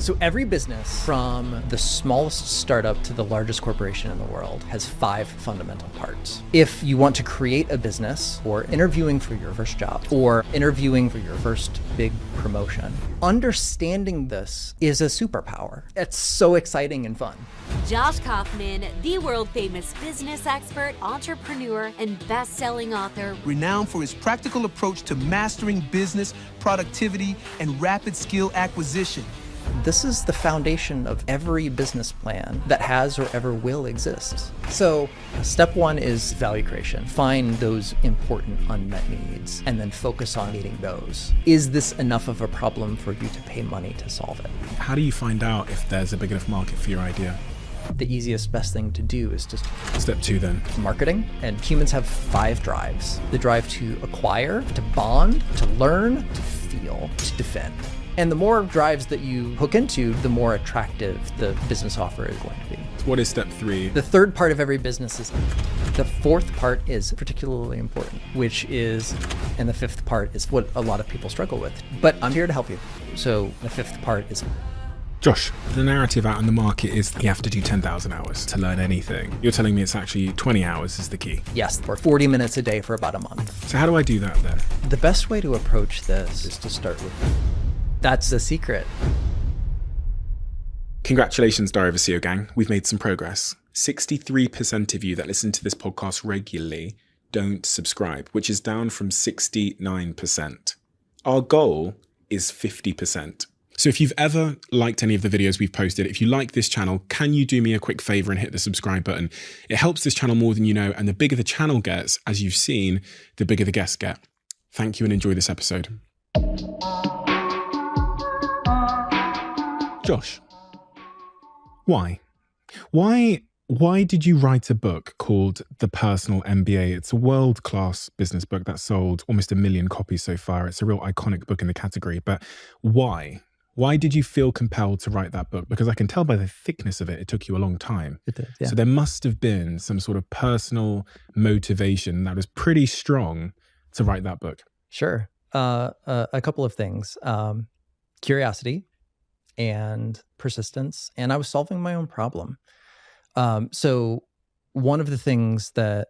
So every business, from the smallest startup to the largest corporation in the world, has 5 fundamental parts. If you want to create a business, or interviewing for your first job, or interviewing for your first big promotion, understanding this is a superpower. It's so exciting and fun. Josh Kaufman, the world-famous business expert, entrepreneur, and best-selling author. Renowned for his practical approach to mastering business, productivity, and rapid skill acquisition. This is the foundation of every business plan that has or ever will exist. So step 1 is value creation. Find those important unmet needs and then focus on meeting those. Is this enough of a problem for you to pay money to solve it? How do you find out if there's a big enough market for your idea? The easiest, best thing to do is just Step 2 then. marketing. And humans have 5 drives. The drive to acquire, to bond, to learn, to feel, to defend. And the more drives that you hook into, the more attractive the business offer is going to be. What is step 3? The third part of every business is, the fourth part is particularly important, which is, and the fifth part is what a lot of people struggle with. But I'm here to help you. So the fifth part is, Josh, the narrative out in the market is you have to do 10,000 hours to learn anything. You're telling me it's actually 20 hours is the key. yes, for 40 minutes a day for about a month. So how do I do that then? The best way to approach this is to start with, that's the secret. Congratulations, Diary of a CEO gang. We've made some progress. 63% of you that listen to this podcast regularly don't subscribe, which is down from 69%. Our goal is 50%. So if you've ever liked any of the videos we've posted, if you like this channel, can you do me a quick favor and hit the subscribe button? It helps this channel more than you know, and the bigger the channel gets, as you've seen, the bigger the guests get. Thank you and enjoy this episode. Josh, why? Why did you write a book called The Personal MBA? It's a world-class business book that's sold almost 1 million copies so far. It's a real iconic book in the category, but why? Why did you feel compelled to write that book? Because I can tell by the thickness of it, it took you a long time. It did, yeah. So there must have been some sort of personal motivation that was pretty strong to write that book. Sure. A couple of things. Curiosity and persistence. And I was solving my own problem. So one of the things that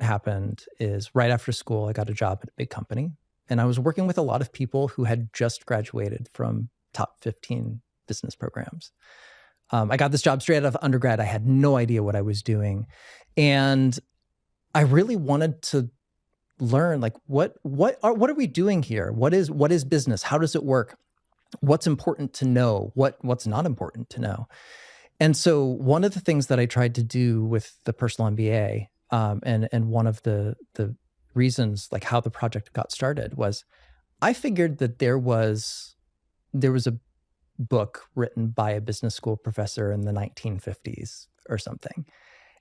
happened is right after school, I got a job at a big company. And I was working with a lot of people who had just graduated from top 15 business programs. I got this job straight out of undergrad. I had no idea what I was doing. And I really wanted to learn, like, what are we doing here? What is business? How does it work? What's important to know? What's not important to know? And so one of the things that I tried to do with the Personal MBA, and one of the reasons, like how the project got started, was I figured that there was a book written by a business school professor in the 1950s or something.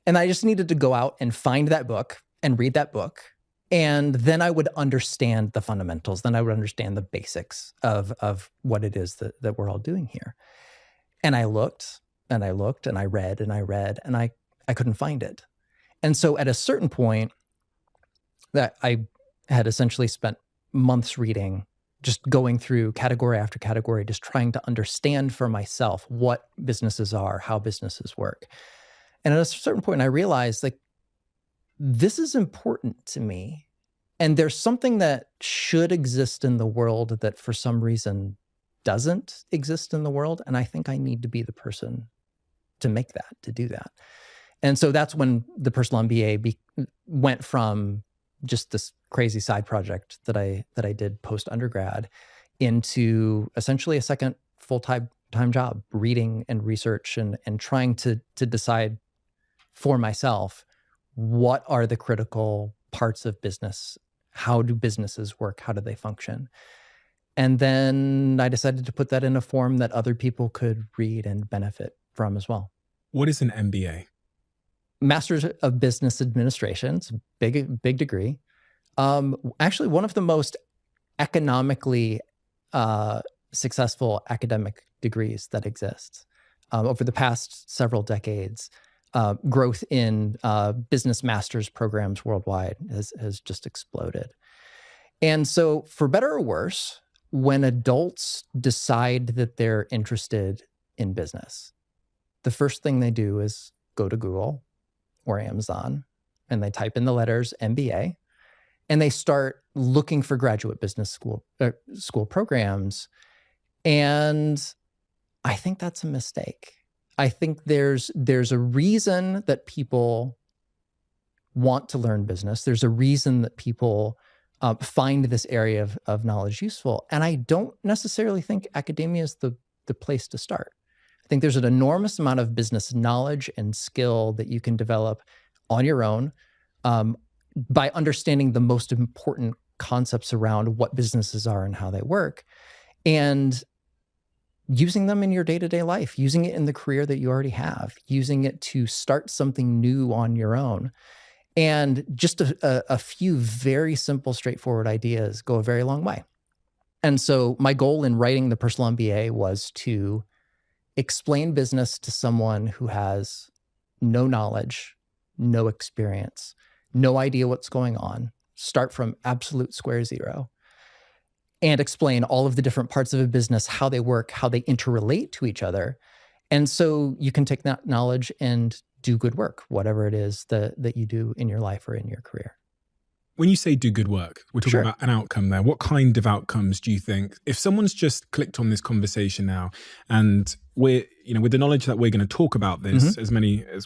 And I just needed to go out and find that book and read that book. And then I would understand the fundamentals. Then I would understand the basics of what it is that we're all doing here. And I looked and I looked and I read and I read and I couldn't find it. And so at a certain point, that I had essentially spent months reading, just going through category after category, just trying to understand for myself what businesses are, how businesses work. And at a certain point, I realized, like, this is important to me. And there's something that should exist in the world that for some reason doesn't exist in the world. And I think I need to be the person to make that, to do that. And so that's when the Personal MBA went from just this crazy side project that I did post undergrad into essentially a second full-time job, reading and research and trying to decide for myself, what are the critical parts of business? How do businesses work? How do they function? And then I decided to put that in a form that other people could read and benefit from as well. What is an MBA? Master's of Business Administration. It's a big degree. Actually, one of the most economically successful academic degrees that exists. Over the past several decades, growth in business master's programs worldwide has just exploded. And so for better or worse, when adults decide that they're interested in business, the first thing they do is go to Google or Amazon and they type in the letters MBA and they start looking for graduate business school programs. And I think that's a mistake. I think there's a reason that people want to learn business. There's a reason that people find this area of knowledge useful. And I don't necessarily think academia is the place to start. I think there's an enormous amount of business knowledge and skill that you can develop on your own by understanding the most important concepts around what businesses are and how they work, and using them in your day-to-day life, using it in the career that you already have, using it to start something new on your own. And just a few very simple, straightforward ideas go a very long way. And so my goal in writing the personal MBA was to explain business to someone who has no knowledge, no experience, no idea what's going on, start from absolute square zero, and explain all of the different parts of a business, how they work, how they interrelate to each other. And so you can take that knowledge and do good work, whatever it is that you do in your life or in your career. When you say do good work, we're talking Sure. about an outcome there. What kind of outcomes do you think, if someone's just clicked on this conversation now, and we're, with the knowledge that we're going to talk about this as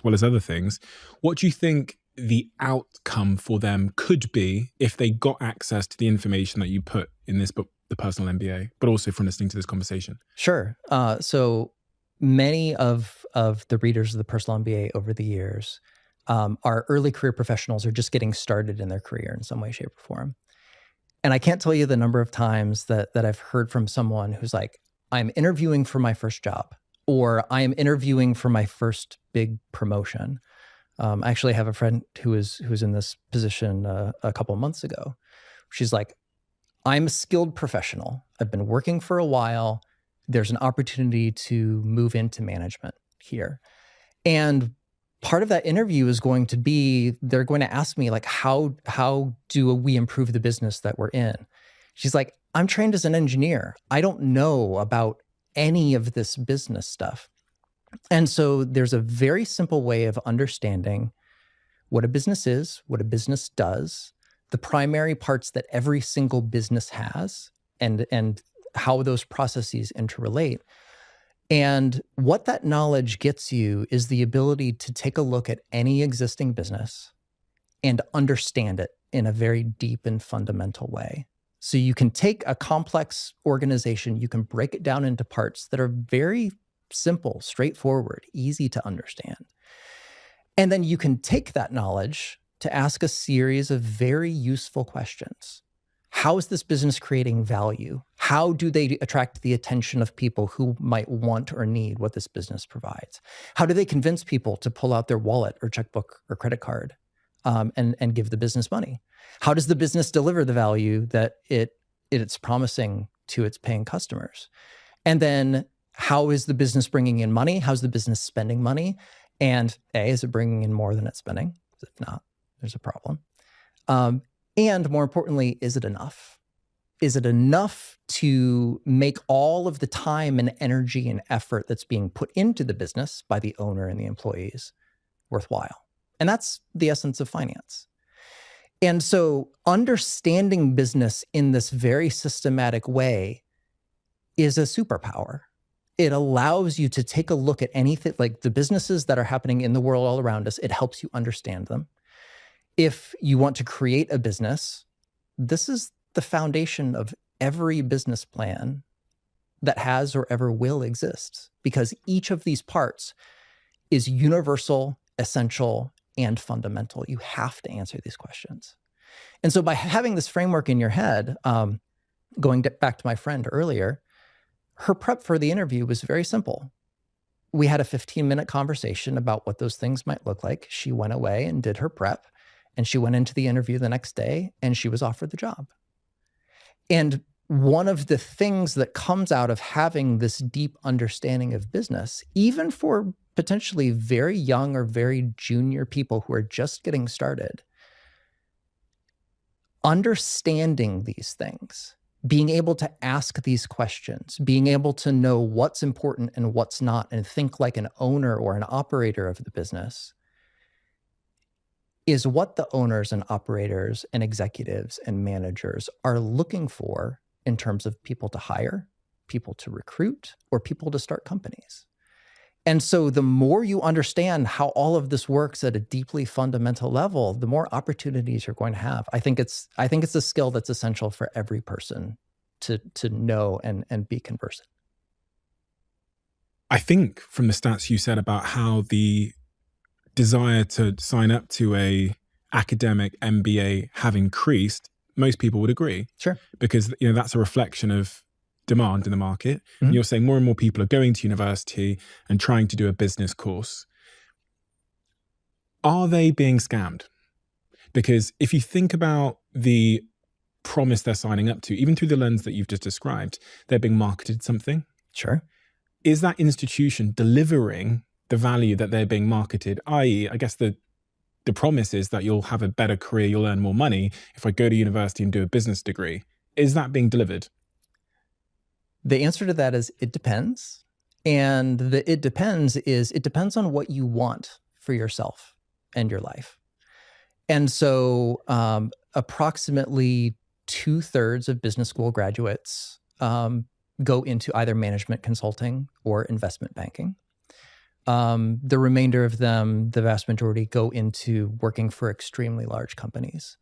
well as other things, what do you think the outcome for them could be if they got access to the information that you put in this book, The Personal MBA, but also from listening to this conversation? Sure. So many of the readers of the Personal MBA over the years are early career professionals or just getting started in their career in some way, shape, or form. And I can't tell you the number of times that I've heard from someone who's like, I'm interviewing for my first job, or I am interviewing for my first big promotion. I actually have a friend who was in this position a couple of months ago. She's like, I'm a skilled professional. I've been working for a while. There's an opportunity to move into management here. And part of that interview is going to be, they're going to ask me like, how do we improve the business that we're in? She's like, I'm trained as an engineer. I don't know about any of this business stuff. And so there's a very simple way of understanding what a business is, what a business does, the primary parts that every single business has, and how those processes interrelate. And what that knowledge gets you is the ability to take a look at any existing business and understand it in a very deep and fundamental way. So you can take a complex organization, you can break it down into parts that are very simple, straightforward, easy to understand. And then you can take that knowledge to ask a series of very useful questions. How is this business creating value? How do they attract the attention of people who might want or need what this business provides? How do they convince people to pull out their wallet or checkbook or credit card and give the business money? How does the business deliver the value that it's promising to its paying customers? And then how is the business bringing in money? How's the business spending money? And is it bringing in more than it's spending? If not, there's a problem. And more importantly, is it enough? Is it enough to make all of the time and energy and effort that's being put into the business by the owner and the employees worthwhile? And that's the essence of finance. And so understanding business in this very systematic way is a superpower. It allows you to take a look at anything, like the businesses that are happening in the world all around us. It helps you understand them. If you want to create a business, this is the foundation of every business plan that has or ever will exist, because each of these parts is universal, essential, and fundamental. You have to answer these questions. And so by having this framework in your head, going back to my friend earlier, her prep for the interview was very simple. We had a 15-minute conversation about what those things might look like. She went away and did her prep, and she went into the interview the next day, and she was offered the job. And one of the things that comes out of having this deep understanding of business, even for potentially very young or very junior people who are just getting started, understanding these things being able to ask these questions, being able to know what's important and what's not, and think like an owner or an operator of the business is what the owners and operators and executives and managers are looking for in terms of people to hire, people to recruit, or people to start companies. And so the more you understand how all of this works at a deeply fundamental level, the more opportunities you're going to have. I think it's a skill that's essential for every person to know and be conversant. I think from the stats you said about how the desire to sign up to a academic MBA have increased, most people would agree. Sure. Because that's a reflection of demand in the market. Mm-hmm. And you're saying more and more people are going to university and trying to do a business course. Are they being scammed? Because if you think about the promise they're signing up to, even through the lens that you've just described, they're being marketed something. Sure. Is that institution delivering the value that they're being marketed? I.e., I guess the promise is that you'll have a better career, you'll earn more money if I go to university and do a business degree. Is that being delivered? The answer to that is it depends. And it depends on what you want for yourself and your life. And so approximately 2/3 of business school graduates go into either management consulting or investment banking. The remainder of them, the vast majority, go into working for extremely large companies.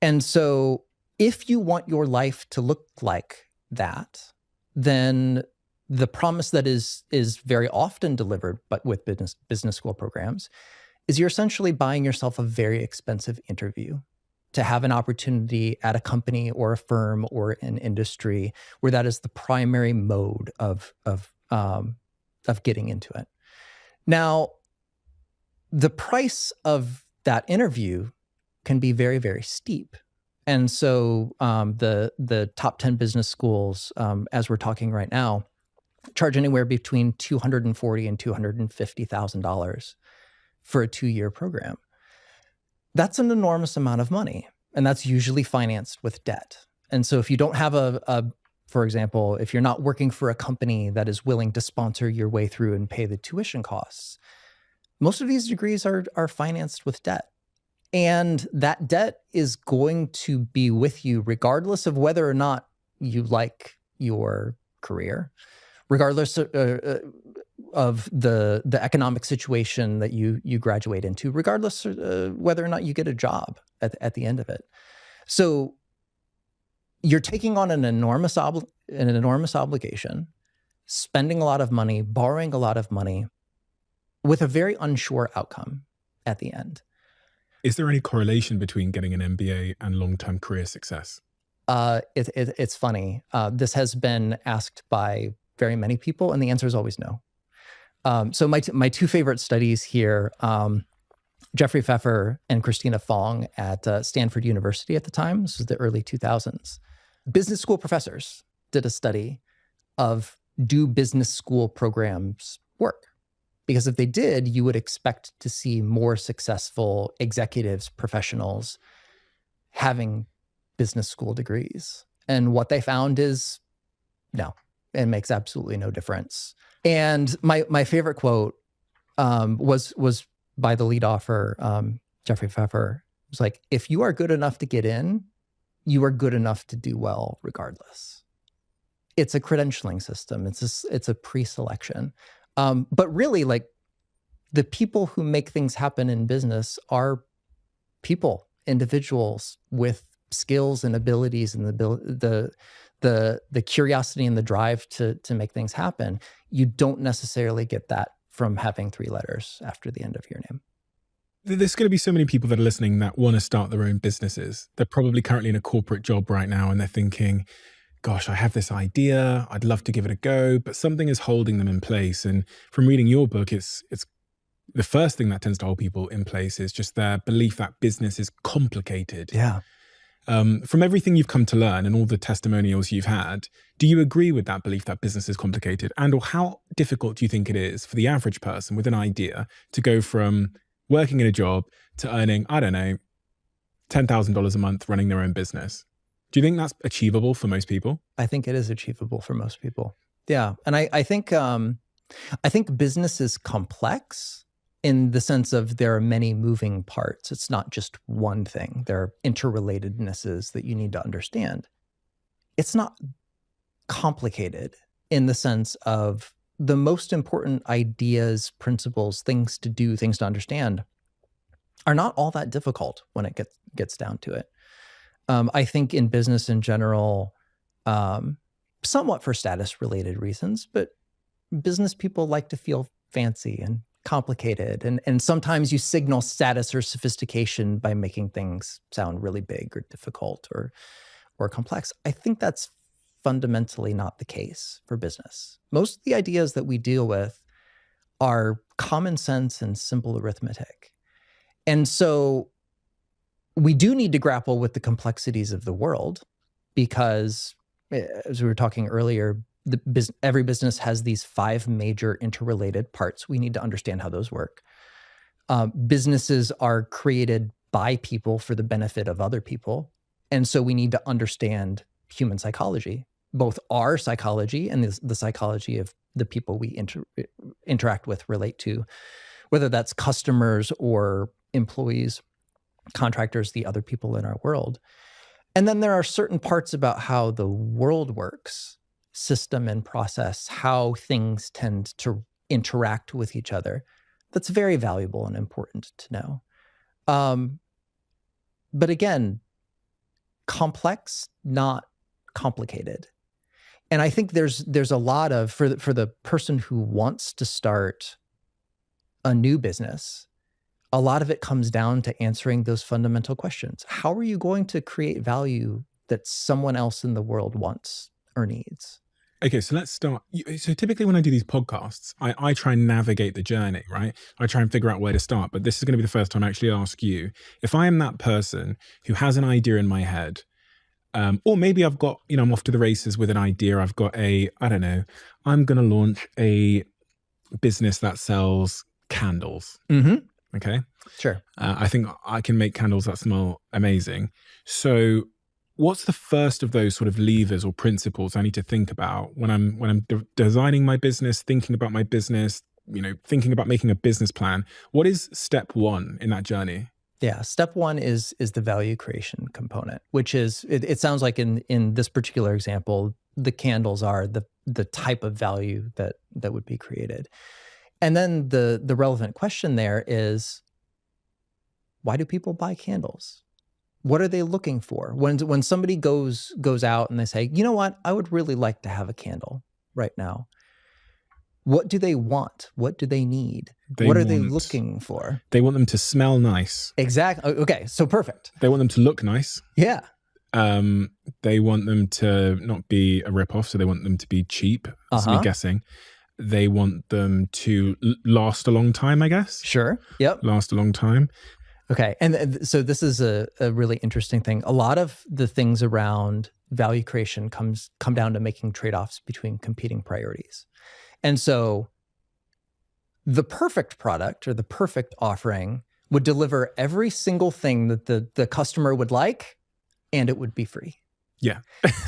And so if you want your life to look like that, then the promise that is very often delivered, but with business school programs, is you're essentially buying yourself a very expensive interview to have an opportunity at a company or a firm or an industry where that is the primary mode of getting into it. Now, the price of that interview can be very, very steep. And so the top 10 business schools, as we're talking right now, charge anywhere between $240,000 and $250,000 for a 2-year program. That's an enormous amount of money, and that's usually financed with debt. And so if you don't have for example, if you're not working for a company that is willing to sponsor your way through and pay the tuition costs, most of these degrees are financed with debt. And that debt is going to be with you regardless of whether or not you like your career, regardless of the economic situation that you graduate into, regardless of whether or not you get a job at the end of it. So you're taking on an enormous obligation, spending a lot of money, borrowing a lot of money, with a very unsure outcome at the end. Is there any correlation between getting an MBA and long-term career success? It's funny. This has been asked by very many people, and the answer is always no. So my two favorite studies here, Jeffrey Pfeffer and Christina Fong at Stanford University at the time, this was the early 2000s. Business school professors did a study of, do business school programs work? Because if they did, you would expect to see more successful executives, professionals having business school degrees. And what they found is no, it makes absolutely no difference. And my favorite quote was by the lead author, Jeffrey Pfeffer. It was like, if you are good enough to get in, you are good enough to do well regardless. It's a credentialing system. It's a pre-selection. But really, like, the people who make things happen in business are people, individuals with skills and abilities and the curiosity and the drive to make things happen. You don't necessarily get that from having 3 letters after the end of your name. There's going to be so many people that are listening that want to start their own businesses. They're probably currently in a corporate job right now, and they're thinking, gosh, I have this idea, I'd love to give it a go, but something is holding them in place. And from reading your book, it's the first thing that tends to hold people in place is just their belief that business is complicated. Yeah. From everything you've come to learn and all the testimonials you've had, do you agree with that belief that business is complicated? And or how difficult do you think it is for the average person with an idea to go from working in a job to earning, I don't know, $10,000 a month running their own business? Do you think that's achievable for most people? I think it is achievable for most people. Yeah. And I think business is complex in the sense of there are many moving parts. It's not just one thing. There are interrelatednesses that you need to understand. It's not complicated in the sense of the most important ideas, principles, things to do, things to understand are not all that difficult when it gets down to it. I think in business in general, somewhat for status-related reasons, but business people like to feel fancy and complicated. And sometimes you signal status or sophistication by making things sound really big or difficult or complex. I think that's fundamentally not the case for business. Most of the ideas that we deal with are common sense and simple arithmetic. And so we do need to grapple with the complexities of the world because, as we were talking earlier, every business has these 5 major interrelated parts. We need to understand how those work. Businesses are created by people for the benefit of other people. And so we need to understand human psychology, both our psychology and the psychology of the people we interact with, relate to, whether that's customers or employees, contractors, the other people in our world. And then there are certain parts about how the world works, system and process, how things tend to interact with each other. That's very valuable and important to know. But again, complex, not complicated. And I think there's a lot of, for the person who wants to start a new business, a lot of it comes down to answering those fundamental questions. How are you going to create value that someone else in the world wants or needs? Okay, so let's start. So typically when I do these podcasts, I try and navigate the journey, right? I try and figure out where to start. But this is going to be the first time I actually ask you, if I am that person who has an idea in my head, or maybe I've got, I'm off to the races with an idea. I've got I don't know, I'm going to launch a business that sells candles. Mm-hmm. Okay. Sure. I think I can make candles that smell amazing. So what's the first of those sort of levers or principles I need to think about when I'm designing my business, thinking about my business, thinking about making a business plan? What is step 1 in that journey? Yeah. Step 1 is the value creation component, which is, it sounds like in this particular example, the candles are the type of value that would be created. And then the relevant question there is, why do people buy candles? What are they looking for? When somebody goes out and they say, you know what, I would really like to have a candle right now. What do they want? What do they need? What are they looking for? They want them to smell nice. Exactly. Okay, so perfect. They want them to look nice. Yeah. They want them to not be a ripoff, so they want them to be cheap, that's me guessing. They want them to last a long time, I guess. Sure. Yep. Last a long time. Okay. And so this is a really interesting thing. A lot of the things around value creation come down to making trade-offs between competing priorities. And so the perfect product or the perfect offering would deliver every single thing that the customer would like, and it would be free. Yeah.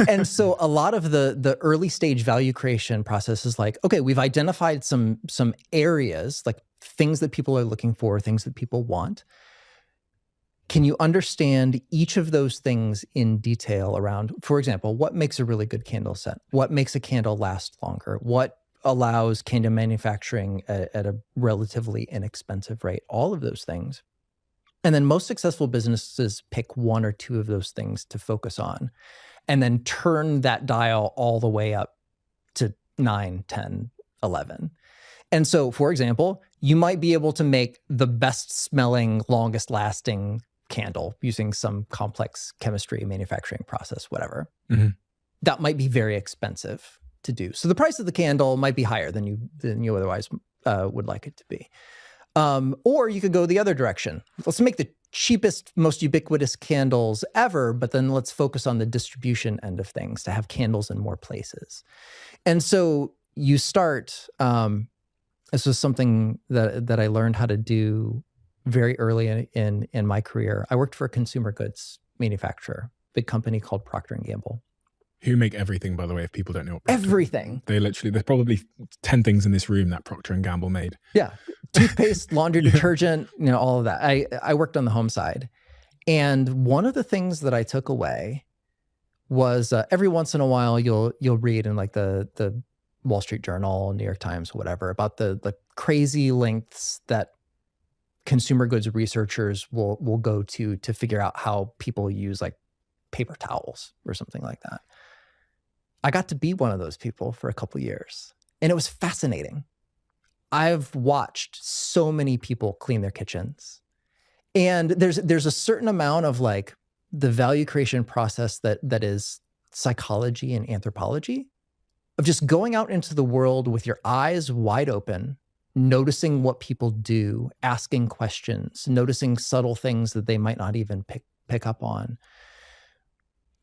And so a lot of the early stage value creation process is like, okay, we've identified some areas, like things that people are looking for, things that people want. Can you understand each of those things in detail around, for example, what makes a really good candle scent? What makes a candle last longer? What allows candle manufacturing at a relatively inexpensive rate? All of those things. And then most successful businesses pick 1 or 2 of those things to focus on and then turn that dial all the way up to 9, 10, 11. And so, for example, you might be able to make the best smelling, longest lasting candle using some complex chemistry, manufacturing process, whatever. Mm-hmm. That might be very expensive to do. So the price of the candle might be higher than you otherwise would like it to be. Or you could go the other direction. Let's make the cheapest, most ubiquitous candles ever, but then let's focus on the distribution end of things to have candles in more places. And so you start, this was something that I learned how to do very early in my career. I worked for a consumer goods manufacturer big company called Procter & Gamble. Who make everything, by the way, if people don't know what Everything. There's probably 10 things in this room that Procter & Gamble made. Yeah. Toothpaste, laundry detergent, all of that. I worked on the home side. And one of the things that I took away was every once in a while you'll read in like the Wall Street Journal, New York Times, whatever, about the crazy lengths that consumer goods researchers will go to figure out how people use like paper towels or something like that. I got to be one of those people for a couple of years, and it was fascinating. I've watched so many people clean their kitchens, and there's a certain amount of like the value creation process that is psychology and anthropology of just going out into the world with your eyes wide open, noticing what people do, asking questions, noticing subtle things that they might not even pick up on.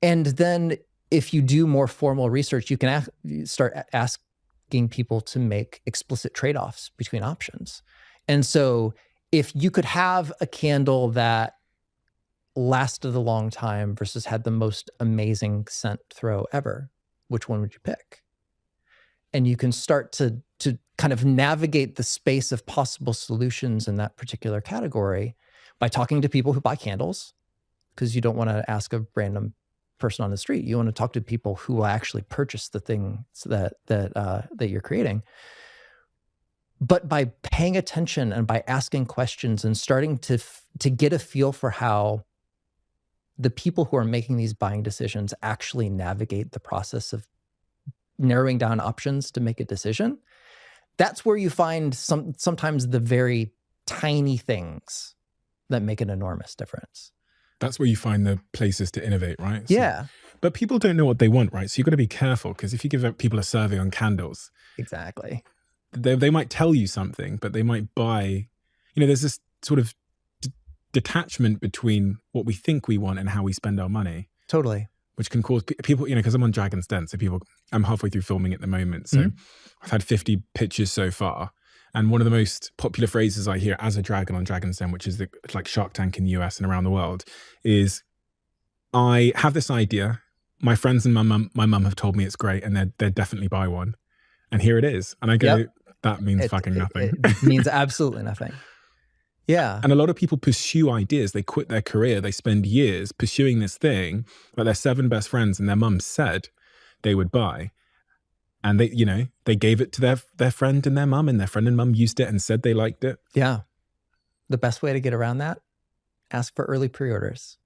And then if you do more formal research, you can start asking people to make explicit trade-offs between options. And so if you could have a candle that lasted a long time versus had the most amazing scent throw ever, which one would you pick? And you can start to kind of navigate the space of possible solutions in that particular category by talking to people who buy candles, because you don't want to ask a random person on the street. You want to talk to people who will actually purchase the things that you're creating. But by paying attention and by asking questions and starting to get a feel for how the people who are making these buying decisions actually navigate the process of narrowing down options to make a decision, that's where you find sometimes the very tiny things that make an enormous difference. That's where you find the places to innovate, right? Yeah. But people don't know what they want, right? So you've got to be careful, because if you give people a survey on candles, Exactly. they might tell you something, but they might buy, there's this sort of detachment between what we think we want and how we spend our money. Totally. Which can cause people, because I'm on Dragon's Den, so I'm halfway through filming at the moment. So I've had 50 pitches so far. And one of the most popular phrases I hear as a dragon on Dragon's Den, which is like Shark Tank in the US and around the world, is I have this idea. My friends and my mum have told me it's great, and they'd definitely buy one. And here it is. And I go, that means fucking nothing. It means absolutely nothing. Yeah. And a lot of people pursue ideas. They quit their career. They spend years pursuing this thing that their 7 best friends and their mum said they would buy. And they gave it to their friend and their mum, and their friend and mum used it and said they liked it. Yeah. The best way to get around that, ask for early pre-orders.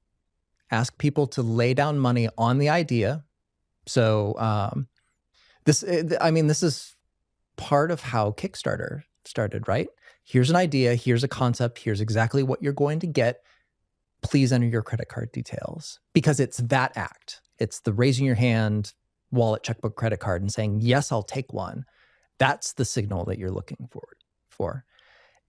Ask people to lay down money on the idea. So this is part of how Kickstarter started, right? Here's an idea, here's a concept, here's exactly what you're going to get. Please enter your credit card details. Because it's that act. It's the raising your hand, wallet, checkbook, credit card, and saying, yes, I'll take one. That's the signal that you're looking forward for.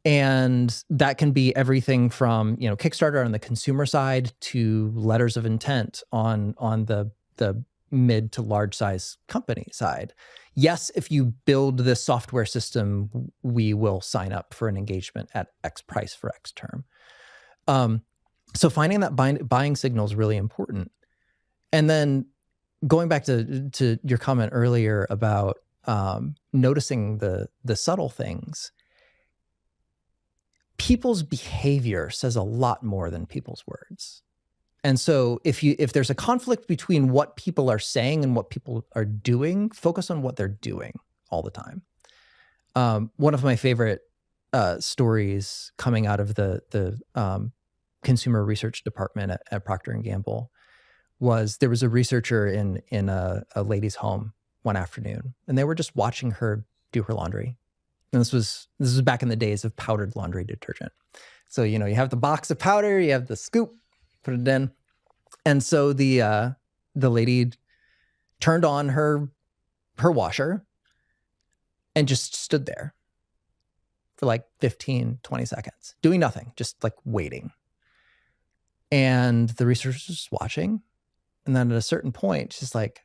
And that can be everything from, Kickstarter on the consumer side to letters of intent on the mid to large size company side. Yes, if you build this software system, we will sign up for an engagement at X price for X term. So finding that buying signal is really important. And then going back to your comment earlier about noticing the subtle things, people's behavior says a lot more than people's words. And so if there's a conflict between what people are saying and what people are doing, focus on what they're doing all the time. One of my favorite stories coming out of the consumer research department at Procter & Gamble was there was a researcher in a lady's home one afternoon, and they were just watching her do her laundry. And this was back in the days of powdered laundry detergent. So, you have the box of powder, you have the scoop, put it in. And so the lady turned on her washer and just stood there for like 15, 20 seconds, doing nothing, just like waiting. And the researcher was just watching. And then at a certain point, she's like,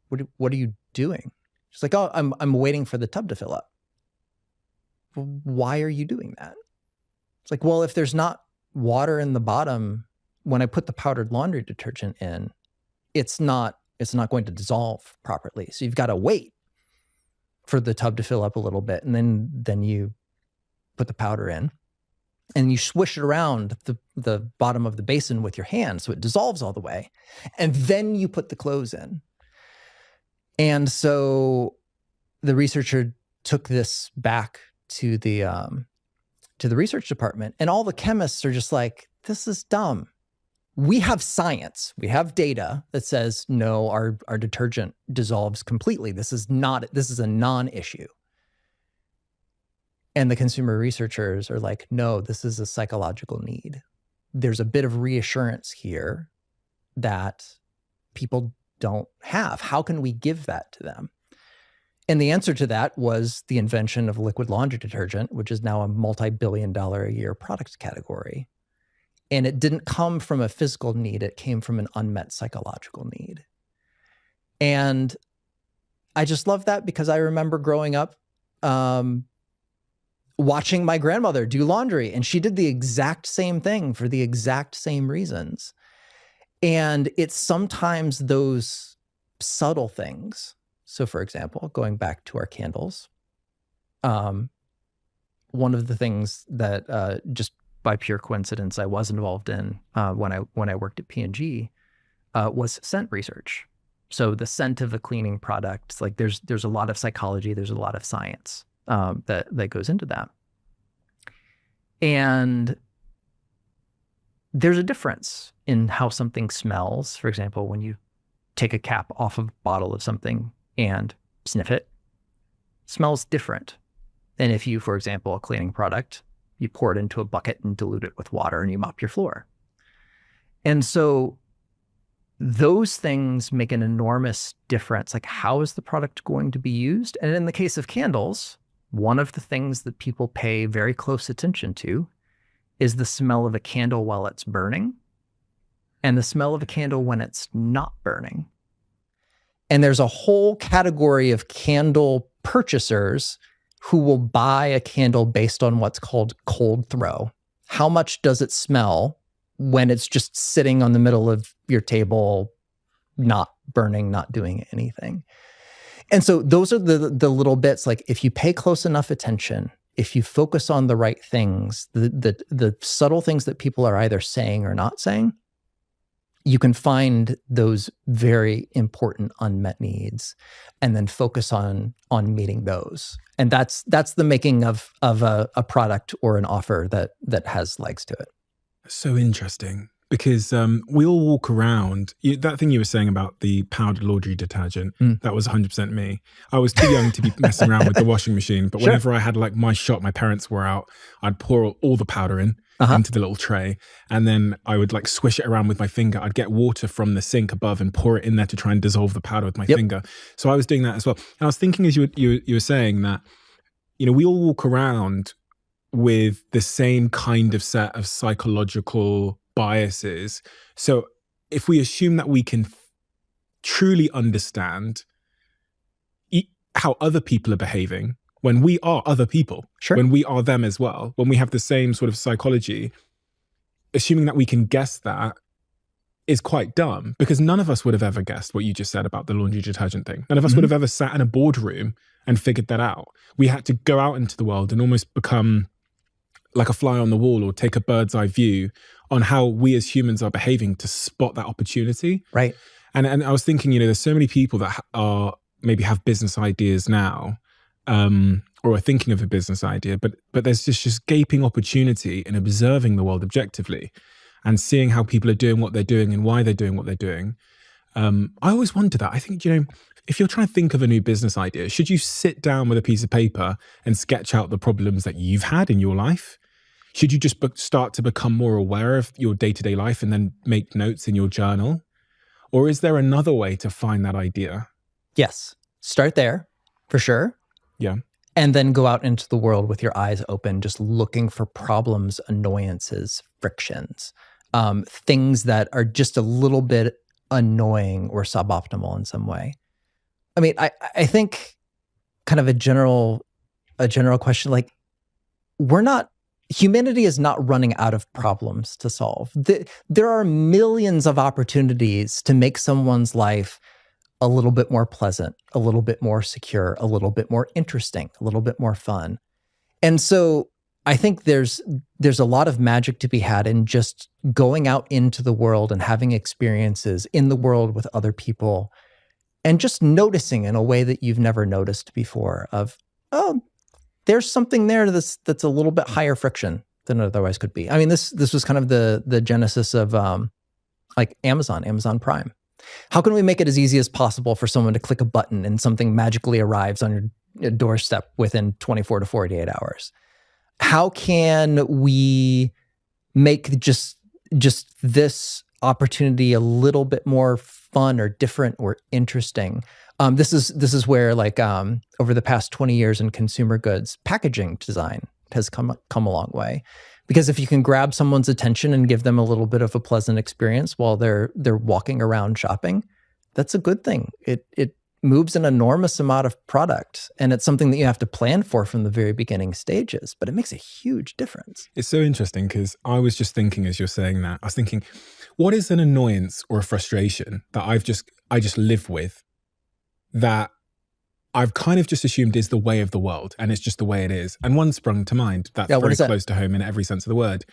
what are you doing? She's like, oh, I'm waiting for the tub to fill up. Well, why are you doing that? It's like, well, if there's not water in the bottom, when I put the powdered laundry detergent in, it's not going to dissolve properly. So you've got to wait for the tub to fill up a little bit, and then you put the powder in, and you swish it around the bottom of the basin with your hand so it dissolves all the way, and then you put the clothes in. And so the researcher took this back to the research department, and all the chemists are just like, this is dumb. We have science, we have data that says, no, our detergent dissolves completely. This is a non-issue. And the consumer researchers are like, no, this is a psychological need. There's a bit of reassurance here that people don't have. How can we give that to them? And the answer to that was the invention of liquid laundry detergent, which is now a multi-billion-dollar a year product category. And it didn't come from a physical need. It came from an unmet psychological need. And I just love that because I remember growing up watching my grandmother do laundry, and she did the exact same thing for the exact same reasons. And it's sometimes those subtle things. So for example, going back to our candles, one of the things that just by pure coincidence I was involved in when I worked at P&G was scent research. So the scent of a cleaning product, like there's a lot of psychology, there's a lot of science that goes into that. And there's a difference in how something smells. For example, when you take a cap off of a bottle of something and sniff it, smells different than if you, for example, a cleaning product, you pour it into a bucket and dilute it with water and you mop your floor. And so those things make an enormous difference. Like, how is the product going to be used? And in the case of candles, one of the things that people pay very close attention to is the smell of a candle while it's burning and the smell of a candle when it's not burning. And there's a whole category of candle purchasers who will buy a candle based on what's called cold throw. How much does it smell when it's just sitting on the middle of your table, not burning, not doing anything? And so those are the little bits, like if you pay close enough attention, if you focus on the right things, the subtle things that people are either saying or not saying, you can find those very important unmet needs and then focus on meeting those. And that's the making of a product or an offer that has legs to it. So interesting, because we all walk around, that thing you were saying about the powdered laundry detergent, that was 100% me. I was too young to be messing around with the washing machine, but whenever I had like my shop, my parents were out, I'd pour all the powder in into the little tray, and then I would like swish it around with my finger. I'd get water from the sink above and pour it in there to try and dissolve the powder with my finger. So I was doing that as well. And I was thinking as you were saying that, you know, we all walk around with the same kind of set of psychological biases. So if we assume that we can truly understand how other people are behaving, when we are other people, when we are them as well, when we have the same sort of psychology, assuming that we can guess that is quite dumb, because none of us would have ever guessed what you just said about the laundry detergent thing. None of us would have ever sat in a boardroom and figured that out. We had to go out into the world and almost become like a fly on the wall or take a bird's eye view on how we as humans are behaving to spot that opportunity. Right. And I was thinking, you know, there's so many people that are maybe have business ideas now, or are thinking of a business idea, but there's just gaping opportunity in observing the world objectively and seeing how people are doing what they're doing and why they're doing what they're doing. I always wonder that. I think, you know, if you're trying to think of a new business idea, should you sit down with a piece of paper and sketch out the problems that you've had in your life? Should you just start to become more aware of your day-to-day life and then make notes in your journal? Or is there another way to find that idea? Yes. Start there, for sure. Yeah. And then go out into the world with your eyes open, just looking for problems, annoyances, frictions, things that are just a little bit annoying or suboptimal in some way. I mean, I think kind of a general question, like, we're not humanity is not running out of problems to solve. There are millions of opportunities to make someone's life a little bit more pleasant, a little bit more secure, a little bit more interesting, a little bit more fun. And so I think there's a lot of magic to be had in just going out into the world and having experiences in the world with other people and just noticing in a way that you've never noticed before of, oh, there's something there that's a little bit higher friction than it otherwise could be. I mean, this was kind of the genesis of like Amazon Prime. How can we make it as easy as possible for someone to click a button and something magically arrives on your doorstep within 24 to 48 hours? How can we make just this opportunity a little bit more fun or different or interesting? This is where, like, over the past 20 years in consumer goods, packaging design has come a long way. Because if you can grab someone's attention and give them a little bit of a pleasant experience while they're walking around shopping, that's a good thing. It moves an enormous amount of product, and it's something that you have to plan for from the very beginning stages, but it makes a huge difference. It's so interesting because I was just thinking as you're saying that, I was thinking, what is an annoyance or a frustration that I just live with that I've kind of just assumed is the way of the world and it's just the way it is? And one sprung to mind that's very close to home in every sense of the word.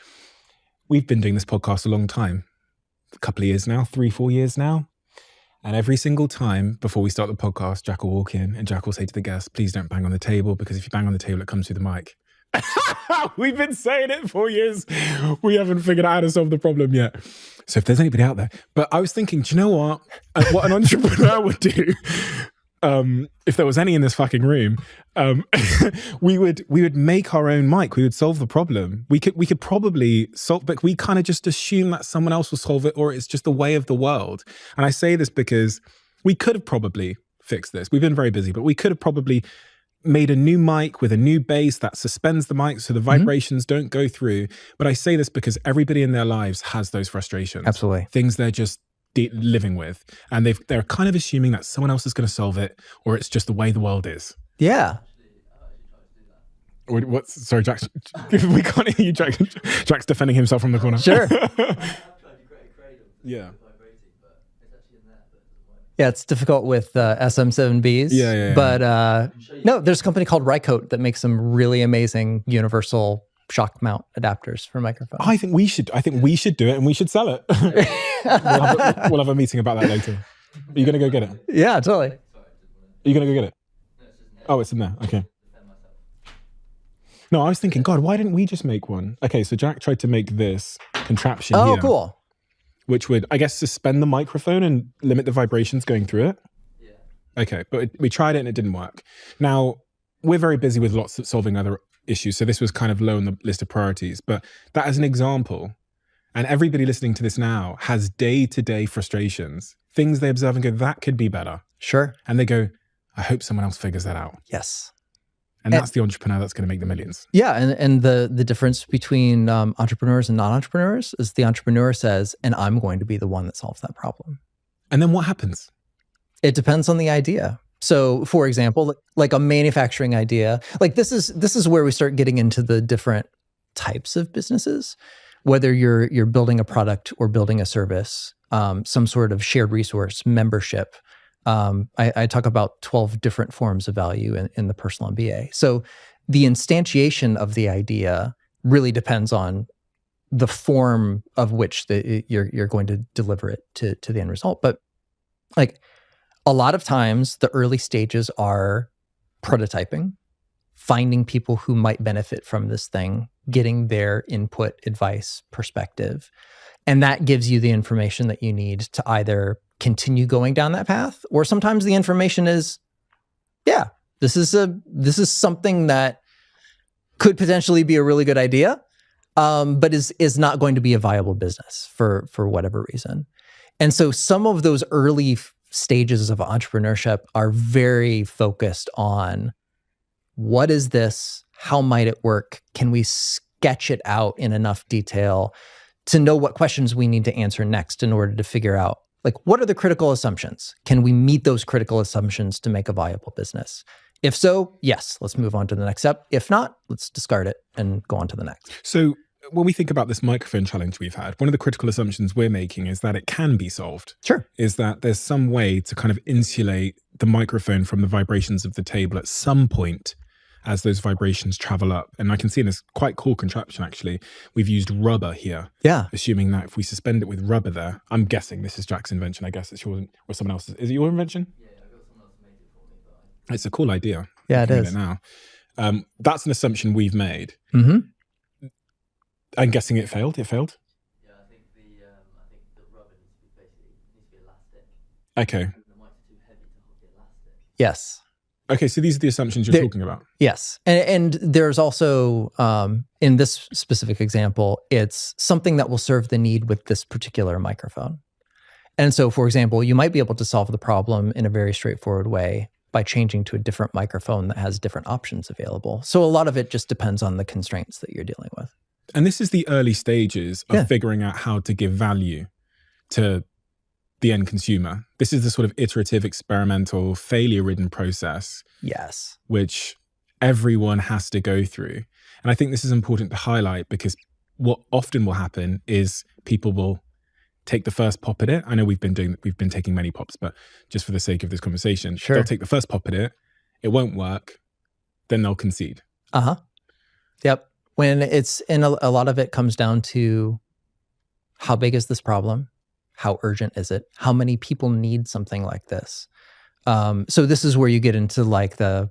We've been doing this podcast a long time, a couple of years now, 3-4 years now. And every single time before we start the podcast, Jack will walk in and Jack will say to the guest, please don't bang on the table, because if you bang on the table, it comes through the mic. We've been saying it for years. We haven't figured out how to solve the problem yet. So if there's anybody out there. But I was thinking, do you know what? What an entrepreneur would do, if there was any in this fucking room, we would make our own mic. We would solve the problem. We could probably solve, but we kind of just assume that someone else will solve it, or it's just the way of the world. And I say this because we could have probably fixed this. We've been very busy, but we could have probably made a new mic with a new bass that suspends the mic so the vibrations don't go through. But I say this because everybody in their lives has those frustrations. Absolutely. Things they're just living with, and they're kind of assuming that someone else is going to solve it, or it's just the way the world is. Yeah. Sorry, Jack. We can't hear you, Jack. Jack's defending himself from the corner. Sure. Yeah. Yeah, it's difficult with SM7Bs. Yeah. But no, there's a company called Rycote that makes some really amazing universal shock mount adapters for microphones. I think we should do it, and we should sell it. We'll have a meeting about that later. Are you going to go get it? Yeah, totally. Are you going to go get it? Oh, it's in there. Okay. No, I was thinking, God, why didn't we just make one? Okay, so Jack tried to make this contraption here. Oh, cool. Which would, I guess, suspend the microphone and limit the vibrations going through it. Yeah. Okay, but we tried it and it didn't work. Now, we're very busy with lots of solving other issues, so this was kind of low on the list of priorities. But that as an example, and everybody listening to this now has day-to-day frustrations, things they observe and go, that could be better. Sure. And they go, I hope someone else figures that out. Yes. And that's the entrepreneur that's going to make the millions. Yeah, and the difference between entrepreneurs and non-entrepreneurs is the entrepreneur says, and I'm going to be the one that solves that problem. And then what happens? It depends on the idea. So, for example, like a manufacturing idea, like this is where we start getting into the different types of businesses, whether you're building a product or building a service, some sort of shared resource, membership. I talk about 12 different forms of value in the personal MBA. So the instantiation of the idea really depends on the form of which you're going to deliver it to the end result. But like a lot of times, the early stages are prototyping, finding people who might benefit from this thing, getting their input, advice, perspective. And that gives you the information that you need to either continue going down that path, or sometimes the information is, yeah, this is something that could potentially be a really good idea, but is not going to be a viable business for whatever reason. And so some of those early stages of entrepreneurship are very focused on what is this? How might it work? Can we sketch it out in enough detail to know what questions we need to answer next in order to figure out, like, what are the critical assumptions? Can we meet those critical assumptions to make a viable business? If so, yes, let's move on to the next step. If not, let's discard it and go on to the next. So when we think about this microphone challenge we've had, one of the critical assumptions we're making is that it can be solved. Sure. Is that there's some way to kind of insulate the microphone from the vibrations of the table at some point as those vibrations travel up. And I can see in this quite cool contraption, actually, we've used rubber here. Yeah. Assuming that if we suspend it with rubber there, I'm guessing this is Jack's invention. I guess it's yours or someone else's. Is it your invention? Yeah, I got someone else to make it for me. But it's a cool idea. Yeah, it is. It now. That's an assumption we've made. Mm-hmm. I'm guessing it failed. It failed? Yeah, I think the rubber needs to be elastic. Okay. And the mic's too heavy to hold the elastic. Yes. Okay, so these are the assumptions you're talking about. Yes. And there's also, in this specific example, it's something that will serve the need with this particular microphone. And so, for example, you might be able to solve the problem in a very straightforward way by changing to a different microphone that has different options available. So a lot of it just depends on the constraints that you're dealing with. And this is the early stages of figuring out how to give value to the end consumer. This is the sort of iterative, experimental, failure-ridden process. Yes. Which everyone has to go through. And I think this is important to highlight because what often will happen is people will take the first pop at it. I know we've been taking many pops, but just for the sake of this conversation, they'll take the first pop at it. It won't work. Then they'll concede. Uh-huh. Yep. When it's in a lot of it comes down to how big is this problem? How urgent is it? How many people need something like this? So this is where you get into like the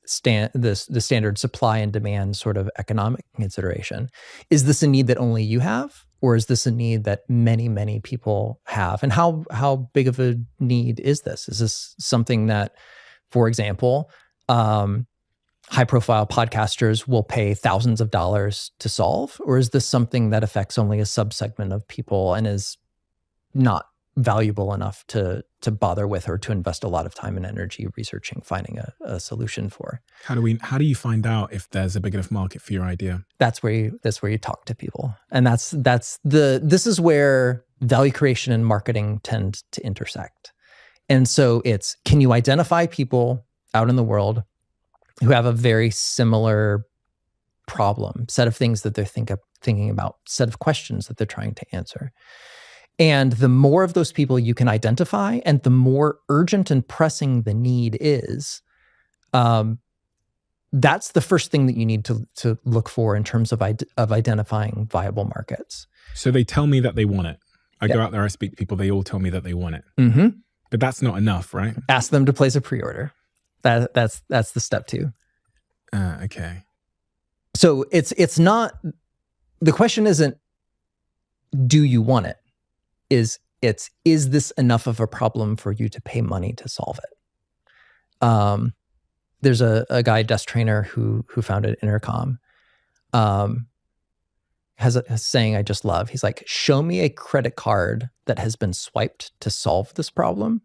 standard supply and demand sort of economic consideration. Is this a need that only you have, or is this a need that many, many people have? And how big of a need is this? Is this something that, for example, high-profile podcasters will pay thousands of dollars to solve, or is this something that affects only a subsegment of people and is not valuable enough to bother with or to invest a lot of time and energy researching, finding a solution for? How do you find out if there's a big enough market for your idea? That's where you talk to people, and this is where value creation and marketing tend to intersect. And so it's, can you identify people out in the world who have a very similar problem, set of things that they're thinking about, set of questions that they're trying to answer. And the more of those people you can identify, and the more urgent and pressing the need is, that's the first thing that you need to look for in terms of identifying viable markets. So they tell me that they want it. I go out there, I speak to people, they all tell me that they want it. Mm-hmm. But that's not enough, right? Ask them to place a pre-order. That's the step 2. Okay. So it's not, the question isn't, do you want it? Is this enough of a problem for you to pay money to solve it? There's a guy, Desk Trainer, who founded Intercom, has a saying I just love. He's like, show me a credit card that has been swiped to solve this problem,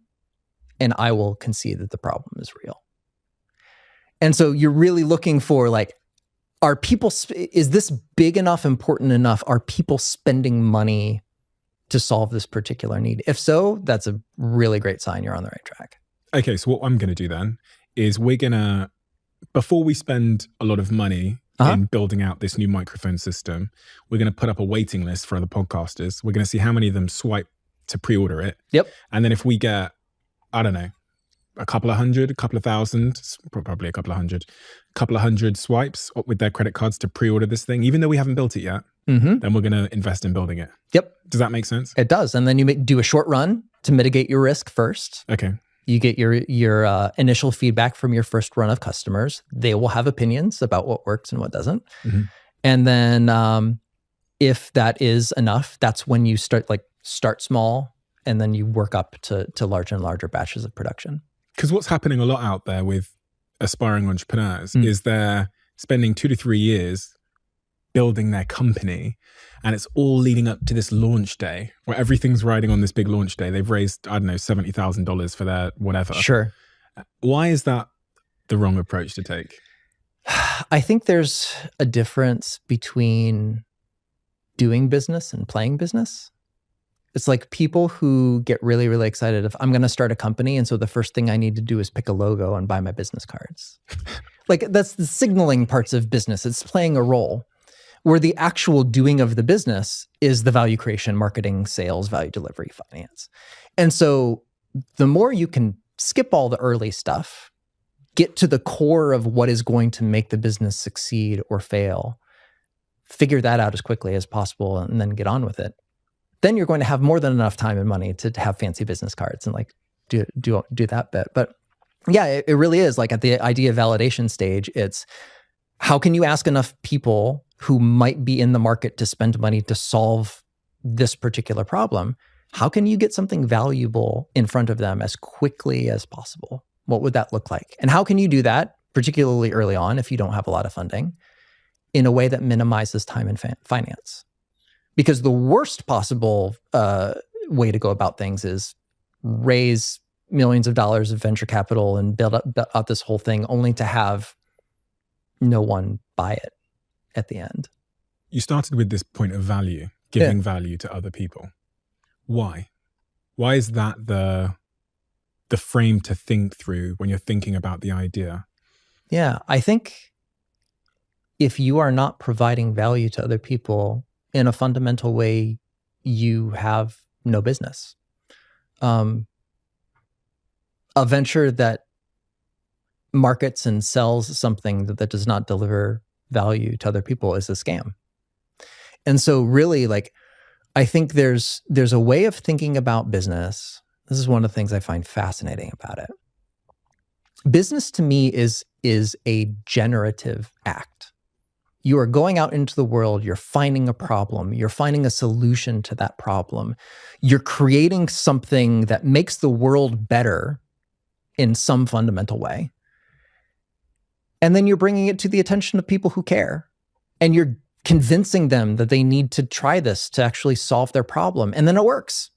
and I will concede that the problem is real. And so you're really looking for, like, is this big enough, important enough? Are people spending money to solve this particular need? If so, that's a really great sign you're on the right track. Okay, so what I'm going to do then is before we spend a lot of money in building out this new microphone system, we're going to put up a waiting list for other podcasters. We're going to see how many of them swipe to pre-order it. Yep. And then if we get, I don't know, a couple of hundred, a couple of thousand, probably a couple of hundred swipes with their credit cards to pre-order this thing, even though we haven't built it yet, then we're going to invest in building it. Yep. Does that make sense? It does. And then you do a short run to mitigate your risk first. Okay. You get your initial feedback from your first run of customers. They will have opinions about what works and what doesn't. Mm-hmm. And then if that is enough, that's when you start small, and then you work up to larger and larger batches of production. Because what's happening a lot out there with aspiring entrepreneurs is they're spending 2 to 3 years building their company, and it's all leading up to this launch day where everything's riding on this big launch day. They've raised, I don't know, $70,000 for their whatever. Sure. Why is that the wrong approach to take? I think there's a difference between doing business and playing business. It's like people who get really, really excited if I'm going to start a company. And so the first thing I need to do is pick a logo and buy my business cards. Like that's the signaling parts of business. It's playing a role where the actual doing of the business is the value creation, marketing, sales, value delivery, finance. And so the more you can skip all the early stuff, get to the core of what is going to make the business succeed or fail, figure that out as quickly as possible, and then get on with it, then you're going to have more than enough time and money to have fancy business cards and like do that bit. But yeah, it really is like at the idea validation stage, it's how can you ask enough people who might be in the market to spend money to solve this particular problem? How can you get something valuable in front of them as quickly as possible? What would that look like? And how can you do that, particularly early on if you don't have a lot of funding, in a way that minimizes time and finance? Because the worst possible way to go about things is raise millions of dollars of venture capital and build out this whole thing only to have no one buy it at the end. You started with this point of value, giving value to other people. Why? Why is that the frame to think through when you're thinking about the idea? Yeah, I think if you are not providing value to other people in a fundamental way, you have no business. A venture that markets and sells something that does not deliver value to other people is a scam. And so really, like, I think there's a way of thinking about business. This is one of the things I find fascinating about it. Business to me is a generative act. You are going out into the world, you're finding a problem, you're finding a solution to that problem. You're creating something that makes the world better in some fundamental way. And then you're bringing it to the attention of people who care. And you're convincing them that they need to try this to actually solve their problem. And then it works.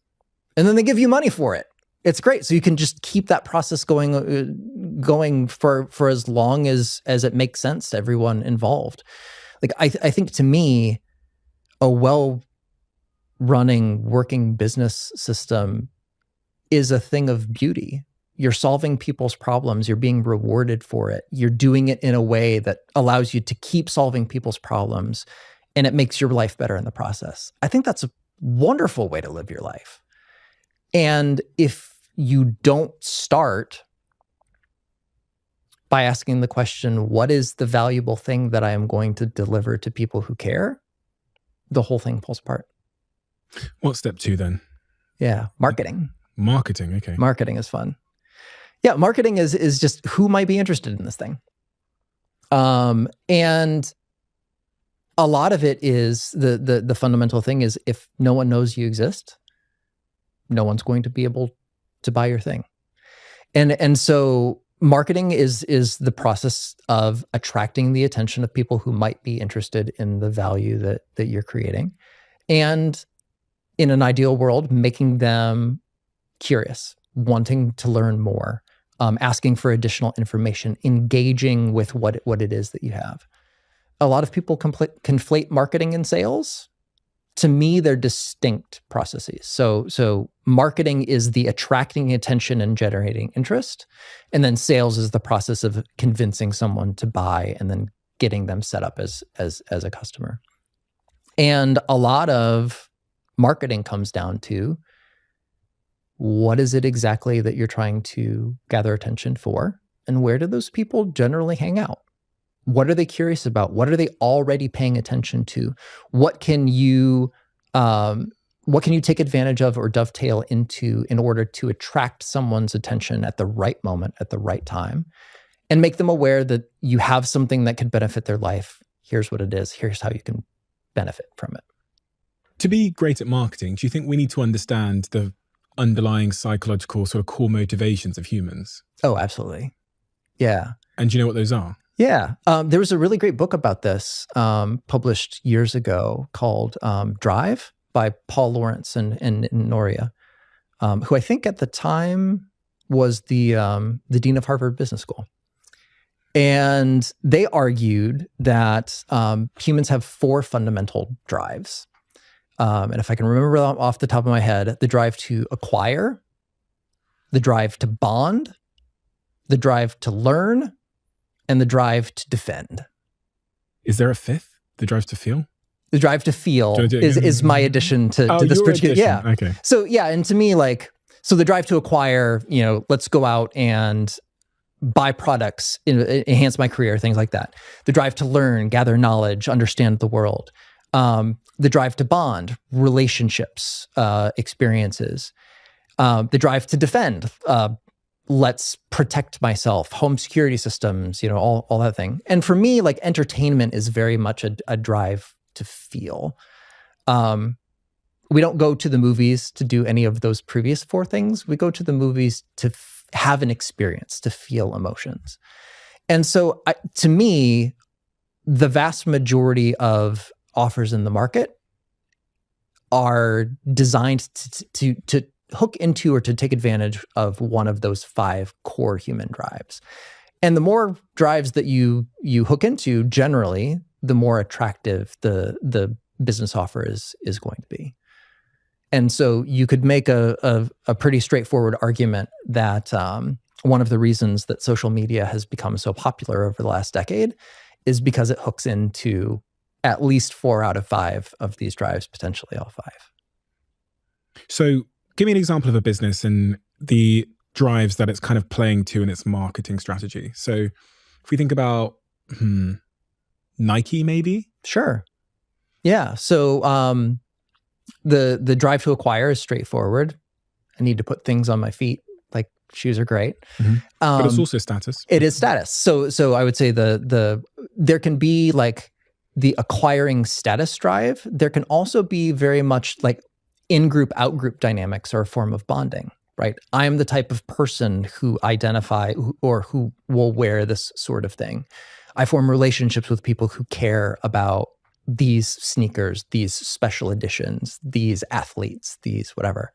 And then they give you money for it. It's great. So you can just keep that process going for as long as it makes sense to everyone involved. Like I think to me, a well-running working business system is a thing of beauty. You're solving people's problems. You're being rewarded for it. You're doing it in a way that allows you to keep solving people's problems, and it makes your life better in the process. I think that's a wonderful way to live your life. And if you don't start by asking the question, what is the valuable thing that I am going to deliver to people who care? The whole thing falls apart. What's step 2 then? Yeah, marketing. Marketing, okay. Marketing is fun. Yeah, marketing is just who might be interested in this thing. And a lot of it is the fundamental thing is if no one knows you exist, no one's going to be able to buy your thing. And so marketing is the process of attracting the attention of people who might be interested in the value that you're creating. And in an ideal world, making them curious, wanting to learn more, asking for additional information, engaging with what it is that you have. A lot of people conflate marketing and sales. To me, they're distinct processes. So marketing is the attracting attention and generating interest. And then sales is the process of convincing someone to buy and then getting them set up as a customer. And a lot of marketing comes down to what is it exactly that you're trying to gather attention for? And where do those people generally hang out? What are they curious about? What are they already paying attention to? What can you take advantage of or dovetail into in order to attract someone's attention at the right moment, at the right time, and make them aware that you have something that could benefit their life. Here's what it is. Here's how you can benefit from it. To be great at marketing, do you think we need to understand the underlying psychological sort of core motivations of humans? Oh, absolutely. Yeah. And do you know what those are? Yeah. There was a really great book about this published years ago called Drive by Paul Lawrence and Noria, who I think at the time was the dean of Harvard Business School. And they argued that humans have 4 fundamental drives. And if I can remember them off the top of my head, the drive to acquire, the drive to bond, the drive to learn, and the drive to defend. Is there a fifth? The drive to feel? The drive to feel is my addition to this particular. Addition. Yeah. Okay. So yeah, and to me, like, so the drive to acquire, let's go out and buy products, enhance my career, things like that. The drive to learn, gather knowledge, understand the world. The drive to bond, relationships, experiences. The drive to defend, let's protect myself, home security systems, all that thing. And for me, like, entertainment is very much a drive to feel. We don't go to the movies to do any of those previous four things. We go to the movies to have an experience, to feel emotions. And so to me, the vast majority of offers in the market are designed to hook into or to take advantage of one of those 5 core human drives. And the more drives that you hook into, generally, the more attractive the business offer is going to be. And so you could make a pretty straightforward argument that one of the reasons that social media has become so popular over the last decade is because it hooks into at least 4 out of 5 of these drives, potentially all 5. So give me an example of a business and the drives that it's kind of playing to in its marketing strategy. So if we think about Nike, maybe? Sure. Yeah. So the drive to acquire is straightforward. I need to put things on my feet. Like, shoes are great. Mm-hmm. But it's also status. It is status. So I would say there can be like the acquiring status drive. There can also be very much like in-group, out-group dynamics are a form of bonding, right? I'm the type of person who identify or who will wear this sort of thing. I form relationships with people who care about these sneakers, these special editions, these athletes, these whatever.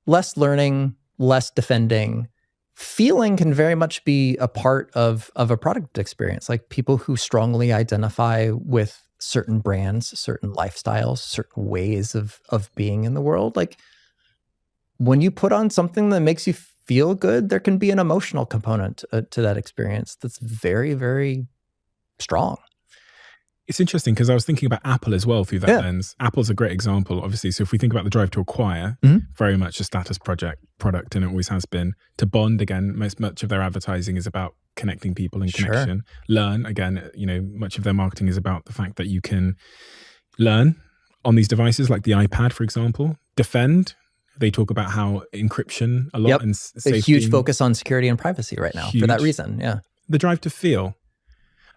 Less learning, less defending. Feeling can very much be a part of a product experience. Like, people who strongly identify with certain brands, certain lifestyles, certain ways of being in the world. Like, when you put on something that makes you feel good, there can be an emotional component to that experience that's very, very strong. It's interesting because I was thinking about Apple as well through that lens. Apple's a great example, obviously. So if we think about the drive to acquire, very much a status product, and it always has been. To bond, again, much of their advertising is about connecting people and connection. Learn, again, much of their marketing is about the fact that you can learn on these devices, like the iPad, for example. Defend, they talk about how encryption a lot and safety. A huge focus on security and privacy right now for that reason. Yeah. The drive to feel.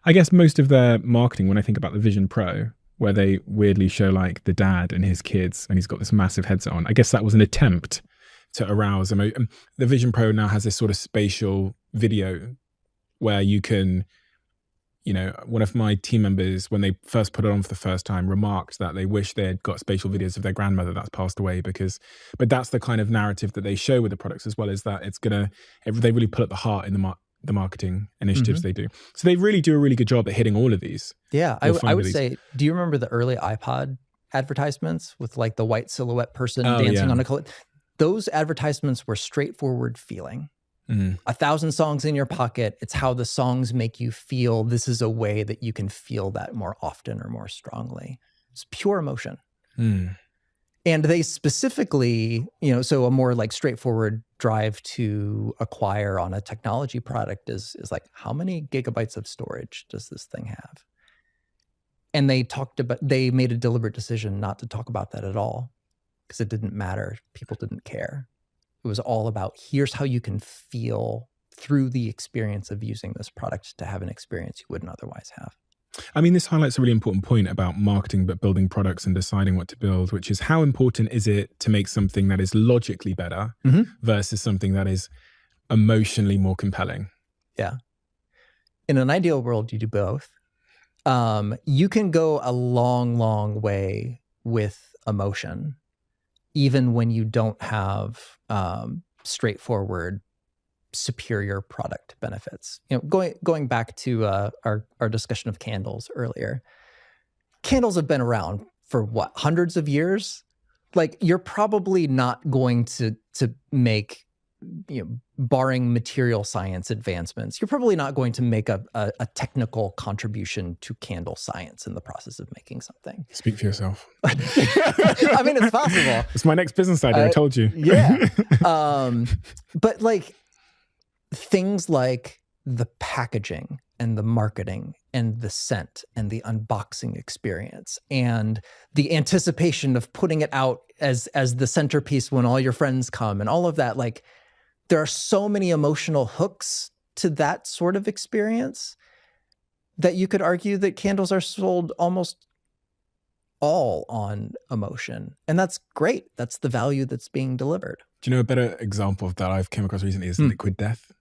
I guess most of their marketing, when I think about the Vision Pro, where they weirdly show like the dad and his kids, and he's got this massive headset on, I guess that was an attempt to arouse emotion. The Vision Pro now has this sort of spatial video where you can, one of my team members, when they first put it on for the first time, remarked that they wish they had got spatial videos of their grandmother that's passed away but that's the kind of narrative that they show with the products, as well as that they really put at the heart in the marketing initiatives they do. So they really do a really good job at hitting all of these. Yeah, I would say, do you remember the early iPod advertisements with like the white silhouette person dancing on a color? Those advertisements were straightforward feeling. 1,000 songs in your pocket. It's how the songs make you feel. This is a way that you can feel that more often or more strongly. It's pure emotion. And they specifically, so a more like straightforward drive to acquire on a technology product is like, how many gigabytes of storage does this thing have? And they made a deliberate decision not to talk about that at all because it didn't matter. People didn't care. It was all about, here's how you can feel through the experience of using this product to have an experience you wouldn't otherwise have. I mean, this highlights a really important point about marketing, but building products and deciding what to build, which is how important is it to make something that is logically better versus something that is emotionally more compelling? Yeah. In an ideal world, you do both. You can go a long, long way with emotion, even when you don't have straightforward superior product benefits. Going back to our discussion of candles earlier. candles have been around for what, hundreds of years? Like, you're probably not going to make, barring material science advancements, you're probably not going to make a technical contribution to candle science in the process of making something. Speak for yourself. I mean, it's possible. It's my next business idea, I told you. Yeah. But like, things like the packaging and the marketing and the scent and the unboxing experience and the anticipation of putting it out as the centerpiece when all your friends come and all of that, like, there are so many emotional hooks to that sort of experience that you could argue that candles are sold almost all on emotion. And that's great. That's the value that's being delivered. Do you know a better example of that I've came across recently is liquid death?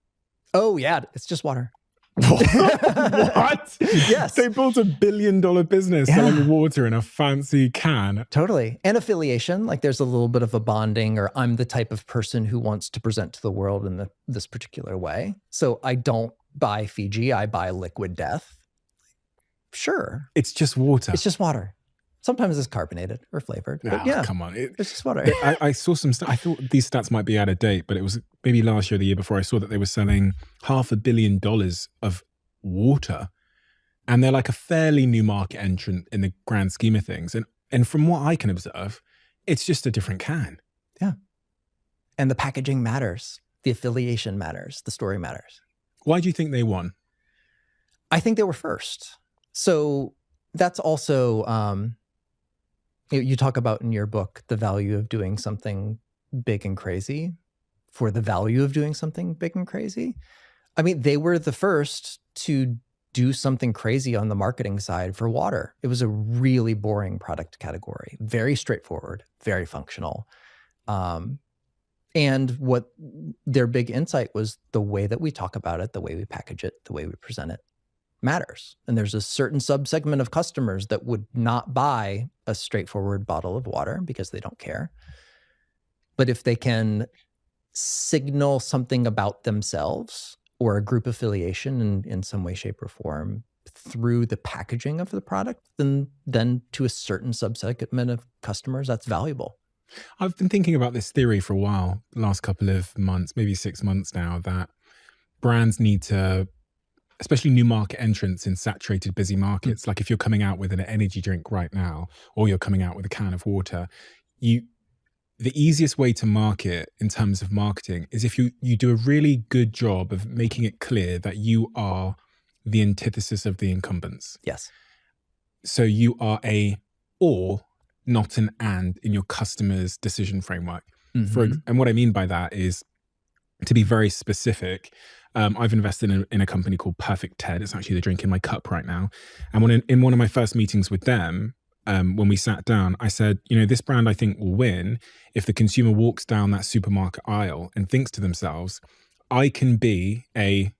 Oh, yeah. It's just water. What? Yes. They built $1 billion business selling water in a fancy can. Totally. And affiliation. Like, there's a little bit of a bonding, or I'm the type of person who wants to present to the world in this particular way. So I don't buy Fiji. I buy liquid death. Sure. It's just water. It's just water. Sometimes it's carbonated or flavored. But yeah, come on. it's just water. I saw some I thought these stats might be out of date, but it was maybe last year or the year before I saw that they were selling $500 million of water. And they're like a fairly new market entrant in the grand scheme of things. And from what I can observe, it's just a different can. Yeah. And the packaging matters. The affiliation matters. The story matters. Why do you think they won? I think they were first. So that's also... you talk about in your book the value of doing something big and crazy for the value of doing something big and crazy. I mean, they were the first to do something crazy on the marketing side for water. It was a really boring product category, very straightforward, very functional. And what their big insight was, the way that we talk about it, the way we package it, the way we present it matters. And there's a certain subsegment of customers that would not buy a straightforward bottle of water because they don't care. But if they can signal something about themselves or a group affiliation in some way, shape, or form through the packaging of the product, then to a certain subsegment of customers, that's valuable. I've been thinking about this theory for a while, the last couple of months, maybe 6 months now, that brands need to, especially new market entrants in saturated, busy markets, like if you're coming out with an energy drink right now, or you're coming out with a can of water, the easiest way to market in terms of marketing is if you do a really good job of making it clear that you are the antithesis of the incumbents. Yes. So you are a or, not an and in your customer's decision framework. Mm-hmm. And what I mean by that is, to be very specific, I've invested in a company called Perfect Ted. It's actually the drink in my cup right now. And in one of my first meetings with them, when we sat down, I said, this brand I think will win if the consumer walks down that supermarket aisle and thinks to themselves, I can be a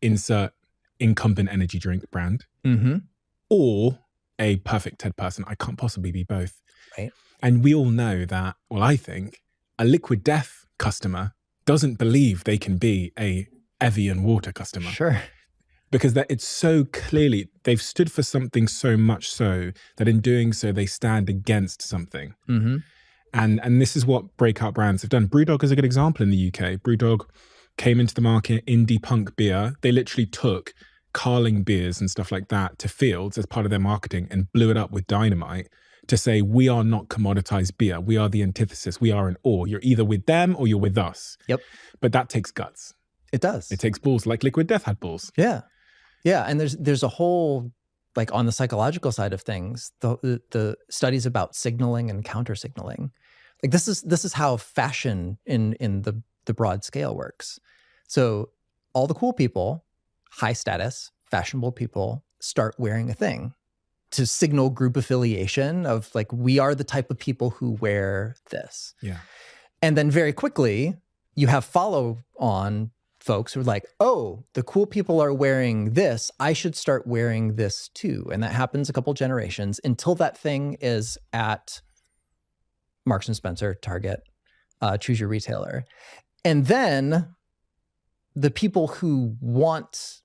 insert incumbent energy drink brand, or a Perfect Ted person. I can't possibly be both. Right. And we all know that, well, I think a Liquid Death customer doesn't believe they can be a Evian water customer. Sure. Because it's so clearly, they've stood for something so much so that in doing so, they stand against something. Mm-hmm. And this is what breakout brands have done. Brewdog is a good example in the UK. Brewdog came into the market, indie punk beer. They literally took Carling beers and stuff like that to Fields as part of their marketing and blew it up with dynamite to say, we are not commoditized beer. We are the antithesis. We are an or. You're either with them or you're with us. Yep. But that takes guts. It does. It takes balls, like Liquid Death had balls. Yeah. Yeah. And there's a whole, like, on the psychological side of things, the studies about signaling and counter signaling. Like, this is how fashion in the broad scale works. So all the cool people, high status, fashionable people, start wearing a thing to signal group affiliation of, like, we are the type of people who wear this. Yeah. And then very quickly you have follow on folks who are like, oh, the cool people are wearing this, I should start wearing this too. And that happens a couple generations until that thing is at Marks and Spencer, Target, choose your retailer. And then the people who want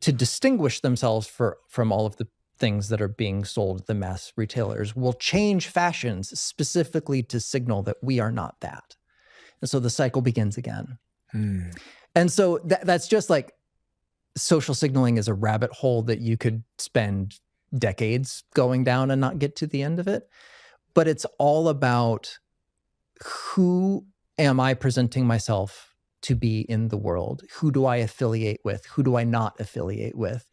to distinguish themselves from all of the things that are being sold at the mass retailers will change fashions specifically to signal that we are not that. And so the cycle begins again. And so that's just like social signaling is a rabbit hole that you could spend decades going down and not get to the end of it. But it's all about who am I presenting myself to be in the world? Who do I affiliate with? Who do I not affiliate with?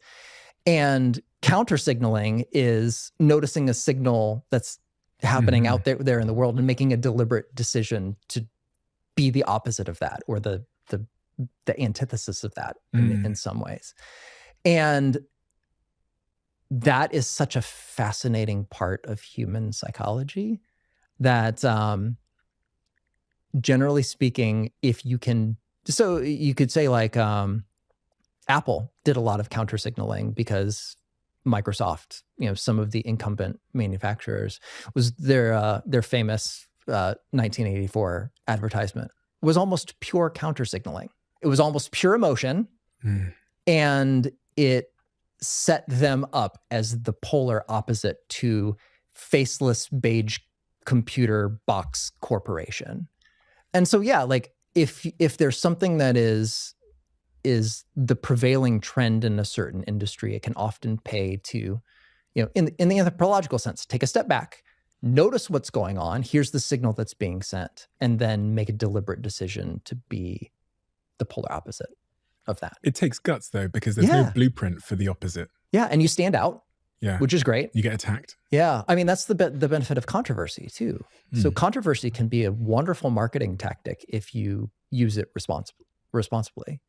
And counter signaling is noticing a signal that's happening out there in the world and making a deliberate decision to be the opposite of that, or the antithesis of that in some ways. And that is such a fascinating part of human psychology that generally speaking, if you can, so you could say like Apple did a lot of counter signaling because Microsoft, some of the incumbent manufacturers, was their famous 1984 advertisement was almost pure counter signaling. It was almost pure emotion, and it set them up as the polar opposite to faceless beige computer box corporation. And so, yeah, like if there's something that is the prevailing trend in a certain industry, it can often pay to, in the anthropological sense, take a step back, notice what's going on. Here's the signal that's being sent, and then make a deliberate decision to be the polar opposite of that. It takes guts though, because there's no blueprint for the opposite. Yeah, and you stand out. Yeah, which is great. You get attacked. Yeah, I mean that's the benefit of controversy too. So controversy can be a wonderful marketing tactic if you use it responsibly.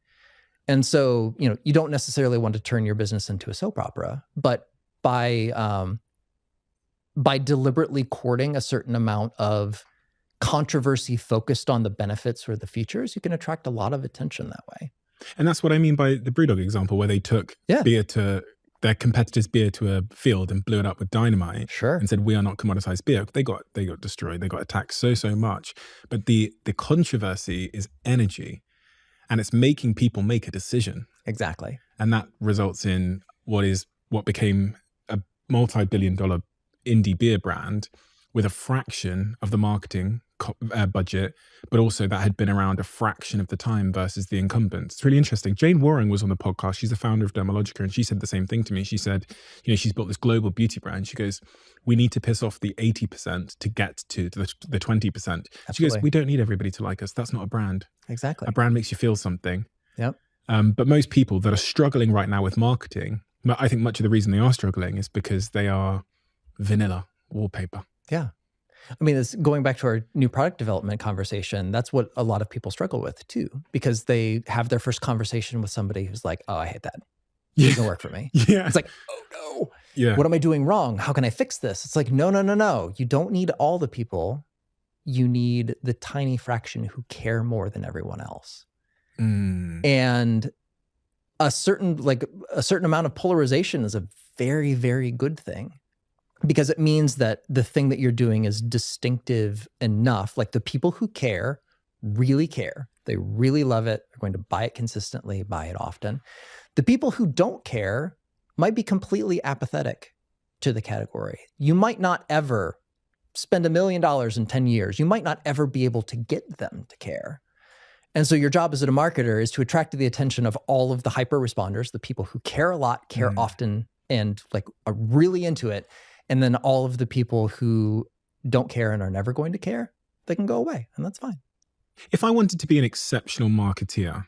And so you don't necessarily want to turn your business into a soap opera, but by deliberately courting a certain amount of controversy focused on the benefits or the features, you can attract a lot of attention that way. And that's what I mean by the Brewdog example, where they took their competitors' beer to a field and blew it up with dynamite. Sure. And said, "We are not commoditized beer." They got destroyed. They got attacked so much. But the controversy is energy, and it's making people make a decision. Exactly. And that results in what became a multi-billion-dollar indie beer brand with a fraction of the marketing budget, but also that had been around a fraction of the time versus the incumbents. It's really interesting. Jane Waring was on the podcast. She's the founder of Dermalogica, and she said the same thing to me. She said, she's built this global beauty brand. She goes, we need to piss off the 80% to get to the 20%. Absolutely. She goes, we don't need everybody to like us. That's not a brand. Exactly. A brand makes you feel something. Yep. But most people that are struggling right now with marketing, I think much of the reason they are struggling is because they are vanilla wallpaper. Yeah. I mean, it's going back to our new product development conversation. That's what a lot of people struggle with too, because they have their first conversation with somebody who's like, "Oh, I hate that. It doesn't work for me." Yeah. It's like, "Oh no. Yeah. What am I doing wrong? How can I fix this?" It's like, no. You don't need all the people. You need the tiny fraction who care more than everyone else. And a certain amount of polarization is a very, very good thing. Because it means that the thing that you're doing is distinctive enough. Like the people who care, really care. They really love it. They're going to buy it consistently, buy it often. The people who don't care might be completely apathetic to the category. You might not ever spend $1 million in 10 years. You might not ever be able to get them to care. And so your job as a marketer is to attract the attention of all of the hyper responders, the people who care a lot, care often, and like are really into it. And then all of the people who don't care and are never going to care, they can go away, and that's fine. If I wanted to be an exceptional marketeer,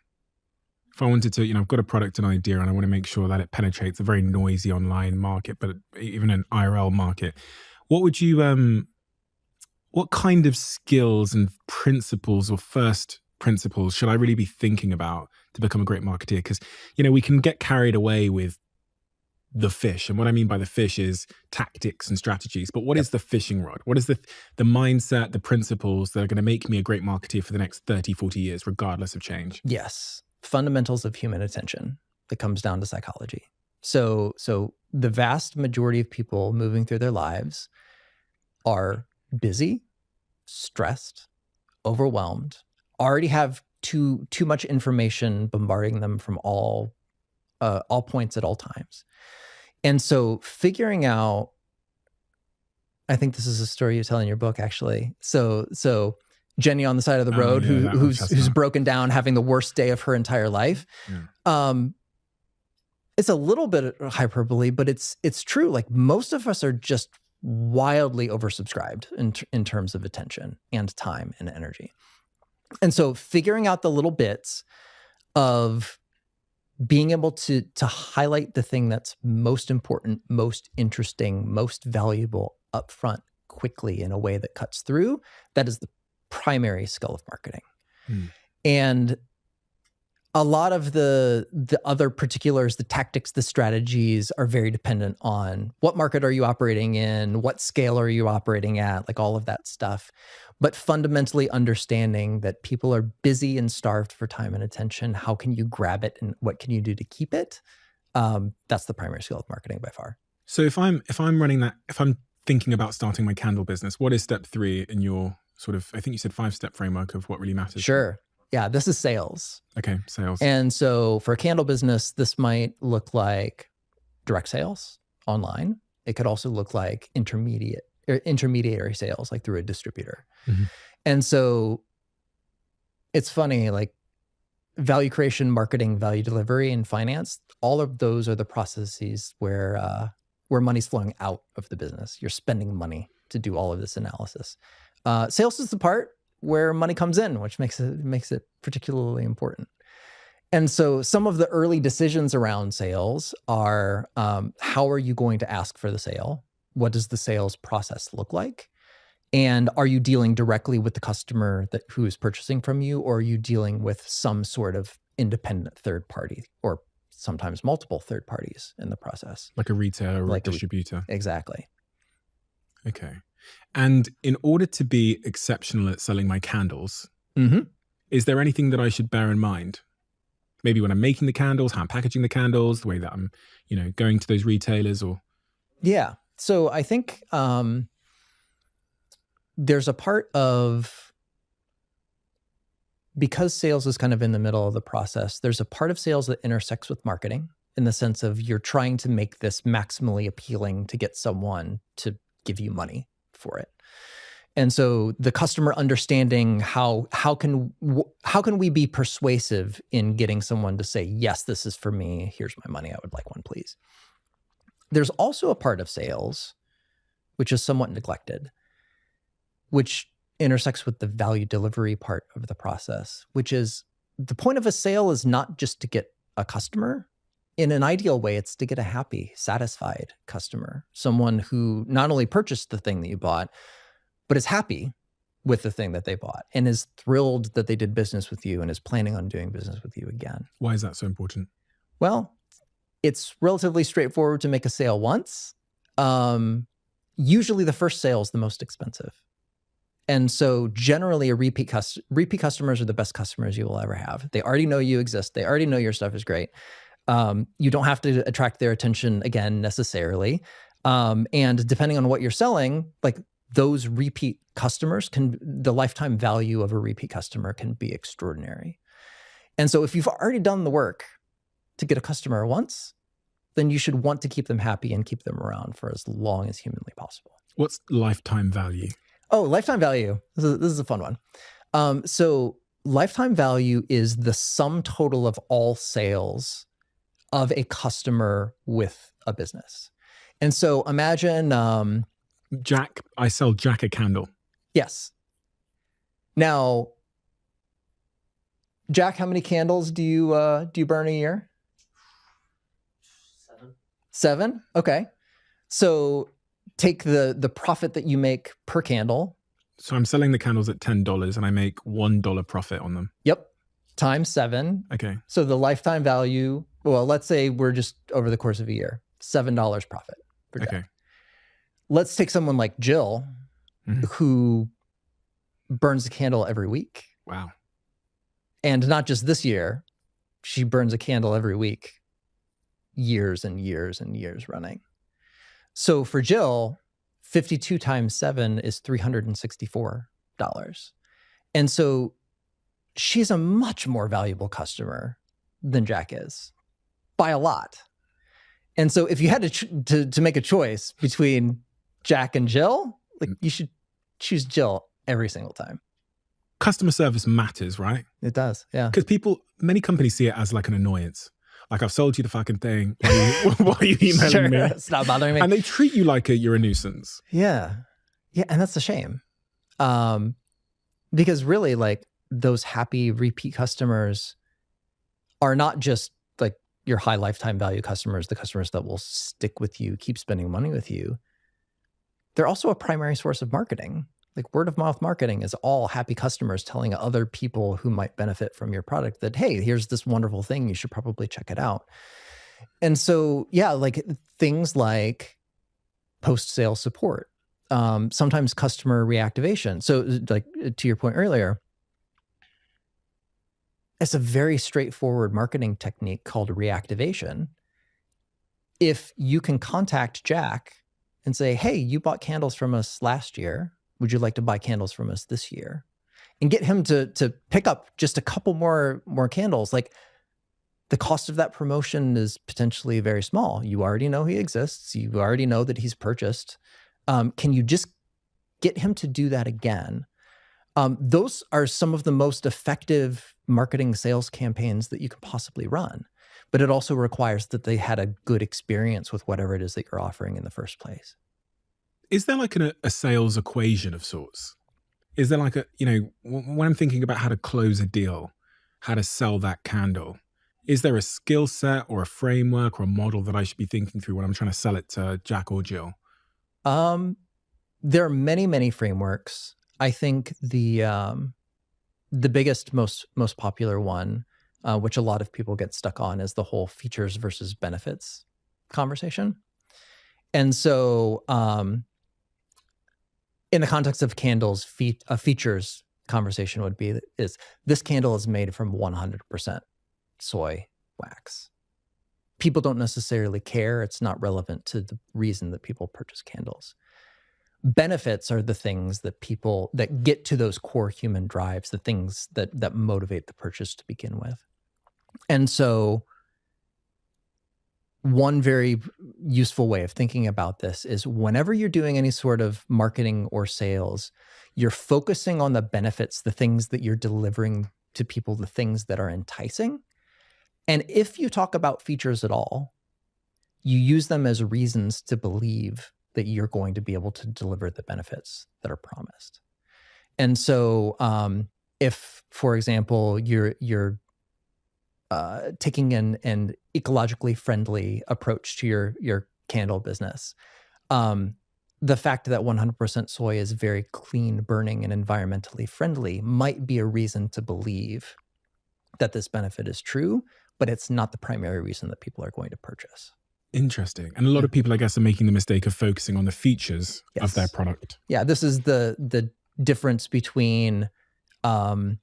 if I wanted to, I've got a product and idea and I want to make sure that it penetrates a very noisy online market, but even an IRL market, what kind of skills and principles or first principles should I really be thinking about to become a great marketeer? Because, we can get carried away with the fish. And what I mean by the fish is tactics and strategies. But what is the fishing rod? What is the mindset, the principles that are going to make me a great marketeer for the next 30, 40 years, regardless of change? Yes. Fundamentals of human attention that comes down to psychology. So the vast majority of people moving through their lives are busy, stressed, overwhelmed, already have too much information bombarding them from all points at all times. And so figuring out, I think this is a story you tell in your book, actually. So Jenny on the side of the road, who's broken down, having the worst day of her entire life. Yeah. It's a little bit of hyperbole, but it's true. Like, most of us are just wildly oversubscribed in terms of attention and time and energy. And so figuring out the little bits of being able to highlight the thing that's most important, most interesting, most valuable upfront, quickly, in a way that cuts through, that is the primary skill of marketing. And a lot of the other particulars, the tactics, the strategies are very dependent on what market are you operating in, what scale are you operating at, like all of that stuff. But fundamentally understanding that people are busy and starved for time and attention, how can you grab it and what can you do to keep it? That's the primary skill of marketing by far. So if I'm thinking about starting my candle business, what is step 3 in your sort of, I think you said 5-step framework of what really matters? Sure. Yeah, this is sales. Okay, sales. And so for a candle business, this might look like direct sales online. It could also look like intermediary sales, like through a distributor. And so it's funny, like value creation, marketing, value delivery, and finance, all of those are the processes where money's flowing out of the business. You're spending money to do all of this analysis. Sales is the part where money comes in, which makes it particularly important. And so some of the early decisions around sales are, how are you going to ask for the sale? What does the sales process look like? And are you dealing directly with the customer who is purchasing from you, or are you dealing with some sort of independent third party, or sometimes multiple third parties in the process? Like a retailer or a distributor. Exactly. Okay. And in order to be exceptional at selling my candles, is there anything that I should bear in mind? Maybe when I'm making the candles, how I'm packaging the candles, the way that I'm, going to those retailers or... Yeah. So I think there's a part of, because sales is kind of in the middle of the process, there's a part of sales that intersects with marketing, in the sense of you're trying to make this maximally appealing to get someone to give you money for it. And so the customer understanding how can we be persuasive in getting someone to say, yes, this is for me, here's my money, I would like one, please. There's also a part of sales which is somewhat neglected, which intersects with the value delivery part of the process, which is, the point of a sale is not just to get a customer. In an ideal way, it's to get a happy, satisfied customer, someone who not only purchased the thing that you bought, but is happy with the thing that they bought and is thrilled that they did business with you and is planning on doing business with you again. Why is that so important? Well, it's relatively straightforward to make a sale once. Usually the first sale is the most expensive. And so generally repeat customers are the best customers you will ever have. They already know you exist. They already know your stuff is great. You don't have to attract their attention again necessarily. And depending on what you're selling, like those repeat customers the lifetime value of a repeat customer can be extraordinary. And so if you've already done the work to get a customer once, then you should want to keep them happy and keep them around for as long as humanly possible. What's lifetime value? Oh, lifetime value. This is a fun one. So lifetime value is the sum total of all sales of a customer with a business. And so imagine... I sell Jack a candle. Yes. Now, Jack, how many candles do you burn a year? 7. 7? Okay. So take the profit that you make per candle. So I'm selling the candles at $10 and I make $1 profit on them. Yep. Times 7. Okay. So the lifetime value, well, let's say we're just over the course of a year, $7 profit per Jack. Okay. Let's take someone like Jill, who burns a candle every week. Wow. And not just this year, she burns a candle every week, years and years and years running. So for Jill, 52 times 7 is $364. And so she's a much more valuable customer than Jack is, by a lot. And so if you had to make a choice between Jack and Jill, like you should choose Jill every single time. Customer service matters, right? It does, yeah. Because many companies see it as like an annoyance. Like, I've sold you the fucking thing. Why are you emailing Sure, me? it's not bothering me. And they treat you like you're a nuisance. Yeah. Yeah, and that's a shame. Because really, like, those happy repeat customers are not just like your high lifetime value customers, the customers that will stick with you, keep spending money with you. They're also a primary source of marketing. Like, word of mouth marketing is all happy customers telling other people who might benefit from your product that, hey, here's this wonderful thing. You should probably check it out. And so, yeah, like things like post-sale support, sometimes customer reactivation. So like to your point earlier, it's a very straightforward marketing technique called reactivation. If you can contact Jack and say, hey, you bought candles from us last year. Would you like to buy candles from us this year? And get him to pick up just a couple more candles. Like, the cost of that promotion is potentially very small. You already know he exists. You already know that he's purchased. Can you just get him to do that again? Those are some of the most effective marketing sales campaigns that you can possibly run. But it also requires that they had a good experience with whatever it is that you're offering in the first place. Is there like a sales equation of sorts? Is there like when I'm thinking about how to close a deal, how to sell that candle, is there a skill set or a framework or a model that I should be thinking through when I'm trying to sell it to Jack or Jill? There are many, many frameworks. I think the biggest, most popular one, which a lot of people get stuck on, is the whole features versus benefits conversation. And so, in the context of candles, a features conversation would be is this candle is made from 100% soy wax. People don't necessarily care. It's not relevant to the reason that people purchase candles. Benefits are the things that get to those core human drives, the things that motivate the purchase to begin with. And so one very useful way of thinking about this is whenever you're doing any sort of marketing or sales, you're focusing on the benefits, the things that you're delivering to people, the things that are enticing. And if you talk about features at all, you use them as reasons to believe that you're going to be able to deliver the benefits that are promised. And so if, for example, you're taking an ecologically friendly approach to your candle business, the fact that 100% soy is very clean burning and environmentally friendly might be a reason to believe that this benefit is true, but it's not the primary reason that people are going to purchase. Interesting. And a lot of people, I guess, are making the mistake of focusing on the features of their product. Yeah, this is the difference between an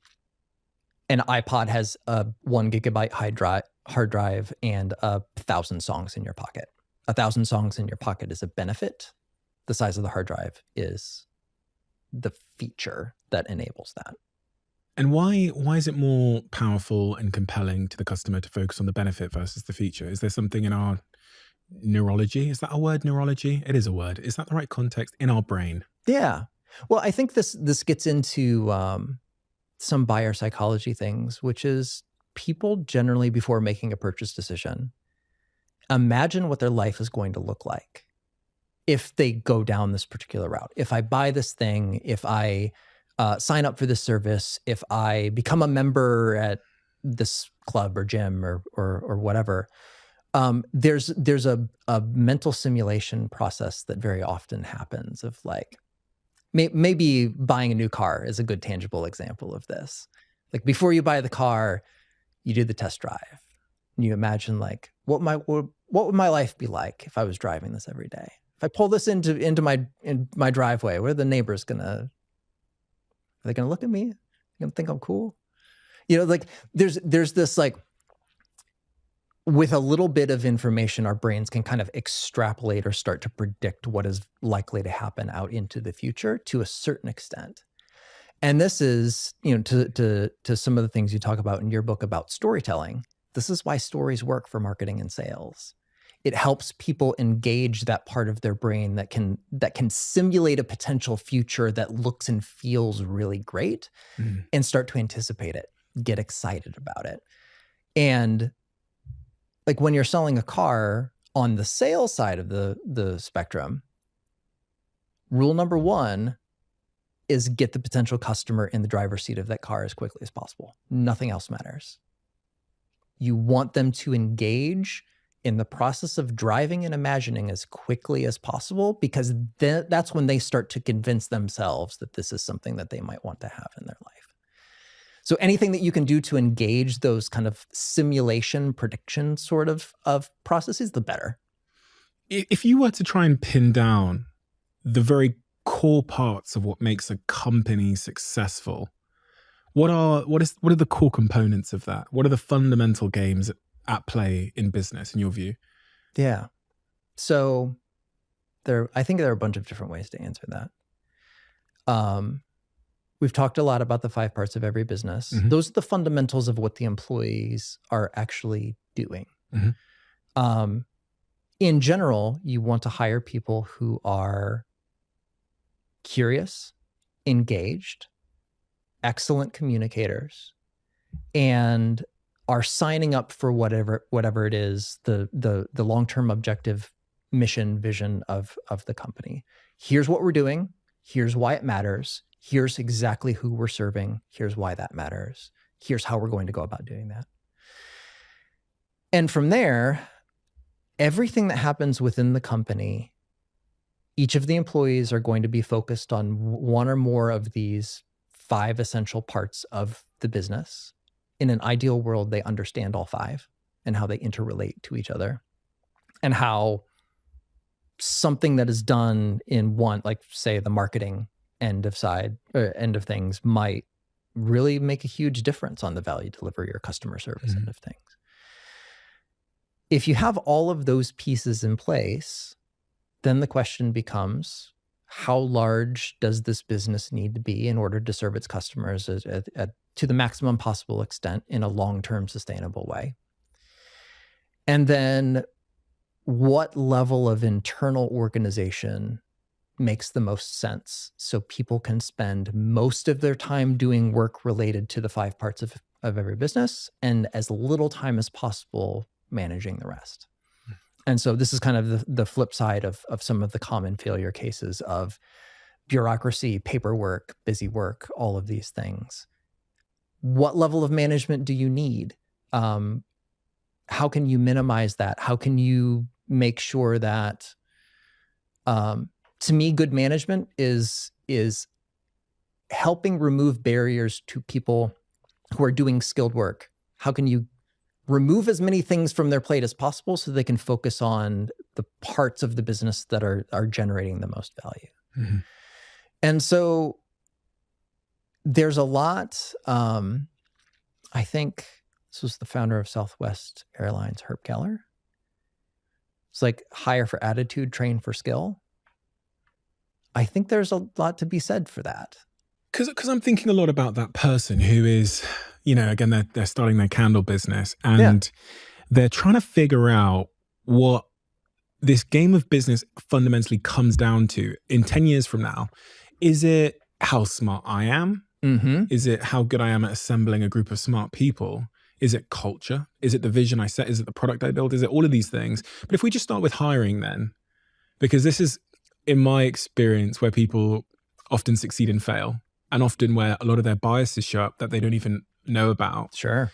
iPod has a 1 gigabyte hard drive and 1,000 songs in your pocket. 1,000 songs in your pocket is a benefit. The size of the hard drive is the feature that enables that. And why is it more powerful and compelling to the customer to focus on the benefit versus the feature? Is there something in our neurology? Is that a word, neurology? It is a word. Is that the right context? In our brain? Yeah. Well, I think this gets into some buyer psychology things, which is people generally, before making a purchase decision, imagine what their life is going to look like if they go down this particular route. If I buy this thing, if I sign up for this service, if I become a member at this club or gym or whatever, there's a mental simulation process that very often happens of like, maybe buying a new car is a good tangible example of this. Like, before you buy the car, you do the test drive. And you imagine like, what would my life be like if I was driving this every day? If I pull this into my driveway, what are the neighbors are they gonna look at me? Gonna think I'm cool? You know, like there's this like, with a little bit of information, our brains can kind of extrapolate or start to predict what is likely to happen out into the future to a certain extent. And this is, you know, to some of the things you talk about in your book about storytelling. This is why stories work for marketing and sales, It helps people engage that part of their brain that can simulate a potential future that looks and feels really great and start to anticipate it, get excited about it. And like when you're selling a car on the sales side of the spectrum, rule number one is get the potential customer in the driver's seat of that car as quickly as possible. Nothing else matters. You want them to engage in the process of driving and imagining as quickly as possible, because that's when they start to convince themselves that this is something that they might want to have in their life. So anything that you can do to engage those kind of simulation prediction sort of processes, the better. If you were to try and pin down the very core parts of what makes a company successful, what are the core components of that? What are the fundamental games at play in business in your view? Yeah. So I think there are a bunch of different ways to answer that. We've talked a lot about the 5 parts of every business. Those are the fundamentals of what the employees are actually doing. In general, you want to hire people who are curious, engaged, excellent communicators, and are signing up for whatever it is, the long-term objective, mission, vision of the company. Here's what we're doing. Here's why it matters. Here's exactly who we're serving. Here's why that matters. Here's how we're going to go about doing that. And from there, everything that happens within the company, each of the employees are going to be focused on one or more of these 5 essential parts of the business. In an ideal world, they understand all 5 and how they interrelate to each other, and how something that is done in one, like say the marketing end of things, might really make a huge difference on the value delivery or customer service end of things. If you have all of those pieces in place, then the question becomes, how large does this business need to be in order to serve its customers to the maximum possible extent in a long-term sustainable way? And then what level of internal organization makes the most sense so people can spend most of their time doing work related to the 5 parts of every business and as little time as possible managing the rest? And so this is kind of the flip side of some of the common failure cases of bureaucracy, paperwork, busy work, all of these things. What level of management do you need? How can you minimize that? How can you make sure that, to me, good management is helping remove barriers to people who are doing skilled work. How can you remove as many things from their plate as possible so they can focus on the parts of the business that are generating the most value? And so there's a lot, I think this was the founder of Southwest Airlines, Herb Keller. It's like hire for attitude, train for skill. I think there's a lot to be said for that. Because I'm thinking a lot about that person who is, again, they're starting their candle business and they're trying to figure out what this game of business fundamentally comes down to in 10 years from now. Is it how smart I am? Is it how good I am at assembling a group of smart people? Is it culture? Is it the vision I set? Is it the product I build? Is it all of these things? But if we just start with hiring then, because this is, in my experience, where people often succeed and fail, and often where a lot of their biases show up that they don't even know about. Sure.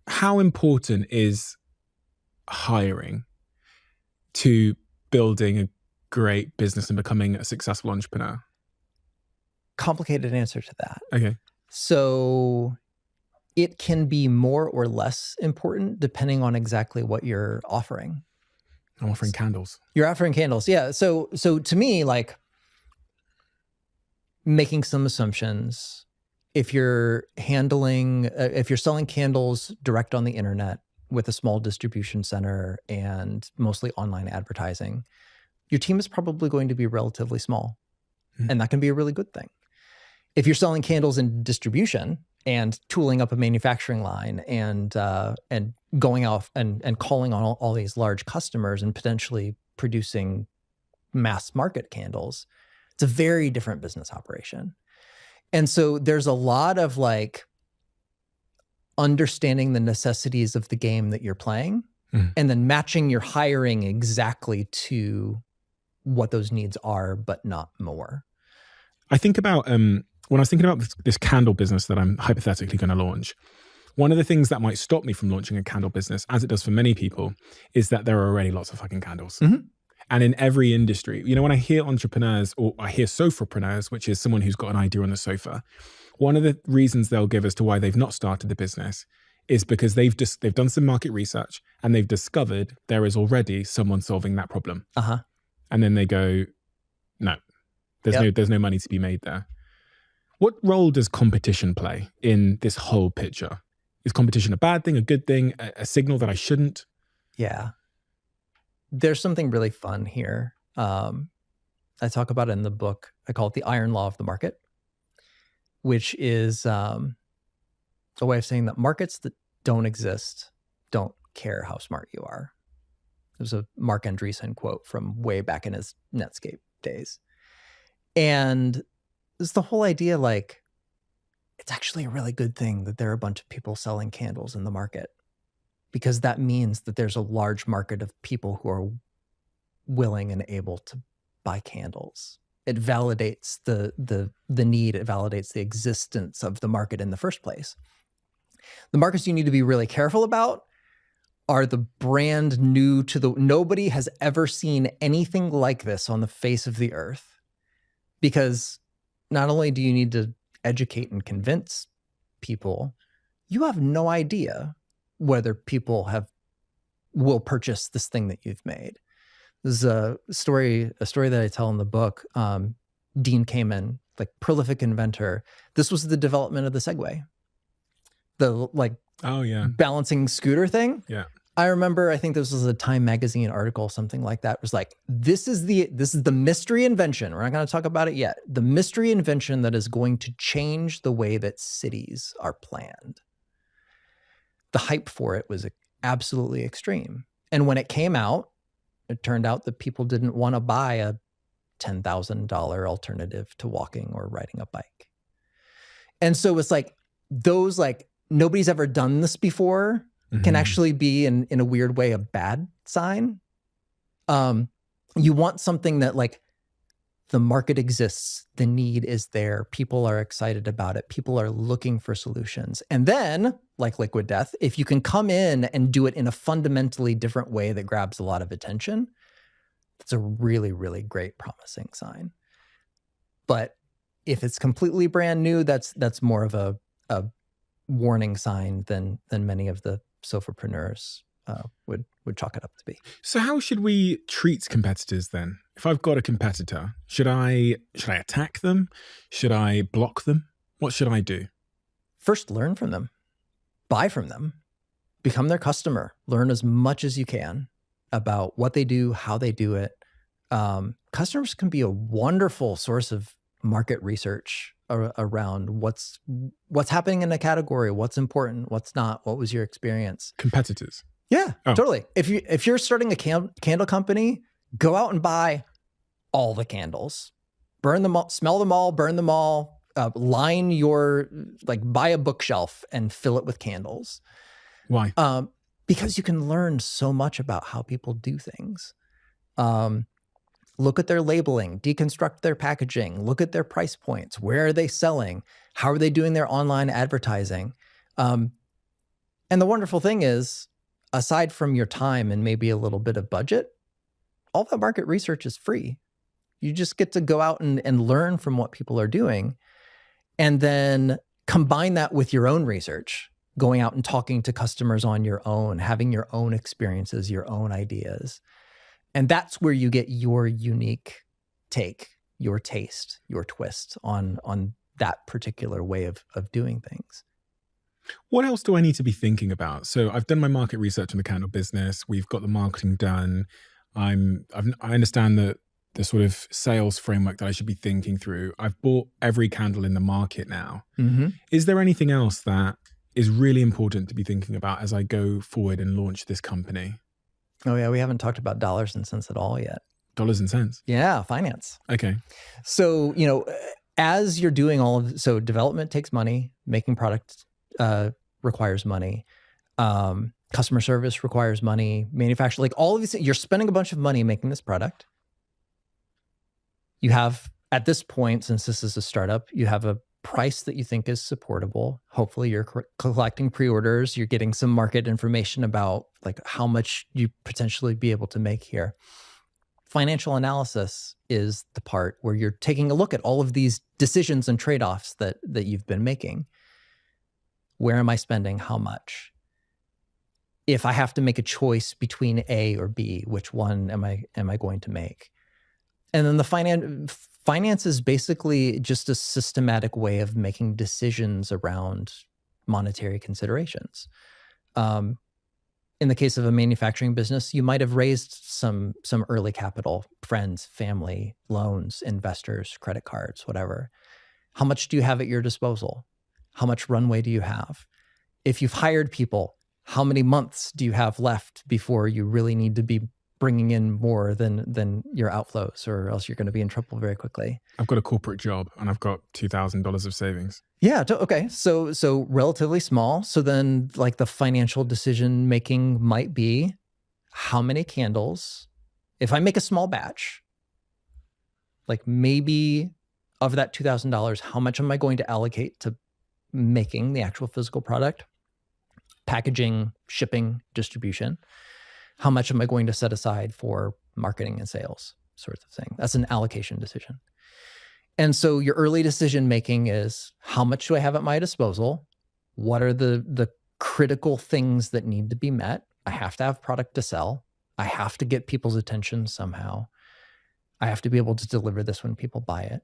How important is hiring to building a great business and becoming a successful entrepreneur? Complicated answer to that. Okay. So it can be more or less important depending on exactly what you're offering. I'm offering candles. You're offering candles. Yeah. So to me, like, making some assumptions, if you're selling candles direct on the internet with a small distribution center and mostly online advertising, your team is probably going to be relatively small. And that can be a really good thing. If you're selling candles in distribution and tooling up a manufacturing line and going off and calling on all these large customers and potentially producing mass market candles. It's a very different business operation. And so there's a lot of like understanding the necessities of the game that you're playing and then matching your hiring exactly to what those needs are, but not more. I think about, when I was thinking about this candle business that I'm hypothetically going to launch, one of the things that might stop me from launching a candle business, as it does for many people, is that there are already lots of fucking candles. And in every industry, you know, when I hear entrepreneurs or I hear sofapreneurs, which is someone who's got an idea on the sofa, one of the reasons they'll give as to why they've not started the business is because they've done some market research and they've discovered there is already someone solving that problem. And then they go, no, there's no money to be made there. What role does competition play in this whole picture? Is competition a bad thing, a good thing, a signal that I shouldn't? Yeah. There's something really fun here. I talk about it in the book. I call it the iron law of the market, which is a way of saying that markets that don't exist don't care how smart you are. There's a Mark Andreessen quote from way back in his Netscape days. And it's the whole idea, like, it's actually a really good thing that there are a bunch of people selling candles in the market, because that means that there's a large market of people who are willing and able to buy candles. It validates the need. It validates the existence of the market in the first place. The markets you need to be really careful about are the brand new to the, nobody has ever seen anything like this on the face of the earth. Because not only do you need to educate and convince people, you have no idea whether people will purchase this thing that you've made. This is a story that I tell in the book. Dean Kamen, like prolific inventor. This was the development of the Segway, the balancing scooter thing. Yeah. I remember, I think this was a Time magazine article, something like that. It was like, this is the mystery invention. We're not going to talk about it yet. The mystery invention that is going to change the way that cities are planned. The hype for it was absolutely extreme. And when it came out, it turned out that people didn't want to buy a $10,000 alternative to walking or riding a bike. And so it's like, those like, nobody's ever done this before can actually be in a weird way a bad sign. You want something that like the market exists, the need is there, people are excited about it, people are looking for solutions. And then, like Liquid Death, if you can come in and do it in a fundamentally different way that grabs a lot of attention, it's a really, really great promising sign. But if it's completely brand new, that's more of a warning sign than many of the sofapreneurs would chalk it up to be. So how should we treat competitors then? If I've got a competitor, should I attack them? Should I block them? What should I do? First, learn from them. Buy from them. Become their customer. Learn as much as you can about what they do, how they do it. Customers can be a wonderful source of market research around what's happening in a category, what's important, what's not, what was your experience. Competitors. Yeah, totally. If you're starting a candle company, go out and buy all the candles, burn them all, smell them all, burn them all, line your, like buy a bookshelf and fill it with candles. Why? Because you can learn so much about how people do things. Look at their labeling, deconstruct their packaging, look at their price points. Where are they selling? How are they doing their online advertising? And the wonderful thing is, aside from your time and maybe a little bit of budget, all that market research is free. You just get to go out and learn from what people are doing, and then combine that with your own research, going out and talking to customers on your own, having your own experiences, your own ideas. And that's where you get your unique take, your taste, your twist on that particular way of doing things. What else do I need to be thinking about? So I've done my market research in the candle business. We've got the marketing done. I understand the sort of sales framework that I should be thinking through. I've bought every candle in the market now. Is there anything else that is really important to be thinking about as I go forward and launch this company? Oh yeah, we haven't talked about dollars and cents at all yet. Dollars and cents. Yeah, finance. Okay. So, as you're doing so development takes money, making product requires money, customer service requires money, manufacture, like all of these, you're spending a bunch of money making this product. You have, at this point, since this is a startup, you have a price that you think is supportable. Hopefully you're collecting pre-orders, you're getting some market information about like how much you potentially be able to make here. Financial analysis is the part where you're taking a look at all of these decisions and trade-offs that you've been making. Where am I spending? How much? If I have to make a choice between A or B, which one am I going to make? And then the finance is basically just a systematic way of making decisions around monetary considerations. In the case of a manufacturing business, you might have raised some early capital, friends, family, loans, investors, credit cards, whatever. How much do you have at your disposal? How much runway do you have? If you've hired people, how many months do you have left before you really need to be bringing in more than your outflows, or else you're going to be in trouble very quickly? I've got a corporate job and I've got $2,000 of savings. Yeah. Okay. So relatively small. So then like the financial decision making might be how many candles, if I make a small batch, like maybe of that $2,000, how much am I going to allocate to making the actual physical product, packaging, shipping, distribution? How much am I going to set aside for marketing and sales, sorts of thing? That's an allocation decision. And so your early decision making is how much do I have at my disposal? What are the critical things that need to be met? I have to have product to sell. I have to get people's attention somehow. I have to be able to deliver this when people buy it.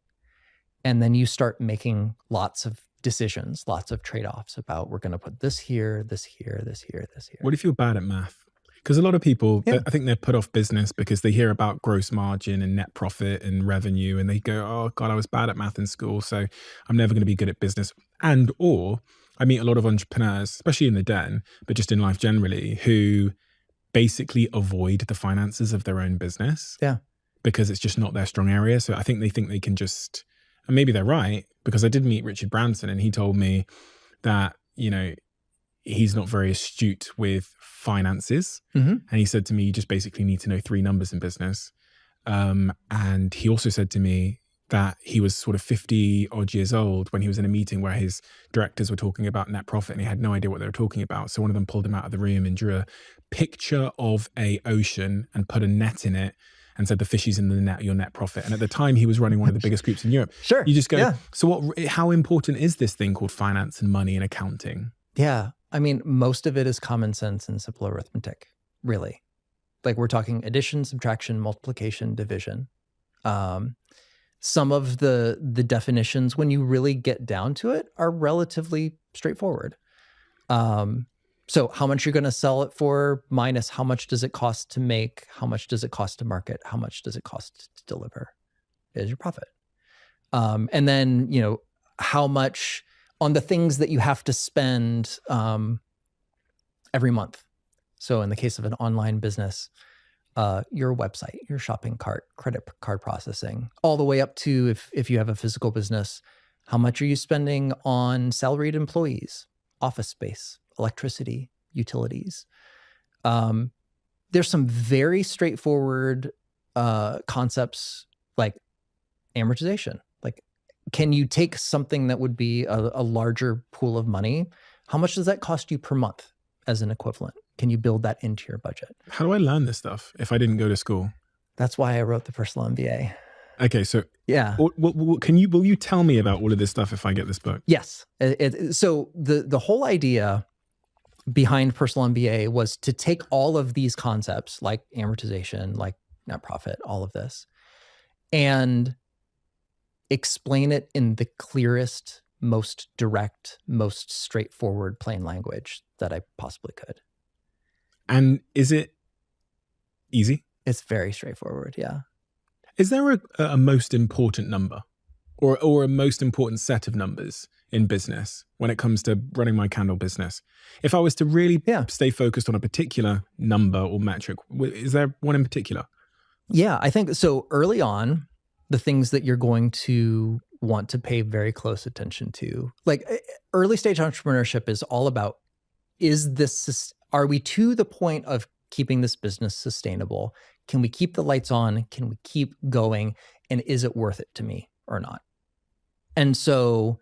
And then you start making lots of decisions, lots of trade-offs about we're going to put this here, this here, this here, this here. What if you're bad at math? Because a lot of people, I think they're put off business because they hear about gross margin and net profit and revenue, and they go, oh God, I was bad at math in school, so I'm never going to be good at business. Or I meet a lot of entrepreneurs, especially in the den, but just in life generally, who basically avoid the finances of their own business. Yeah. Because it's just not their strong area. So I think they can just, and maybe they're right, because I did meet Richard Branson and he told me that, he's not very astute with finances. Mm-hmm. And he said to me, you just basically need to know 3 numbers in business. And he also said to me that he was sort of 50 odd years old when he was in a meeting where his directors were talking about net profit and he had no idea what they were talking about. So one of them pulled him out of the room and drew a picture of a ocean and put a net in it and said the fishies in the net are your net profit. And at the time he was running one of the biggest groups in Europe. Sure. You just go, so how important is this thing called finance and money and accounting? Yeah. I mean, most of it is common sense and simple arithmetic, really. Like we're talking addition, subtraction, multiplication, division. Some of the definitions, when you really get down to it, are relatively straightforward. So how much you're going to sell it for minus how much does it cost to make, how much does it cost to market, how much does it cost to deliver is your profit. And then, how much on the things that you have to spend every month. So in the case of an online business, your website, your shopping cart, credit card processing, all the way up to if you have a physical business, how much are you spending on salaried employees, office space, electricity, utilities? There's some very straightforward concepts like amortization. Like, can you take something that would be a larger pool of money? How much does that cost you per month as an equivalent? Can you build that into your budget? How do I learn this stuff if I didn't go to school? That's why I wrote the personal MBA. Okay, so yeah, will you tell me about all of this stuff if I get this book? Yes. So the whole idea behind personal MBA was to take all of these concepts like amortization, like net profit, all of this, and explain it in the clearest, most direct, most straightforward, plain language that I possibly could. And is it easy? It's very straightforward, yeah. Is there a most important number or a most important set of numbers in business when it comes to running my candle business? If I was to really stay focused on a particular number or metric, is there one in particular? Yeah, I think so. Early on, the things that you're going to want to pay very close attention to, like early stage entrepreneurship is all about, are we to the point of keeping this business sustainable? Can we keep the lights on? Can we keep going? And is it worth it to me or not? And so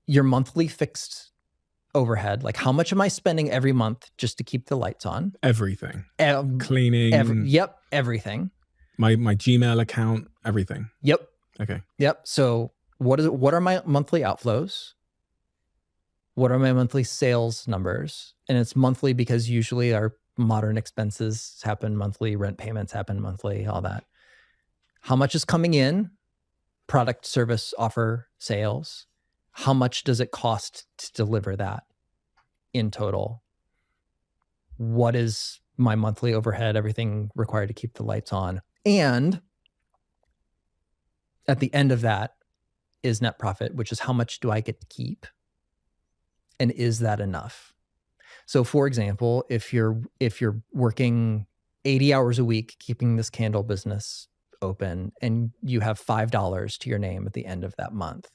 your monthly fixed overhead, like how much am I spending every month just to keep the lights on? Everything. Cleaning. Everything. My Gmail account, everything. Yep. Okay. Yep. So what are my monthly outflows? What are my monthly sales numbers? And it's monthly because usually our modern expenses happen monthly, rent payments happen monthly, all that. How much is coming in? Product, service, offer, sales. How much does it cost to deliver that in total? What is my monthly overhead, everything required to keep the lights on? And at the end of that is net profit, which is how much do I get to keep? And is that enough? So for example, if you're working 80 hours a week, keeping this candle business open, and you have $5 to your name at the end of that month,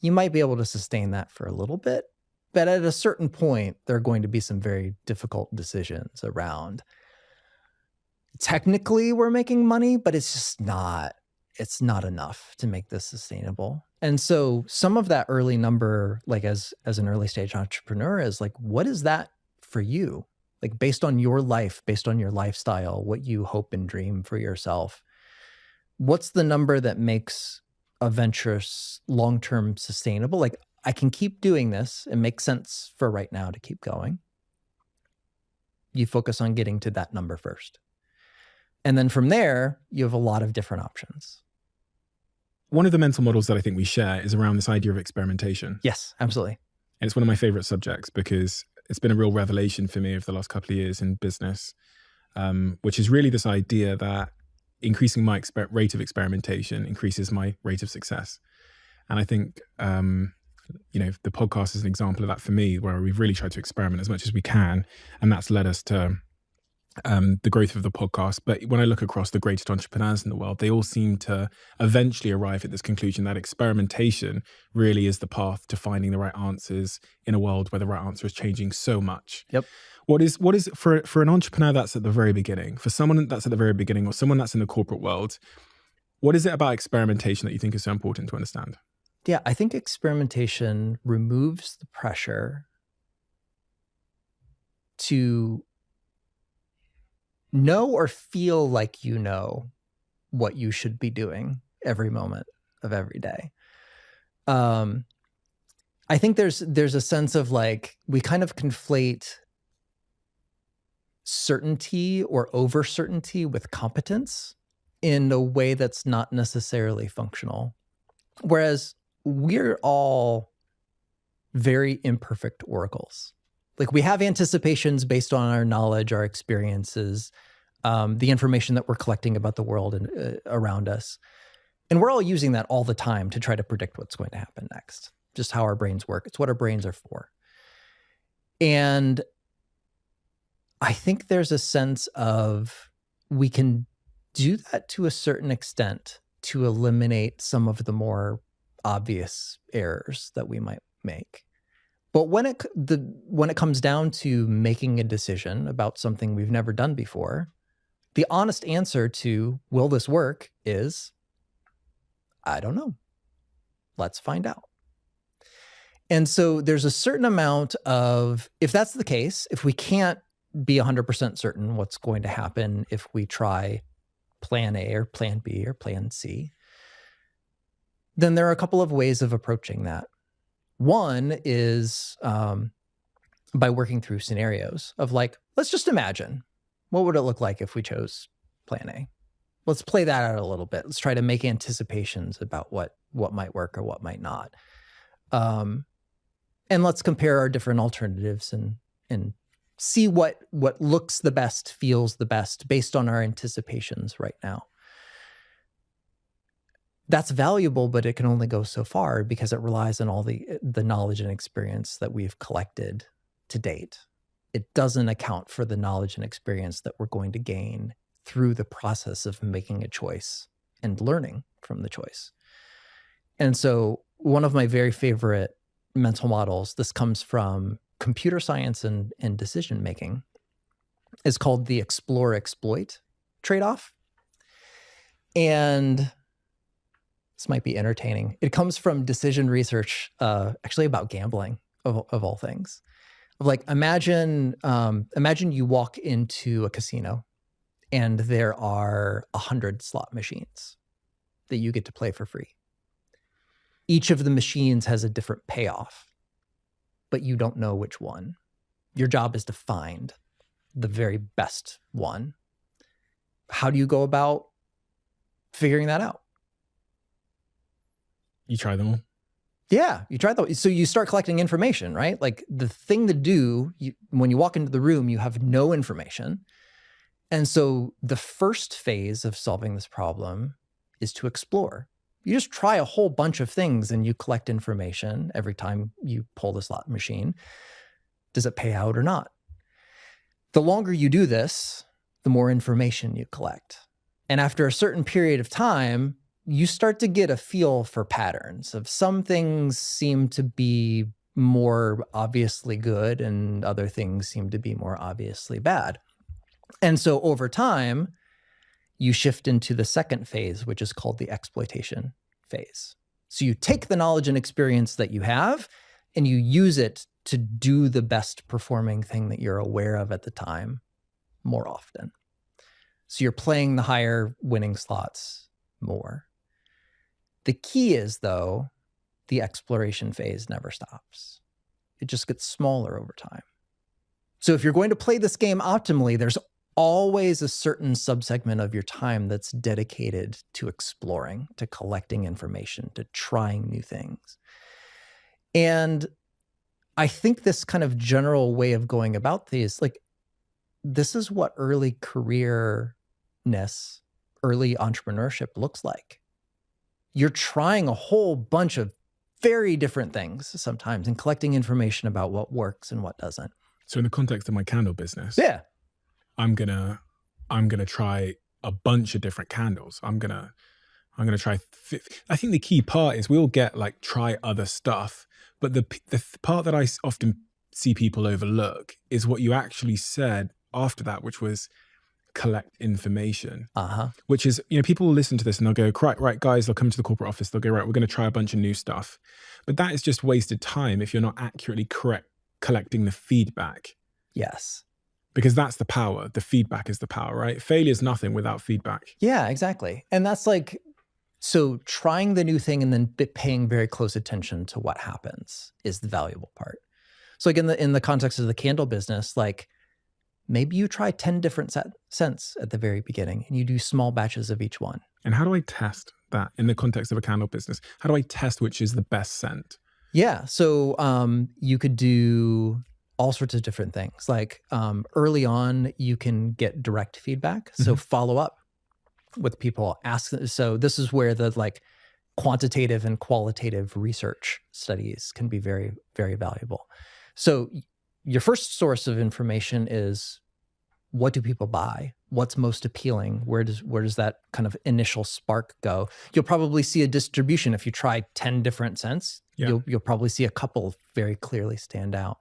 you might be able to sustain that for a little bit. But at a certain point, there are going to be some very difficult decisions around, technically we're making money, but it's not enough to make this sustainable. And so some of that early number, like as an early stage entrepreneur, is like, what is that for you? Like based on your life, based on your lifestyle, what you hope and dream for yourself, what's the number that makes a venture long-term sustainable? Like I can keep doing this. It makes sense for right now to keep going. You focus on getting to that number first. And then from there, you have a lot of different options. One of the mental models that I think we share is around this idea of experimentation. Yes, absolutely. And it's one of my favorite subjects because it's been a real revelation for me over the last couple of years in business, which is really this idea that increasing my rate of experimentation increases my rate of success. And I think, the podcast is an example of that for me, where we've really tried to experiment as much as we can. And that's led us to the growth of the podcast. But when I look across the greatest entrepreneurs in the world, they all seem to eventually arrive at this conclusion that experimentation really is the path to finding the right answers in a world where the right answer is changing so much. Yep. What is for an entrepreneur that's at the very beginning, for someone that's at the very beginning, or someone that's in the corporate world, what is it about experimentation that you think is so important to understand? Yeah, I think experimentation removes the pressure to know or feel like you know what you should be doing every moment of every day. I think there's a sense of like, we kind of conflate certainty or over certainty with competence in a way that's not necessarily functional. Whereas we're all very imperfect oracles. Like we have anticipations based on our knowledge, our experiences, the information that we're collecting about the world and around us. And we're all using that all the time to try to predict what's going to happen next, just how our brains work. It's what our brains are for. And I think there's a sense of we can do that to a certain extent to eliminate some of the more obvious errors that we might make. But when it comes down to making a decision about something we've never done before, the honest answer to will this work is, I don't know. Let's find out. And so there's a certain amount of, if that's the case, if we can't be 100% certain what's going to happen if we try plan A or plan B or plan C, then there are a couple of ways of approaching that. One is by working through scenarios of like, let's just imagine, what would it look like if we chose plan A? Let's play that out a little bit. Let's try to make anticipations about what might work or what might not. And let's compare our different alternatives and see what looks the best, feels the best based on our anticipations right now. That's valuable, but it can only go so far because it relies on all the knowledge and experience that we've collected to date. It doesn't account for the knowledge and experience that we're going to gain through the process of making a choice and learning from the choice. And so one of my very favorite mental models, this comes from computer science and decision making, is called the explore-exploit trade-off. And this might be entertaining. It comes from decision research, actually about gambling of all things. Like imagine you walk into a casino and there are 100 slot machines that you get to play for free. Each of the machines has a different payoff, but you don't know which one. Your job is to find the very best one. How do you go about figuring that out? You try them all. Yeah, you try that. So you start collecting information, right? Like the thing to do when you walk into the room, you have no information. And so the first phase of solving this problem is to explore. You just try a whole bunch of things and you collect information every time you pull the slot machine. Does it pay out or not? The longer you do this, the more information you collect. And after a certain period of time, you start to get a feel for patterns of some things seem to be more obviously good and other things seem to be more obviously bad. And so over time, you shift into the second phase, which is called the exploitation phase. So you take the knowledge and experience that you have and you use it to do the best performing thing that you're aware of at the time more often. So you're playing the higher winning slots more. The key is, though, the exploration phase never stops. It just gets smaller over time. So if you're going to play this game optimally, there's always a certain subsegment of your time that's dedicated to exploring, to collecting information, to trying new things. And I think this kind of general way of going about these, like, this is what early careerness, early entrepreneurship looks like. You're trying a whole bunch of very different things sometimes and collecting information about what works and what doesn't. So in the context of my candle business, Yeah. I'm gonna try a bunch of different candles. I'm gonna try. I think the key part is we all get like try other stuff, but the part that I often see people overlook is what you actually said after that, which was collect information. Which is, people will listen to this and they'll go, right, guys, they'll come to the corporate office. They'll go, right, we're going to try a bunch of new stuff. But that is just wasted time if you're not accurately collecting the feedback. Yes. Because that's the power. The feedback is the power, right? Failure is nothing without feedback. Yeah, exactly. And that's like, so trying the new thing and then paying very close attention to what happens is the valuable part. So like in the context of the candle business, like maybe you try 10 different scents at the very beginning and you do small batches of each one. And how do I test that in the context of a candle business? How do I test which is the best scent? Yeah. So you could do all sorts of different things. Like early on, you can get direct feedback. So follow up with people, ask. So this is where the like quantitative and qualitative research studies can be very, very valuable. So your first source of information is, what do people buy? What's most appealing? Where does that kind of initial spark go? You'll probably see a distribution. If you try 10 different scents, you'll probably see a couple very clearly stand out.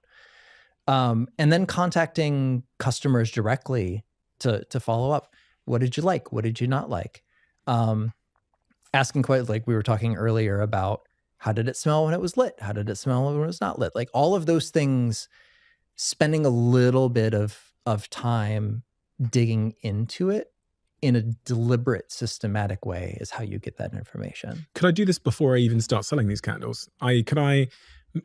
And then contacting customers directly to follow up. What did you like? What did you not like? Asking quite like we were talking earlier about, how did it smell when it was lit? How did it smell when it was not lit? Like all of those things, spending a little bit of time digging into it in a deliberate, systematic way is how you get that information. Could I do this before I even start selling these candles? Could I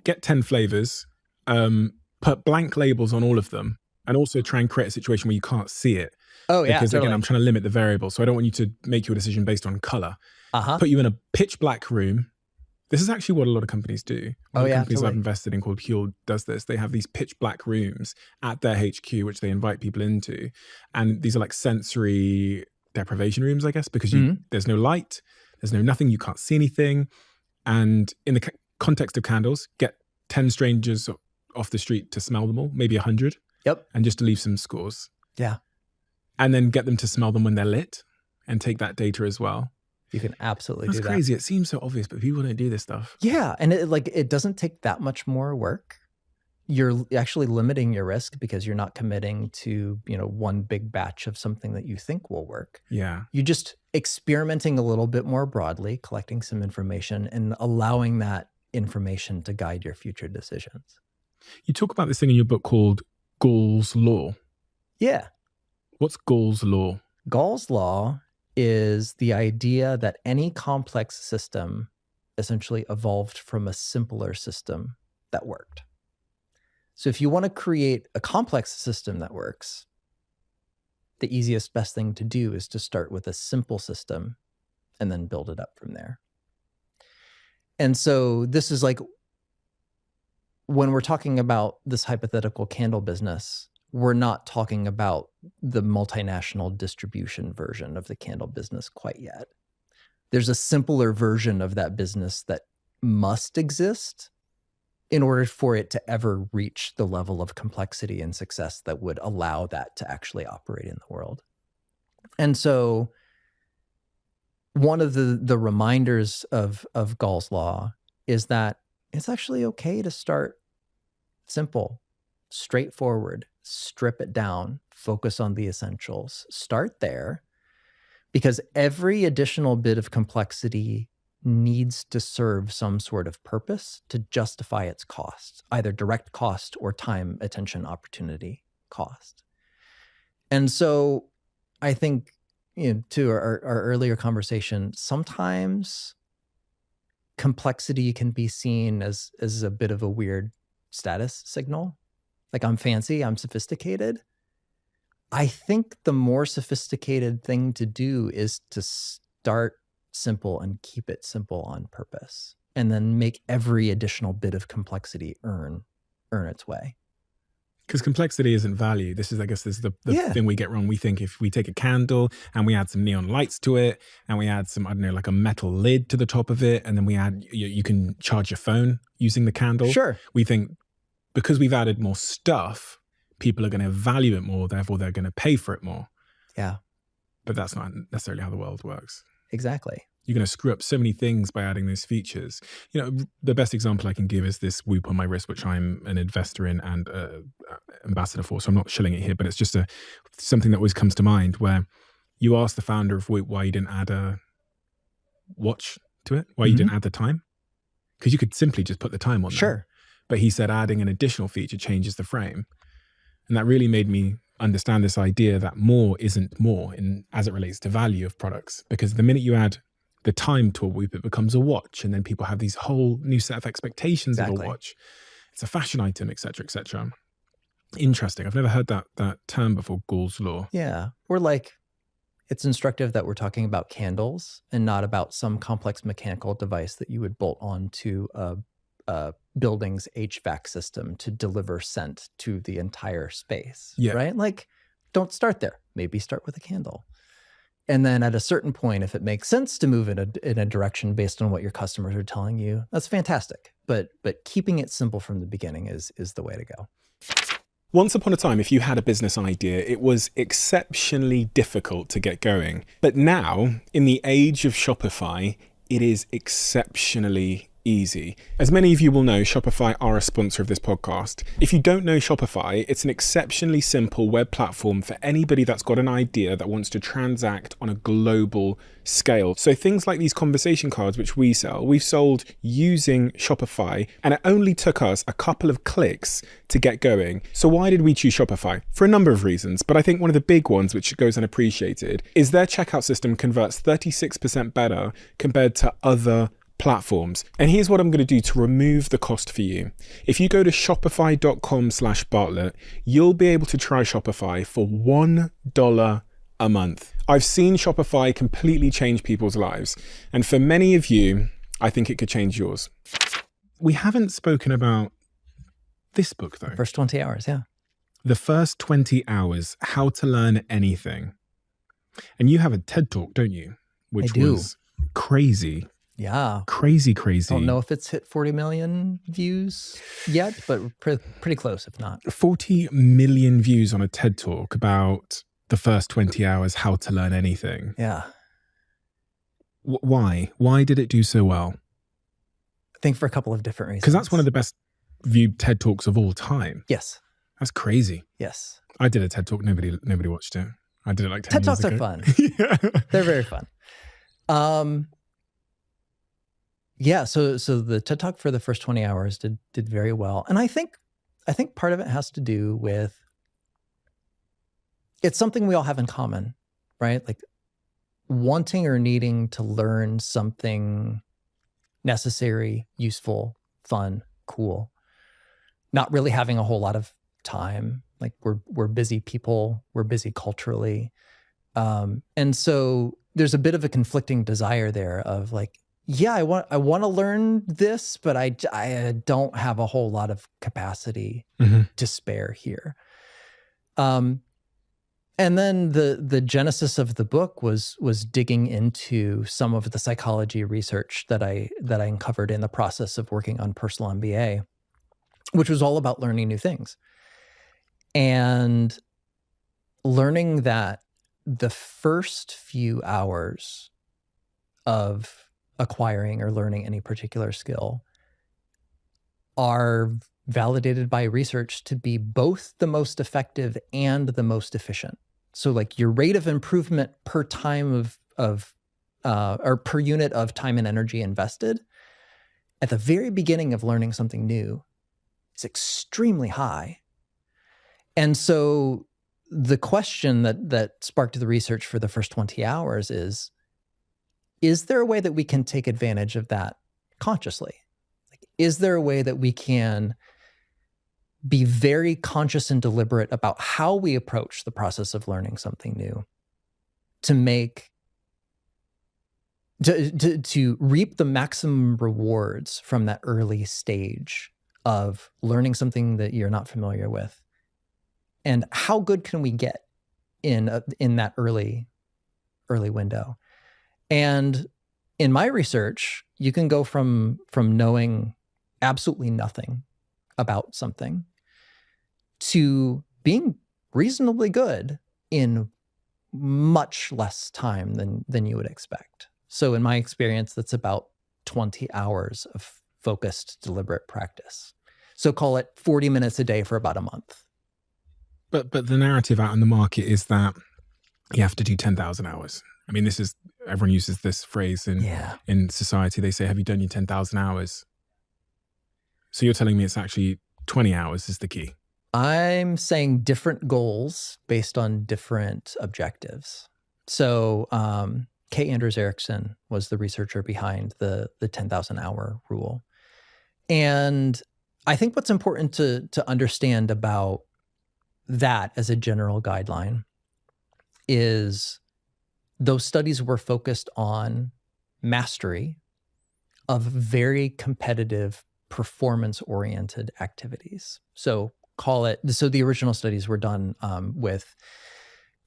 get 10 flavors, put blank labels on all of them, and also try and create a situation where you can't see it? Oh, yeah. Because totally. again, I'm trying to limit the variable. So I don't want you to make your decision based on color. Put you in a pitch black room. This is actually what a lot of companies do. One of the companies I've invested in called Huel does this. They have these pitch black rooms at their HQ, which they invite people into. And these are like sensory deprivation rooms, I guess, because there's no light, There's no nothing. You can't see anything. And in the context of candles, get 10 strangers off the street to smell them all, maybe 100. Yep. And just to leave some scores. Yeah. And then get them to smell them when they're lit and take that data as well. You can absolutely do that. That's crazy. It seems so obvious, but people don't do this stuff. Yeah. And it doesn't take that much more work. You're actually limiting your risk because you're not committing to, one big batch of something that you think will work. Yeah. You're just experimenting a little bit more broadly, collecting some information and allowing that information to guide your future decisions. You talk about this thing in your book called Gall's Law. Yeah. What's Gall's Law? Gall's Law is the idea that any complex system essentially evolved from a simpler system that worked. So if you want to create a complex system that works, the easiest, best thing to do is to start with a simple system and then build it up from there. And so this is like, when we're talking about this hypothetical candle business, we're not talking about the multinational distribution version of the candle business quite yet. There's a simpler version of that business that must exist in order for it to ever reach the level of complexity and success that would allow that to actually operate in the world. And so one of the reminders of Gall's Law is that it's actually okay to start simple, straightforward, strip it down, focus on the essentials, start there, because every additional bit of complexity needs to serve some sort of purpose to justify its cost, either direct cost or time, attention, opportunity cost. And so I think, to our earlier conversation, sometimes complexity can be seen as a bit of a weird status signal. Like, I'm fancy, I'm sophisticated. I think the more sophisticated thing to do is to start simple and keep it simple on purpose, and then make every additional bit of complexity earn its way. Because complexity isn't value. This is the thing we get wrong. We think if we take a candle and we add some neon lights to it, and we add some, like a metal lid to the top of it, and then we add, you can charge your phone using the candle. Sure. We think because we've added more stuff, people are going to value it more, therefore they're going to pay for it more. Yeah. But that's not necessarily how the world works. Exactly. You're going to screw up so many things by adding those features. The best example I can give is this Whoop on my wrist, which I'm an investor in and ambassador for. So I'm not shilling it here, but it's just something that always comes to mind, where you ask the founder of Whoop why you didn't add a watch to it, why you didn't add the time. Because you could simply just put the time on there. Sure. But he said adding an additional feature changes the frame. And that really made me understand this idea that more isn't more as it relates to value of products. Because the minute you add the time to a Whoop, it becomes a watch. And then people have these whole new set of expectations of a watch. It's a fashion item, et cetera, et cetera. Interesting. I've never heard that term before, Gall's Law. Yeah. Or like, it's instructive that we're talking about candles and not about some complex mechanical device that you would bolt onto a building's HVAC system to deliver scent to the entire space. Yeah. Right? Like, don't start there. Maybe start with a candle. And then at a certain point, if it makes sense to move in a direction based on what your customers are telling you, that's fantastic. But keeping it simple from the beginning is the way to go. Once upon a time, if you had a business idea, it was exceptionally difficult to get going. But now, in the age of Shopify, it is exceptionally easy. As many of you will know, Shopify are a sponsor of this podcast. If you don't know Shopify, it's an exceptionally simple web platform for anybody that's got an idea that wants to transact on a global scale. So things like these conversation cards, which we sell, we've sold using Shopify, and it only took us a couple of clicks to get going. So why did we choose Shopify? For a number of reasons, but I think one of the big ones, which goes unappreciated, is their checkout system converts 36% better compared to other platforms. And here's what I'm going to do to remove the cost for you. If you go to shopify.com/Bartlett, you'll be able to try Shopify for $1 a month. I've seen Shopify completely change people's lives. And for many of you, I think it could change yours. We haven't spoken about this book though. First 20 hours, yeah. The First 20 Hours, How to Learn Anything. And you have a TED Talk, don't you? Which I do. was Crazy. Yeah. Crazy. Don't know if it's hit 40 million views yet, but pretty close if not. 40 million views on a TED Talk about the first 20 hours, how to learn anything. Yeah. Why? Why did it do so well? I think for a couple of different reasons. Because that's one of the best viewed TED Talks of all time. Yes. That's crazy. Yes. I did a TED Talk. Nobody watched it. I did it like 10 TED years Talks ago. are fun. Yeah. They're very fun. Yeah, so the TED Talk for the first 20 hours did very well. And I think part of it has to do with, it's something we all have in common, right? Like wanting or needing to learn something necessary, useful, fun, cool. Not really having a whole lot of time. Like we're busy people, we're busy culturally. And so there's a bit of a conflicting desire there of like, yeah, I want to learn this, but I don't have a whole lot of capacity to spare here. And then the genesis of the book was digging into some of the psychology research that I uncovered in the process of working on personal MBA, which was all about learning new things. And learning that the first few hours of acquiring or learning any particular skill are validated by research to be both the most effective and the most efficient. So like your rate of improvement per time or per unit of time and energy invested at the very beginning of learning something new is extremely high. And so the question that sparked the research for the first 20 hours is there a way that we can take advantage of that consciously? Like, is there a way that we can be very conscious and deliberate about how we approach the process of learning something new to reap the maximum rewards from that early stage of learning something that you're not familiar with? And how good can we get in that early window? And in my research, you can go from knowing absolutely nothing about something to being reasonably good in much less time than you would expect. So in my experience, that's about 20 hours of focused, deliberate practice. So call it 40 minutes a day for about a month. But the narrative out in the market is that you have to do 10,000 hours. I mean, everyone uses this phrase in society. They say, have you done your 10,000 hours? So you're telling me it's actually 20 hours is the key. I'm saying different goals based on different objectives. So Kay Anders Erickson was the researcher behind the 10,000 hour rule. And I think what's important to understand about that as a general guideline is those studies were focused on mastery of very competitive, performance-oriented activities. So the original studies were done with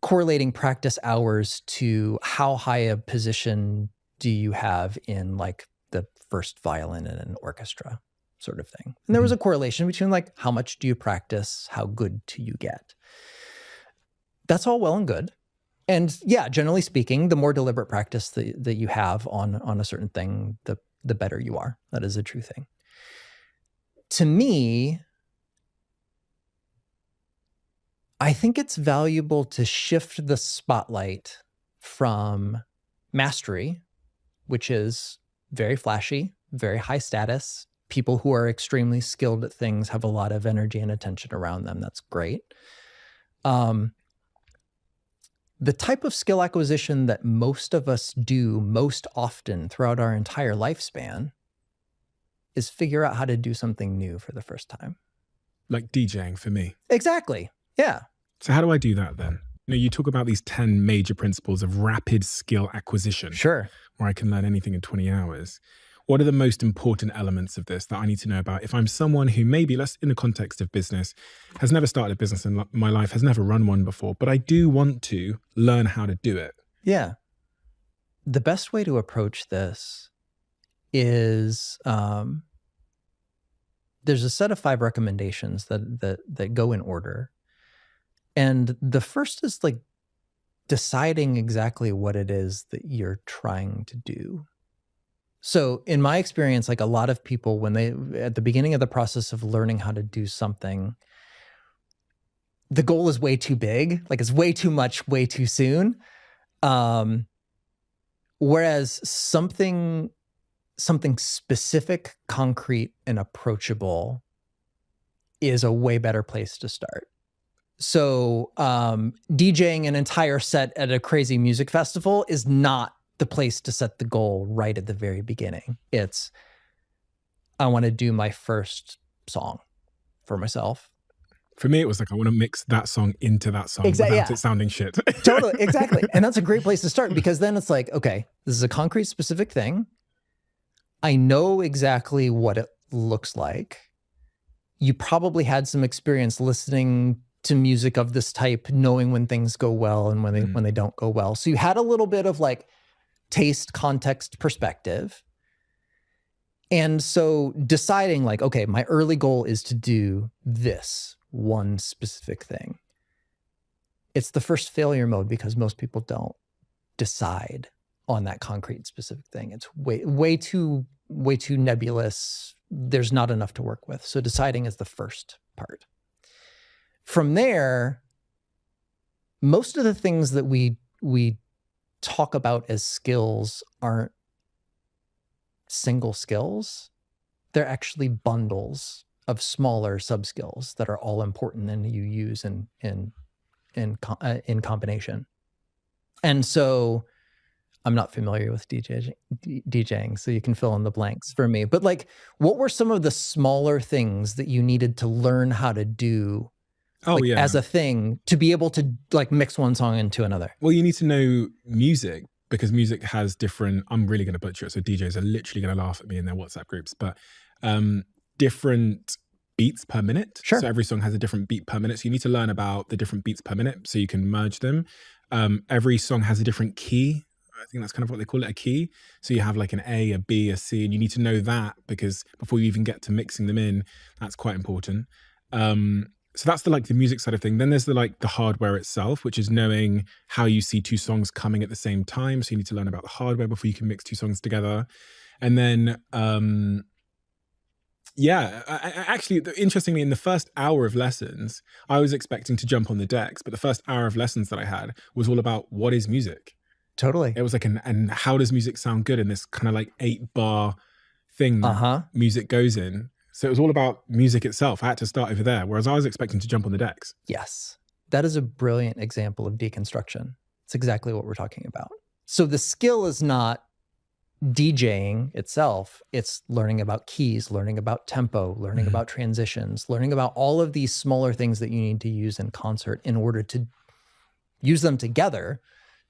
correlating practice hours to how high a position do you have in like the first violin in an orchestra sort of thing. And there was a correlation between like how much do you practice, how good do you get. That's all well and good. And yeah, generally speaking, the more deliberate practice that you have on a certain thing, the better you are. That is a true thing. To me, I think it's valuable to shift the spotlight from mastery, which is very flashy, very high status. People who are extremely skilled at things have a lot of energy and attention around them. That's great. The type of skill acquisition that most of us do most often throughout our entire lifespan is figure out how to do something new for the first time. Like DJing for me. Exactly. Yeah. So how do I do that then? You talk about these 10 major principles of rapid skill acquisition. Sure. Where I can learn anything in 20 hours. What are the most important elements of this that I need to know about if I'm someone who maybe, less in the context of business, has never started a business in my life, has never run one before, but I do want to learn how to do it? Yeah. the best way to approach this is there's a set of 5 recommendations that go in order. And the first is like deciding exactly what it is that you're trying to do. So in my experience, like a lot of people, when they, at the beginning of the process of learning how to do something, the goal is way too big, like it's way too much, way too soon. Whereas something specific, concrete, and approachable is a way better place to start. So DJing an entire set at a crazy music festival is not the place to set the goal right at the very beginning. It's, I want to do my first song for myself. For me, it was like, I want to mix that song into that song without it sounding shit. Totally, exactly. And that's a great place to start, because then it's like, okay, this is a concrete, specific thing. I know exactly what it looks like. You probably had some experience listening to music of this type, knowing when things go well and when they don't go well. So you had a little bit of like taste, context, perspective. And so deciding like, okay, my early goal is to do this one specific thing. It's the first failure mode, because most people don't decide on that concrete specific thing. It's way too nebulous. There's not enough to work with. So deciding is the first part. From there, most of the things that we talk about as skills aren't single skills. They're actually bundles of smaller sub-skills that are all important and you use in combination. And so I'm not familiar with DJing, so you can fill in the blanks for me. But like, what were some of the smaller things that you needed to learn how to do as a thing to be able to like mix one song into another? Well, you need to know music, because music has different, I'm really going to butcher it, so DJs are literally going to laugh at me in their WhatsApp groups, but different beats per minute. Sure. So every song has a different beat per minute. So you need to learn about the different beats per minute so you can merge them. Every song has a different key. I think that's kind of what they call it, a key. So you have like an A, a B, a C, and you need to know that, because before you even get to mixing them in, that's quite important. So that's the music side of thing. Then there's the hardware itself, which is knowing how you see two songs coming at the same time. So you need to learn about the hardware before you can mix two songs together. And then, actually, interestingly, in the first hour of lessons, I was expecting to jump on the decks, but the first hour of lessons that I had was all about what is music. Totally. It was like, and how does music sound good in this kind of like 8-bar thing that music goes in. So it was all about music itself. I had to start over there, whereas I was expecting to jump on the decks. Yes. That is a brilliant example of deconstruction. It's exactly what we're talking about. So the skill is not DJing itself. It's learning about keys, learning about tempo, learning about transitions, learning about all of these smaller things that you need to use in concert in order to use them together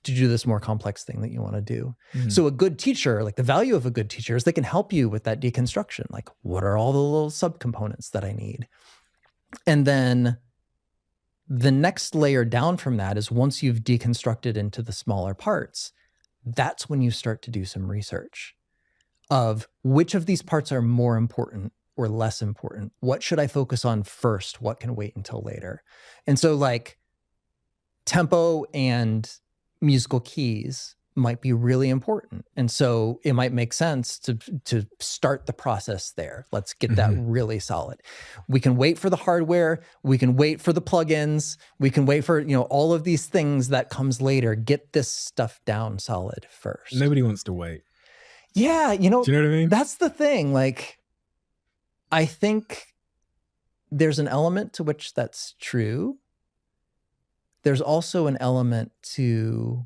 to do this more complex thing that you want to do. So a good teacher, like the value of a good teacher is they can help you with that deconstruction. Like, what are all the little subcomponents that I need? And then the next layer down from that is, once you've deconstructed into the smaller parts, that's when you start to do some research of which of these parts are more important or less important. What should I focus on first? What can wait until later? And so like tempo and musical keys might be really important. And so it might make sense to start the process there. Let's get that really solid. We can wait for the hardware. We can wait for the plugins. We can wait for, all of these things that comes later. Get this stuff down solid first. Nobody wants to wait. Yeah. Do you know what I mean? That's the thing. Like, I think there's an element to which that's true. There's also an element to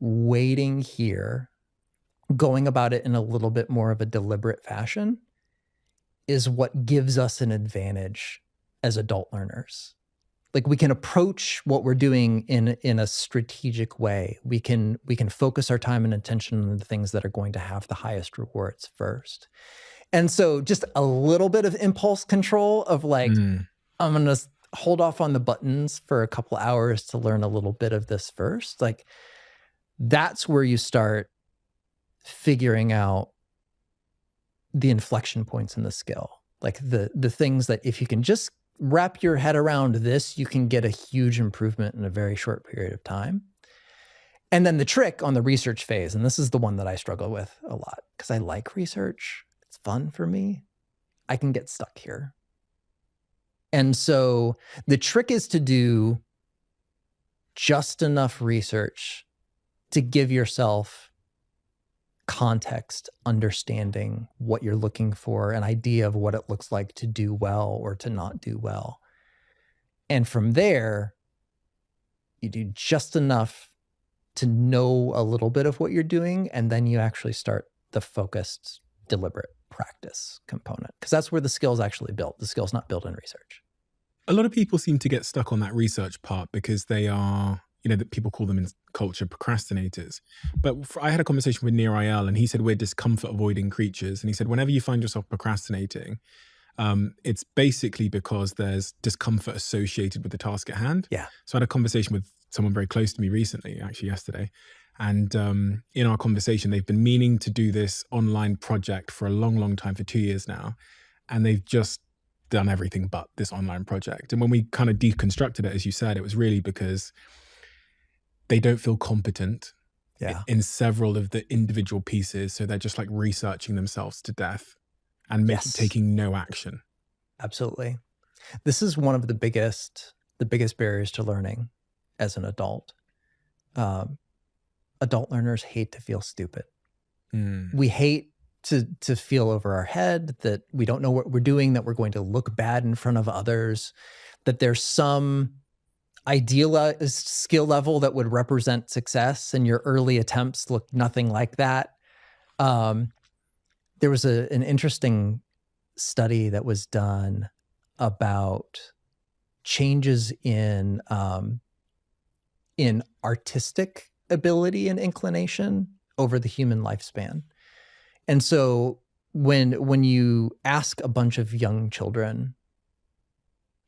waiting here, going about it in a little bit more of a deliberate fashion, is what gives us an advantage as adult learners. Like, we can approach what we're doing in a strategic way. We can focus our time and attention on the things that are going to have the highest rewards first. And so just a little bit of impulse control of like, I'm going to hold off on the buttons for a couple hours to learn a little bit of this first. Like, that's where you start figuring out the inflection points in the skill, like the things that if you can just wrap your head around this, you can get a huge improvement in a very short period of time. And then the trick on the research phase, and this is the one that I struggle with a lot because I like research. It's fun for me. I can get stuck here. And so the trick is to do just enough research to give yourself context, understanding what you're looking for, an idea of what it looks like to do well or to not do well. And from there, you do just enough to know a little bit of what you're doing, and then you actually start the focused, deliberate practice component, because that's where the skill's actually built. The skill's not built in research. A lot of people seem to get stuck on that research part because they are, that people call them in culture procrastinators. But I had a conversation with Nir Ayal, and he said we're discomfort avoiding creatures. And he said whenever you find yourself procrastinating, it's basically because there's discomfort associated with the task at hand. Yeah. So I had a conversation with someone very close to me recently, actually yesterday. And in our conversation, they've been meaning to do this online project for a long, long time, for 2 years now. And they've just done everything but this online project. And when we kind of deconstructed it, as you said, it was really because they don't feel competent in several of the individual pieces. So they're just like researching themselves to death and taking no action. Absolutely. This is one of the biggest barriers to learning as an adult. Adult learners hate to feel stupid. We hate to feel over our head that we don't know what we're doing, that we're going to look bad in front of others, that there's some idealized skill level that would represent success, and your early attempts look nothing like that. There was an interesting study that was done about changes in artistic ability and inclination over the human lifespan. And so when you ask a bunch of young children,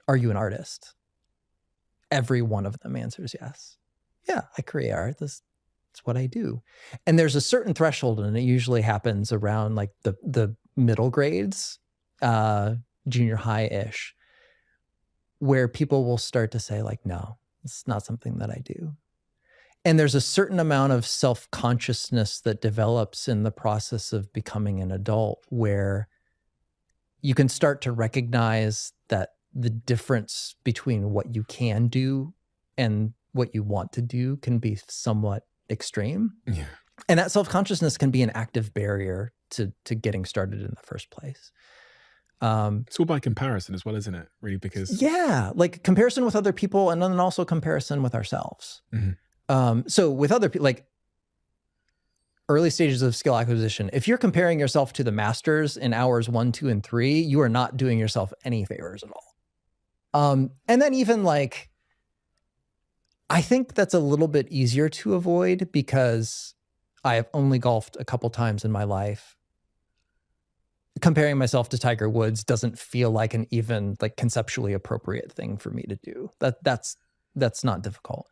are you an artist? Every one of them answers yes. Yeah, I create art. That's what I do. And there's a certain threshold, and it usually happens around like the middle grades, junior high-ish, where people will start to say like, no, it's not something that I do. And there's a certain amount of self-consciousness that develops in the process of becoming an adult, where you can start to recognize that the difference between what you can do and what you want to do can be somewhat extreme. Yeah. And that self-consciousness can be an active barrier to getting started in the first place. It's all by comparison as well, isn't it? Really, because like comparison with other people, and then also comparison with ourselves. Mm-hmm. So with other people, like early stages of skill acquisition, if you're comparing yourself to the masters in hours 1, 2, and 3, you are not doing yourself any favors at all. And then even like, I think that's a little bit easier to avoid because I have only golfed a couple times in my life. Comparing myself to Tiger Woods doesn't feel like an even like conceptually appropriate thing for me to do. That's not difficult.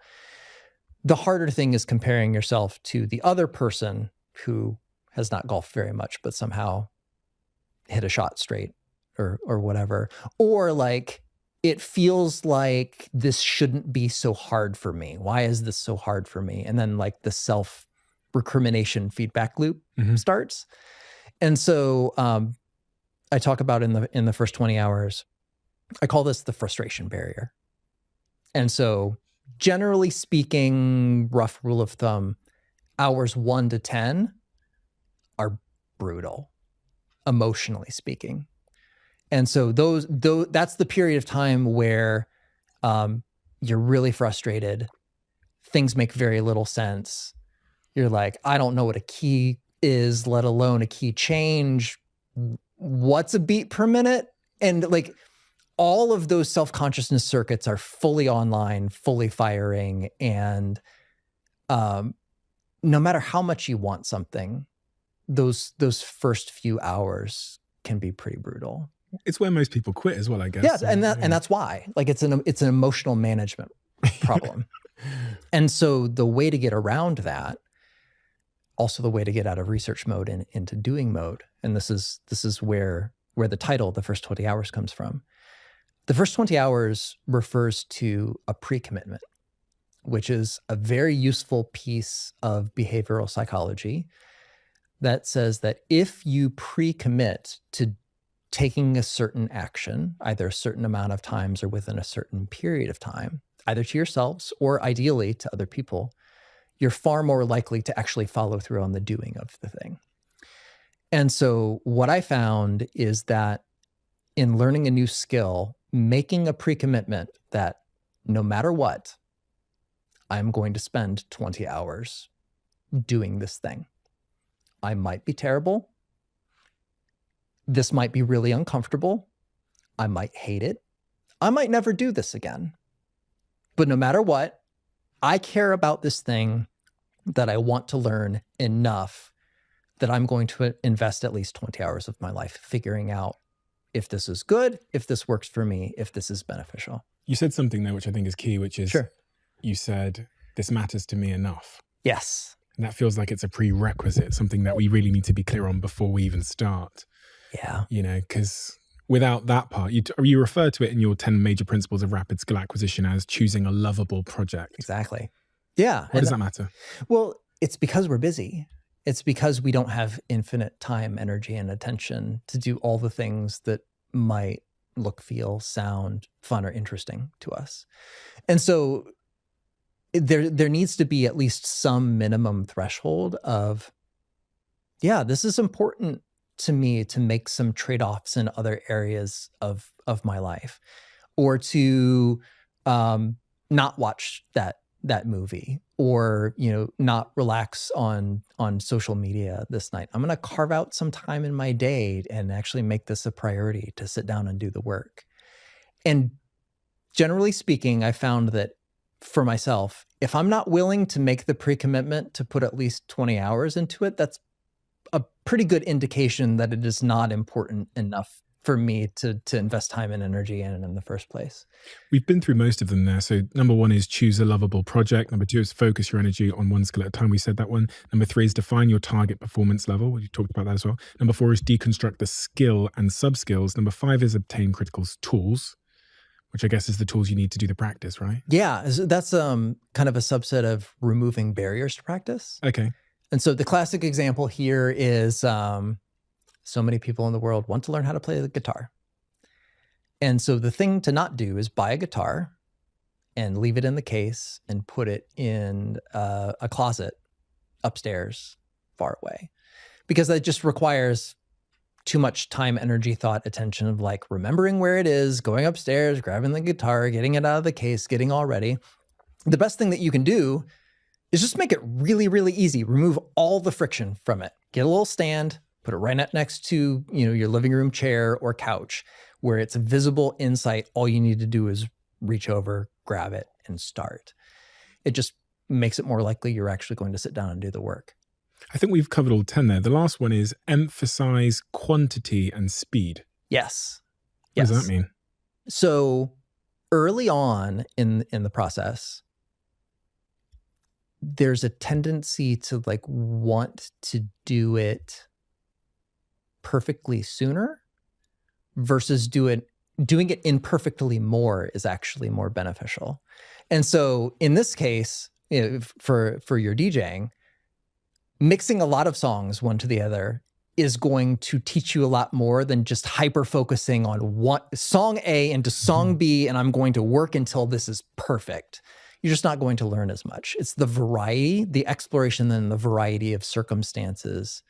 The harder thing is comparing yourself to the other person who has not golfed very much, but somehow hit a shot straight or whatever. Or like, it feels like this shouldn't be so hard for me. Why is this so hard for me? And then like the self-recrimination feedback loop starts. And so I talk about in the first 20 hours, I call this the frustration barrier. And so generally speaking, rough rule of thumb, hours 1 to 10 are brutal, emotionally speaking. And so that's the period of time where you're really frustrated. Things make very little sense. You're like, I don't know what a key is, let alone a key change. What's a beat per minute? And like, all of those self-consciousness circuits are fully online, fully firing. And no matter how much you want something, those first few hours can be pretty brutal. It's where most people quit as well, I guess. Yes, and that's why. Like it's an emotional management problem. And so the way to get around that, also the way to get out of research mode and into doing mode. And this is where the title, The First 20 Hours, comes from. The first 20 hours refers to a pre-commitment, which is a very useful piece of behavioral psychology that says that if you pre-commit to taking a certain action, either a certain amount of times or within a certain period of time, either to yourselves or ideally to other people, you're far more likely to actually follow through on the doing of the thing. And so what I found is that in learning a new skill, making a pre-commitment that no matter what, I'm going to spend 20 hours doing this thing. I might be terrible. This might be really uncomfortable. I might hate it. I might never do this again. But no matter what, I care about this thing that I want to learn enough that I'm going to invest at least 20 hours of my life figuring out if this is good, if this works for me, if this is beneficial. You said something there which I think is key, which is Sure. You said, this matters to me enough. Yes. And that feels like it's a prerequisite, something that we really need to be clear on before we even start. Yeah. You know, because without that part, you refer to it in your 10 major principles of rapid skill acquisition as choosing a lovable project. Exactly. Yeah. Why does that matter? Well, it's because we're busy. It's because we don't have infinite time, energy, and attention to do all the things that might look, feel, sound fun or interesting to us. And so there needs to be at least some minimum threshold of, yeah, this is important to me to make some trade-offs in other areas of my life, or to not watch that movie, or not relax on social media this night. I'm going to carve out some time in my day and actually make this a priority to sit down and do the work. And generally speaking, I found that for myself, if I'm not willing to make the pre-commitment to put at least 20 hours into it, that's a pretty good indication that it is not important enough for me to invest time and energy in it in the first place. We've been through most of them there. So number 1 is choose a lovable project. Number 2 is focus your energy on one skill at a time. We said that one. Number 3 is define your target performance level. We talked about that as well. Number 4 is deconstruct the skill and sub-skills. Number 5 is obtain critical tools, which I guess is the tools you need to do the practice, right? Yeah, that's kind of a subset of removing barriers to practice. Okay. And so the classic example here is so many people in the world want to learn how to play the guitar. And so the thing to not do is buy a guitar and leave it in the case and put it in a closet upstairs far away, because that just requires too much time, energy, thought, attention of like remembering where it is, going upstairs, grabbing the guitar, getting it out of the case, getting all ready. The best thing that you can do is just make it really, really easy. Remove all the friction from it. Get a little stand, put it right next to your living room chair or couch where it's a visible insight. All you need to do is reach over, grab it, and start. It just makes it more likely you're actually going to sit down and do the work. I think we've covered all 10 there. The last one is emphasize quantity and speed. Yes. What does that mean? So early on in the process, there's a tendency to like want to do it perfectly sooner versus doing it imperfectly more is actually more beneficial. And so in this case, for your DJing, mixing a lot of songs one to the other is going to teach you a lot more than just hyper focusing on one song A into song B, and I'm going to work until this is perfect. You're just not going to learn as much. It's the variety, the exploration, and the variety of circumstances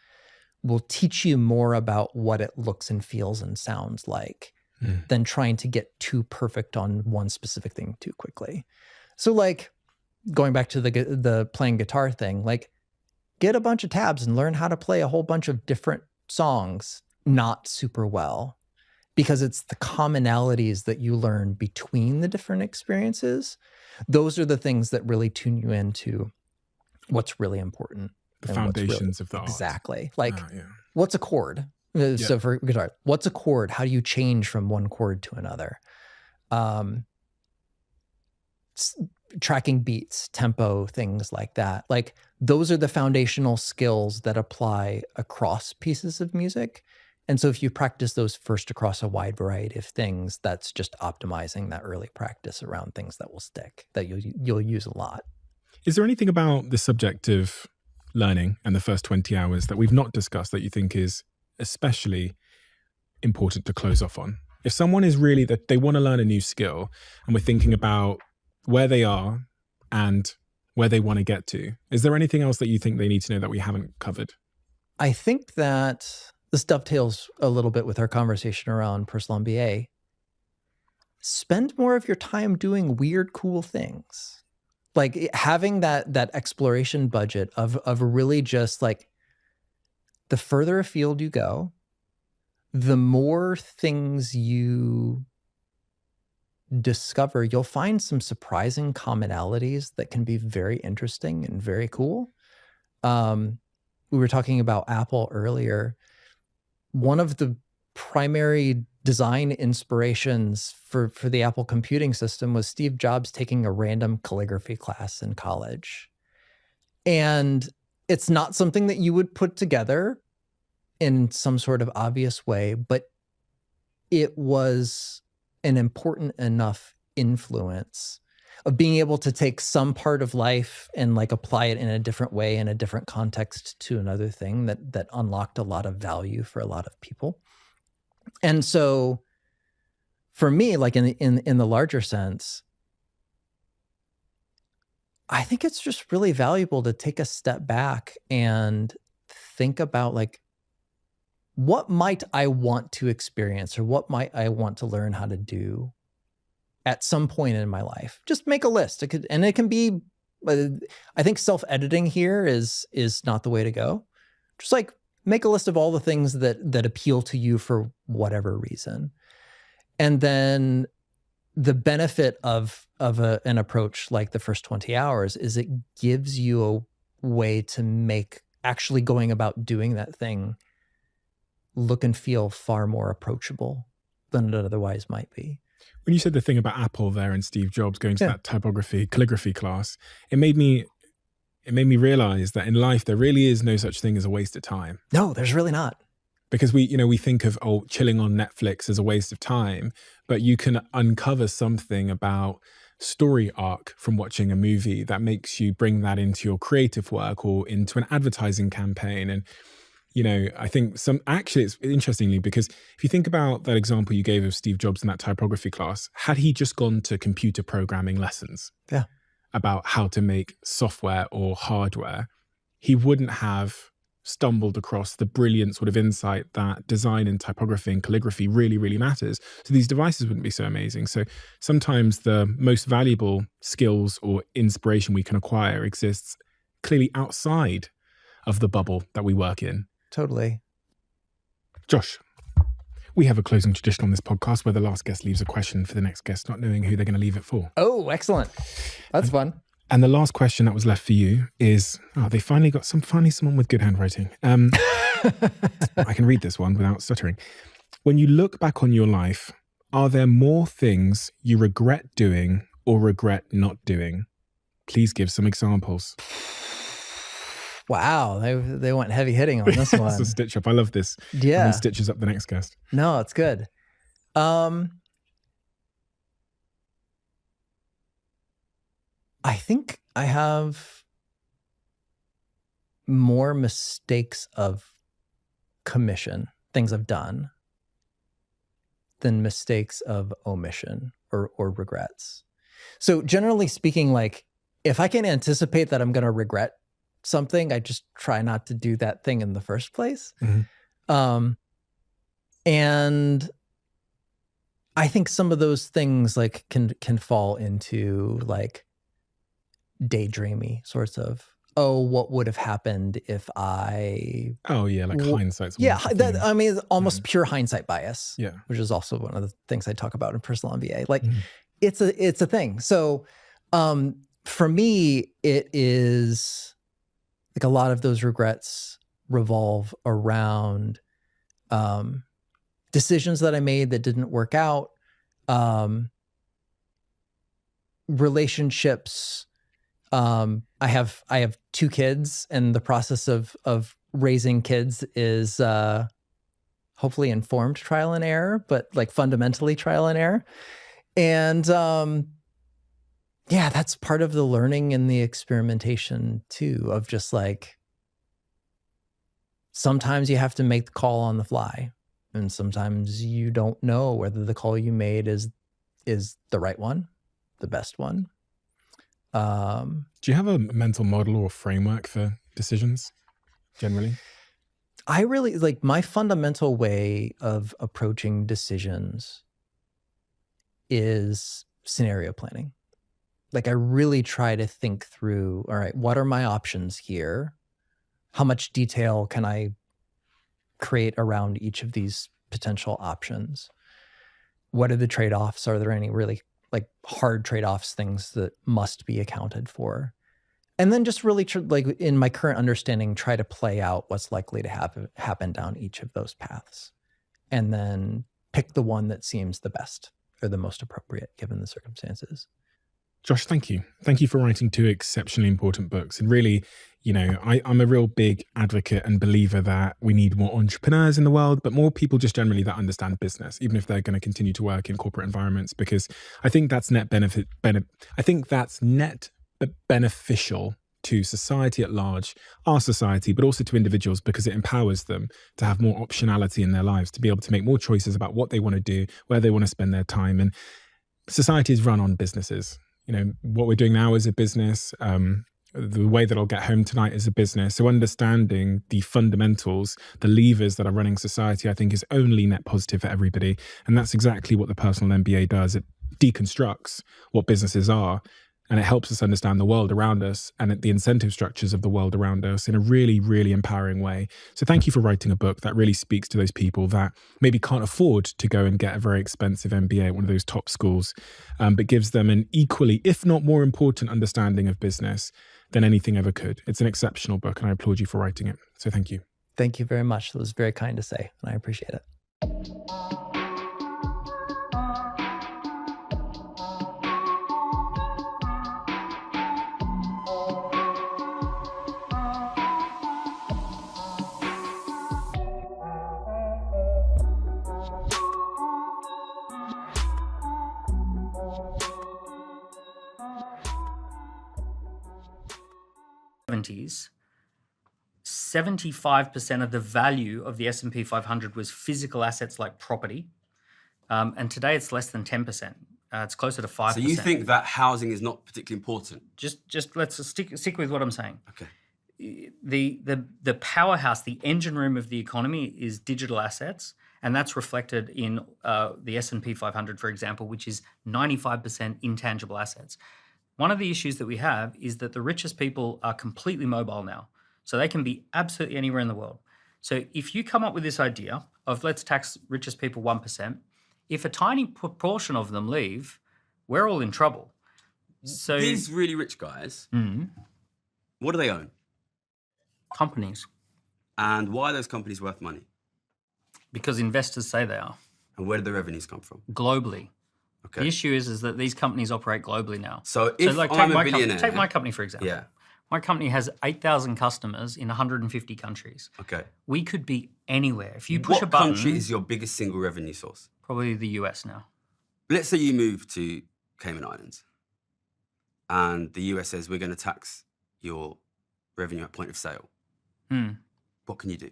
will teach you more about what it looks and feels and sounds like than trying to get too perfect on one specific thing too quickly. So like going back to the playing guitar thing, like get a bunch of tabs and learn how to play a whole bunch of different songs not super well, because it's the commonalities that you learn between the different experiences. Those are the things that really tune you into what's really important. The foundations of the art. Exactly. Like, what's a chord? So for guitar, what's a chord? How do you change from one chord to another? tracking beats, tempo, things like that. Like those are the foundational skills that apply across pieces of music. And so if you practice those first across a wide variety of things, that's just optimizing that early practice around things that will stick, that you'll use a lot. Is there anything about the subject of learning and the first 20 hours that we've not discussed that you think is especially important to close off on? If someone is really that they want to learn a new skill and we're thinking about where they are and where they want to get to, is there anything else that you think they need to know that we haven't covered? I think that this dovetails a little bit with our conversation around personal MBA. Spend more of your time doing weird, cool things. Like having that exploration budget of really just like the further afield you go, the more things you discover, you'll find some surprising commonalities that can be very interesting and very cool. We were talking about Apple earlier. One of the primary design inspirations for the Apple computing system was Steve Jobs taking a random calligraphy class in college. And it's not something that you would put together in some sort of obvious way, but it was an important enough influence of being able to take some part of life and like apply it in a different way, in a different context to another thing that unlocked a lot of value for a lot of people. And so for me, like in the larger sense, I think it's just really valuable to take a step back and think about like, what might I want to experience or what might I want to learn how to do at some point in my life? Just make a list. It can be, I think self-editing here is not the way to go. Just like make a list of all the things that appeal to you for whatever reason. And then the benefit of an approach like the first 20 hours is it gives you a way to make actually going about doing that thing look and feel far more approachable than it otherwise might be. When you said the thing about Apple there and Steve Jobs going to that calligraphy class, it made me realize that in life there really is no such thing as a waste of time. No, there's really not. Because we think of chilling on Netflix as a waste of time, but you can uncover something about story arc from watching a movie that makes you bring that into your creative work or into an advertising campaign. And I think it's interestingly, because if you think about that example you gave of Steve Jobs in that typography class, had he just gone to computer programming lessons about how to make software or hardware, he wouldn't have stumbled across the brilliant sort of insight that design and typography and calligraphy really, really matters. So these devices wouldn't be so amazing. So sometimes the most valuable skills or inspiration we can acquire exists clearly outside of the bubble that we work in. Totally. Josh, we have a closing tradition on this podcast where the last guest leaves a question for the next guest, not knowing who they're going to leave it for. Oh, excellent. That's fun. And the last question that was left for you is, they finally got someone with good handwriting. I can read this one without stuttering. When you look back on your life, are there more things you regret doing or regret not doing? Please give some examples. Wow, they went heavy hitting on this one. It's a stitch up. I love this. Yeah. Everyone stitches up the next guest. No, it's good. I think I have more mistakes of commission, things I've done, than mistakes of omission or regrets. So generally speaking, like if I can anticipate that I'm going to regret something, I just try not to do that thing in the first place. Mm-hmm. And I think some of those things like can fall into like daydreamy sorts of, what would have happened if I... Oh yeah, like hindsight. Yeah, it's almost pure hindsight bias. Yeah, which is also one of the things I talk about in personal MBA. Like, it's a thing. So, for me, it is like a lot of those regrets revolve around decisions that I made that didn't work out, relationships. I have 2 kids, and the process of raising kids is hopefully informed trial and error, but like fundamentally trial and error. And yeah, that's part of the learning and the experimentation too, of just like, sometimes you have to make the call on the fly, and sometimes you don't know whether the call you made is the right one, the best one. Do you have a mental model or framework for decisions generally? I really like, my fundamental way of approaching decisions is scenario planning. Like, I really try to think through, all right, what are my options here? How much detail can I create around each of these potential options? What are the trade-offs? Are there any really like hard trade-offs, things that must be accounted for? And then just really like, in my current understanding, try to play out what's likely to happen down each of those paths, and then pick the one that seems the best or the most appropriate given the circumstances. Josh, thank you. Thank you for writing 2 exceptionally important books. And really, you know, I'm a real big advocate and believer that we need more entrepreneurs in the world, but more people just generally that understand business, even if they're going to continue to work in corporate environments, because I think that's beneficial to society at large, our society, but also to individuals, because it empowers them to have more optionality in their lives, to be able to make more choices about what they want to do, where they want to spend their time. And society is run on businesses. You know, what we're doing now is a business. The way that I'll get home tonight is a business. So understanding the fundamentals, the levers that are running society, I think is only net positive for everybody. And that's exactly what the personal MBA does. It deconstructs what businesses are, and it helps us understand the world around us and the incentive structures of the world around us in a really, really empowering way. So thank you for writing a book that really speaks to those people that maybe can't afford to go and get a very expensive MBA at one of those top schools, but gives them an equally, if not more important, understanding of business than anything ever could. It's an exceptional book, and I applaud you for writing it. So thank you. Thank you very much. That was very kind to say, and I appreciate it. '70s, 75% of the value of the S&P 500 was physical assets like property, and today it's less than 10%. It's closer to 5%. So you think that housing is not particularly important? Just let's stick with what I'm saying. Okay. The powerhouse, the engine room of the economy is digital assets, and that's reflected in the S&P 500, for example, which is 95% intangible assets. One of the issues that we have is that the richest people are completely mobile now. So they can be absolutely anywhere in the world. So if you come up with this idea of let's tax richest people 1%, if a tiny proportion of them leave, we're all in trouble. So these really rich guys, what do they own? Companies. And why are those companies worth money? Because investors say they are. And where do the revenues come from? Globally. Okay. The issue is that these companies operate globally now. So if I'm a billionaire... Take my company, for example. Yeah. My company has 8,000 customers in 150 countries. Okay. We could be anywhere. If you push a button... What country is your biggest single revenue source? Probably the US now. Let's say you move to Cayman Islands and the US says we're going to tax your revenue at point of sale. What can you do?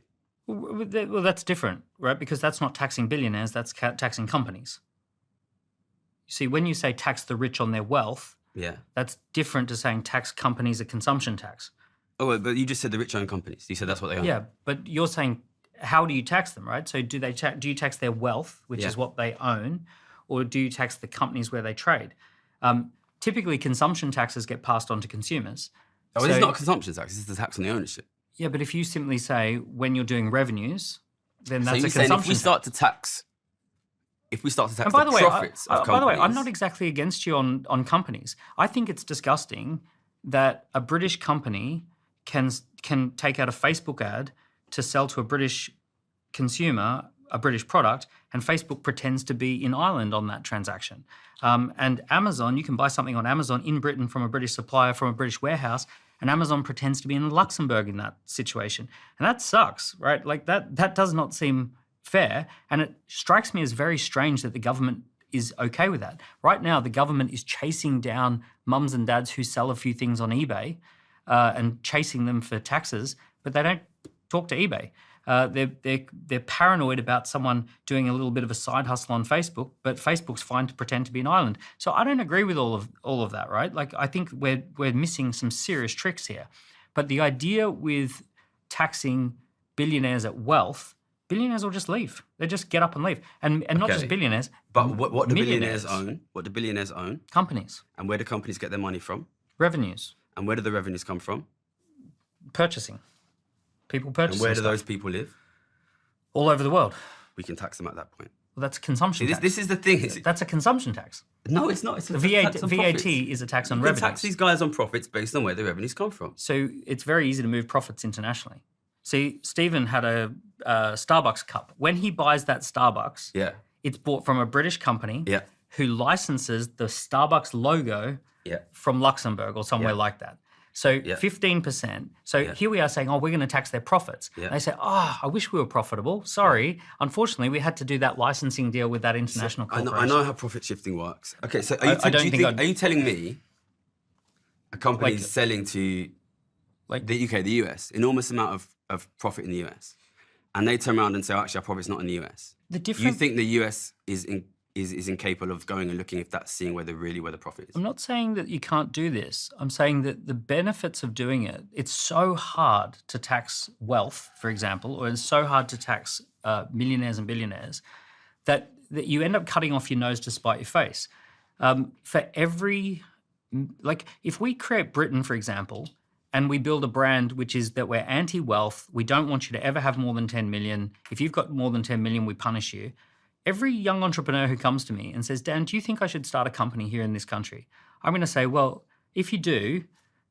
Well, that's different, right? Because that's not taxing billionaires, that's taxing companies. You see, when you say tax the rich on their wealth, that's different to saying tax companies a consumption tax. Oh, but you just said the rich own companies. You said that's what they own. Yeah, but you're saying how do you tax them, right? So do you tax their wealth, which is what they own, or do you tax the companies where they trade? Typically, consumption taxes get passed on to consumers. Oh, so, it's not a consumption tax. It's the tax on the ownership. Yeah, but if you simply say when you're doing revenues, then that's so a consumption if we start to tax the profits of companies... By the way, I'm not exactly against you on companies. I think it's disgusting that a British company can take out a Facebook ad to sell to a British consumer a British product, and Facebook pretends to be in Ireland on that transaction. And Amazon, you can buy something on Amazon in Britain from a British supplier, from a British warehouse, and Amazon pretends to be in Luxembourg in that situation. And that sucks, right? Like that does not seem fair. And it strikes me as very strange that the government is okay with that. Right now, the government is chasing down mums and dads who sell a few things on eBay and chasing them for taxes, but they don't talk to eBay. They're paranoid about someone doing a little bit of a side hustle on Facebook, but Facebook's fine to pretend to be in Ireland. So I don't agree with all of that, right? Like I think we're missing some serious tricks here. But the idea with taxing billionaires at wealth, billionaires will just leave. They just get up and leave, and not just billionaires. But what do billionaires millionaires. own? What do billionaires own? Companies, And where do companies get their money from? revenues, And where do the revenues come from? purchasing. People And purchasing where do stuff those people live? all over the world. We can tax them at that point. Well, that's consumption See, tax. this is the thing. That's a consumption tax. No, it's not. It's a The VAT, tax on VAT profits. is a tax on You can revenues. tax these guys on profits based on where the revenues come from. So it's very easy to move profits internationally. See, Stephen had a Starbucks cup. When he buys that Starbucks, Yeah. it's bought from a British company Yeah. who licenses the Starbucks logo Yeah. from Luxembourg or somewhere Yeah. like that. So Yeah. 15%. So Yeah. here we are saying, oh, we're going to tax their profits. Yeah. And they say, oh, I wish we were profitable. Sorry. Unfortunately, we had to do that licensing deal with that international I corporation. know how profit shifting works. Okay, so I don't think I'd- are you telling me a company is Like- selling to Like- the UK, the US, enormous amount of profit in the US, and they turn around and say, actually, our profit's not in the US. The You difference. think the US is incapable of going and looking if that's seeing where the profit is? I'm not saying that you can't do this. I'm saying that the benefits of doing it, it's so hard to tax wealth, for example, or it's so hard to tax millionaires and billionaires that you end up cutting off your nose to spite your face. For every, like if we create Britain, for example, and we build a brand which is that we're anti-wealth, we don't want you to ever have more than 10 million. If you've got more than 10 million, we punish you. Every young entrepreneur who comes to me and says, Dan, do you think I should start a company here in this country? I'm going to say, well, if you do,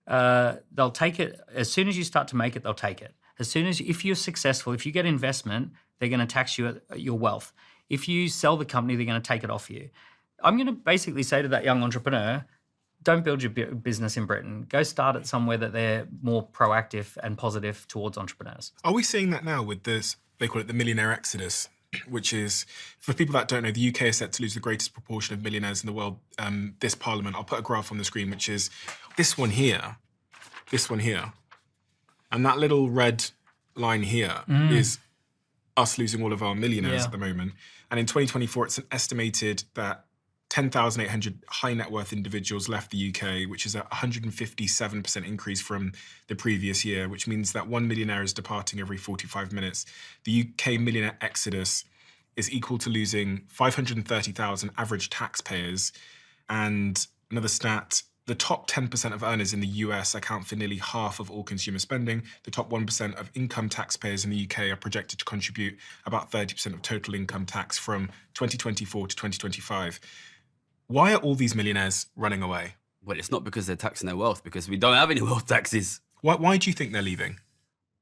they'll take it. As soon as you start to make it, they'll take it. If you're successful, if you get investment, they're going to tax you at your wealth. If you sell the company, they're going to take it off you. I'm going to basically say to that young entrepreneur, don't build your business in Britain. Go start it somewhere that they're more proactive and positive towards entrepreneurs. Are we seeing that now with this, they call it the millionaire exodus, which is, for people that don't know, the UK is set to lose the greatest proportion of millionaires in the world this parliament. I'll put a graph on the screen, which is this one here. And that little red line here is us losing all of our millionaires at the moment. And in 2024, it's estimated that 10,800 high net worth individuals left the UK, which is a 157% increase from the previous year, which means that one millionaire is departing every 45 minutes. The UK millionaire exodus is equal to losing 530,000 average taxpayers. And another stat, the top 10% of earners in the US account for nearly half of all consumer spending. The top 1% of income taxpayers in the UK are projected to contribute about 30% of total income tax from 2024 to 2025. Why are all these millionaires running away? Well, it's not because they're taxing their wealth, because we don't have any wealth taxes. Why do you think they're leaving?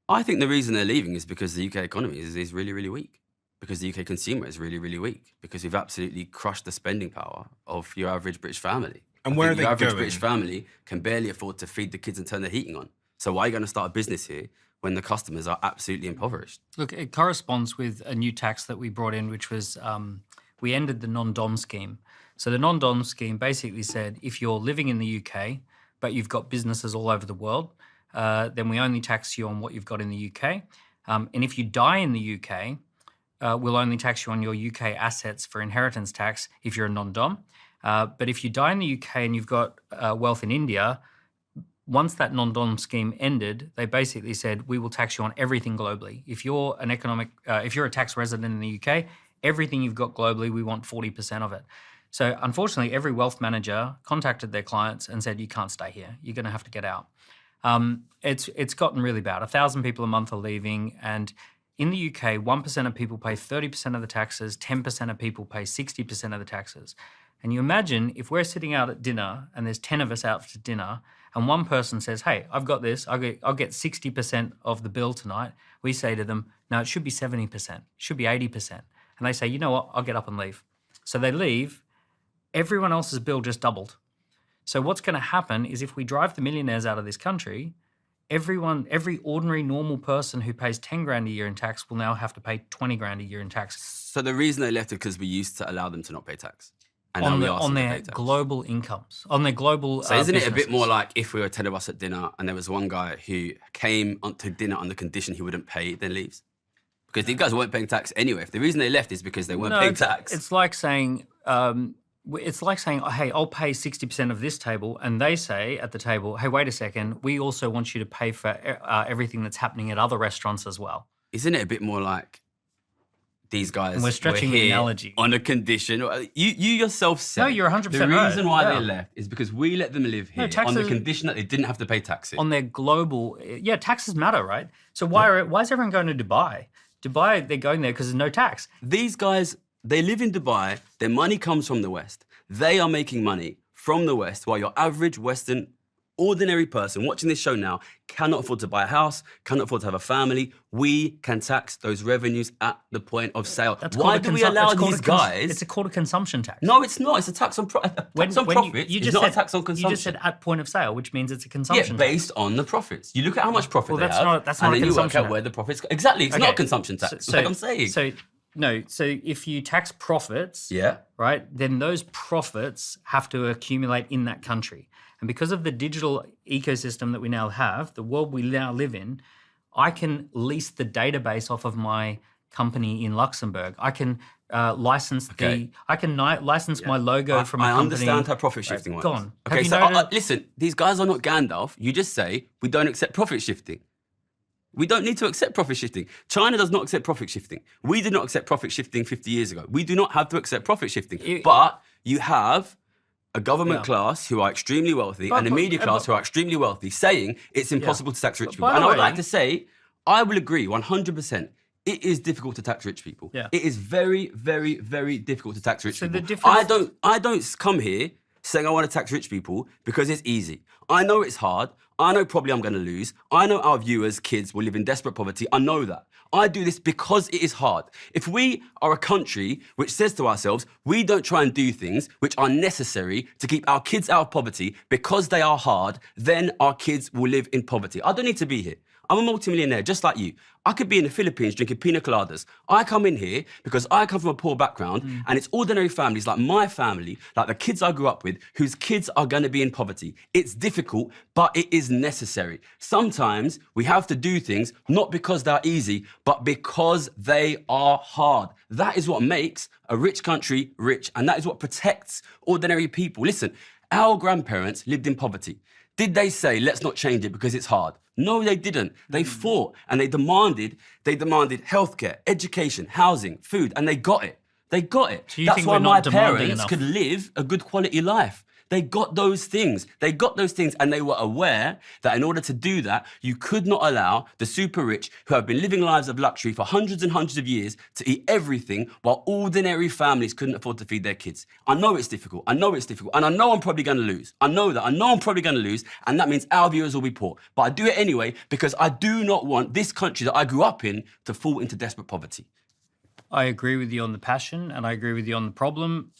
I think the reason they're leaving is because the UK economy is really, really weak. Because the UK consumer is really, really weak. Because we've absolutely crushed the spending power of your average British family. And where are they Your average going? British family can barely afford to feed the kids and turn the heating on. So why are you going to start a business here when the customers are absolutely impoverished? Look, it corresponds with a new tax that we brought in, which was we ended the non-dom scheme. So the non-dom scheme basically said if you're living in the UK, but you've got businesses all over the world, then we only tax you on what you've got in the UK. And if you die in the UK, we'll only tax you on your UK assets for inheritance tax if you're a non-dom. But if you die in the UK and you've got wealth in India, once that non-dom scheme ended, they basically said, we will tax you on everything globally. If you're if you're a tax resident in the UK, everything you've got globally, we want 40% of it. So unfortunately, every wealth manager contacted their clients and said, you can't stay here. You're going to have to get out. It's gotten really bad. 1,000 people a month are leaving. And in the UK, 1% of people pay 30% of the taxes, 10% of people pay 60% of the taxes. And you imagine if we're sitting out at dinner and there's 10 of us out for dinner and one person says, hey, I've got this, I'll get 60% of the bill tonight, we say to them, no, it should be 70%, it should be 80%. And they say, you know what, I'll get up and leave. So they leave, everyone else's bill just doubled. So what's going to happen is if we drive the millionaires out of this country, every ordinary normal person who pays 10 grand a year in tax will now have to pay 20 grand a year in tax. So the reason they left is because we used to allow them to not pay tax. And On their global incomes, on their global So isn't it a bit businesses. more like if we were 10 of us at dinner and there was one guy who came to dinner on the condition he wouldn't pay, then leaves? Because these guys weren't paying tax anyway. If the reason they left is because they weren't paying tax. It's like saying, hey, I'll pay 60% of this table, and they say at the table, hey, wait a second, we also want you to pay for everything that's happening at other restaurants as well. Isn't it a bit more like these guys And we're stretching were the here analogy. on a condition? You yourself said No, you're 100% the right. reason why Yeah. they left is because we let them live here on the taxes- condition that they didn't have to pay taxes. On their global, taxes matter, right? So why is everyone going to Dubai? Dubai, they're going there because there's no tax. These guys, they live in Dubai, their money comes from the West. They are making money from the West while your average Western ordinary person watching this show now cannot afford to buy a house, cannot afford to have a family. We can tax those revenues at the point of sale. Why do we allow these guys? It's called a consumption tax. No, it's not. It's a tax on profits. It's not a tax on consumption. You just said at point of sale, which means it's a Yeah, consumption based on the profits. You look at how much profit they have, that's and not a then you work consumption out where the profits go. Exactly, it's not a consumption tax, like I'm saying. So if you tax profits, Yeah. right, then those profits have to accumulate in that country. And because of the digital ecosystem that we now have, the world we now live in, I can lease the database off of my company in Luxembourg. I can license my logo from a company. I understand how profit shifting works. Go on. Okay, so listen, these guys are not Gandalf. You just say, we don't accept profit shifting. We don't need to accept profit shifting. China does not accept profit shifting. We did not accept profit shifting 50 years ago. We do not have to accept profit shifting. But you have a government class who are extremely wealthy and a media class who are extremely wealthy saying it's impossible to tax rich people. And I would like to say, I will agree 100%. It is difficult to tax rich people. Yeah. It is very, very, very difficult to tax rich people. the difference- I don't come here saying I want to tax rich people because it's easy. I know it's hard. I know probably I'm going to lose. I know our viewers, kids, will live in desperate poverty. I know that. I do this because it is hard. If we are a country which says to ourselves, we don't try and do things which are necessary to keep our kids out of poverty because they are hard, then our kids will live in poverty. I don't need to be here. I'm a multimillionaire just like you. I could be in the Philippines drinking pina coladas. I come in here because I come from a poor background and it's ordinary families like my family, like the kids I grew up with, whose kids are going to be in poverty. It's difficult, but it is necessary. Sometimes we have to do things not because they're easy, but because they are hard. That is what makes a rich country rich, and that is what protects ordinary people. Listen, our grandparents lived in poverty. Did they say, let's not change it because it's hard? No, they didn't. They fought and they demanded healthcare, education, housing, food, and they got it. They got it. So you That's think why we're my not demanding parents enough? could live a good quality life. They got those things. They got those things, and they were aware that in order to do that, you could not allow the super rich who have been living lives of luxury for hundreds and hundreds of years to eat everything while ordinary families couldn't afford to feed their kids. I know it's difficult. And I know I'm probably going to lose. I know that. I know I'm probably going to lose, and that means our viewers will be poor. But I do it anyway because I do not want this country that I grew up in to fall into desperate poverty. I agree with you on the passion, and I agree with you on the problem.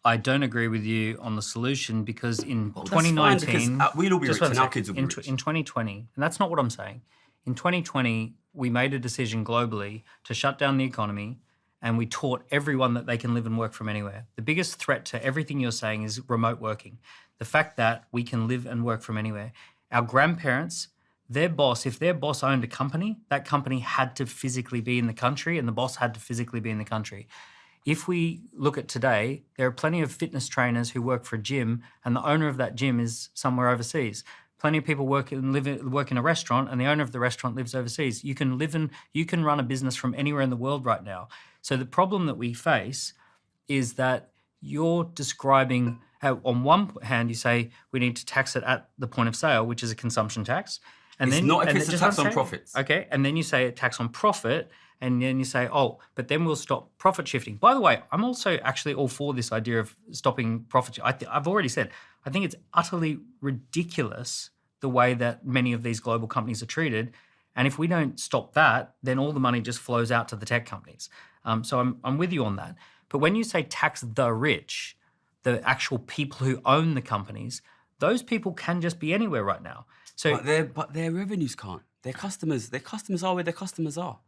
I don't agree with you on the solution because in 2019... we'll all be just rich one and our sec. kids will be rich. In 2020, and that's not what I'm saying. In 2020, we made a decision globally to shut down the economy, and we taught everyone that they can live and work from anywhere. The biggest threat to everything you're saying is remote working. The fact that we can live and work from anywhere. Our grandparents, if their boss owned a company, that company had to physically be in the country, and the boss had to physically be in the country. If we look at today, there are plenty of fitness trainers who work for a gym, and the owner of that gym is somewhere overseas. Plenty of people work in a restaurant, and the owner of the restaurant lives overseas. You can run a business from anywhere in the world right now. So the problem that we face is that you're describing how, on one hand, you say we need to tax it at the point of sale, which is a consumption tax. And It's then, not if and it's a just tax one on second. profits. Okay, and then you say a tax on profit, and then you say, but then we'll stop profit shifting. By the way, I'm also actually all for this idea of stopping profit. I've already said I think it's utterly ridiculous the way that many of these global companies are treated. And if we don't stop that, then all the money just flows out to the tech companies. So I'm with you on that. But when you say tax the rich, the actual people who own the companies, those people can just be anywhere right now. So, but their revenues can't. Their customers are where their customers are.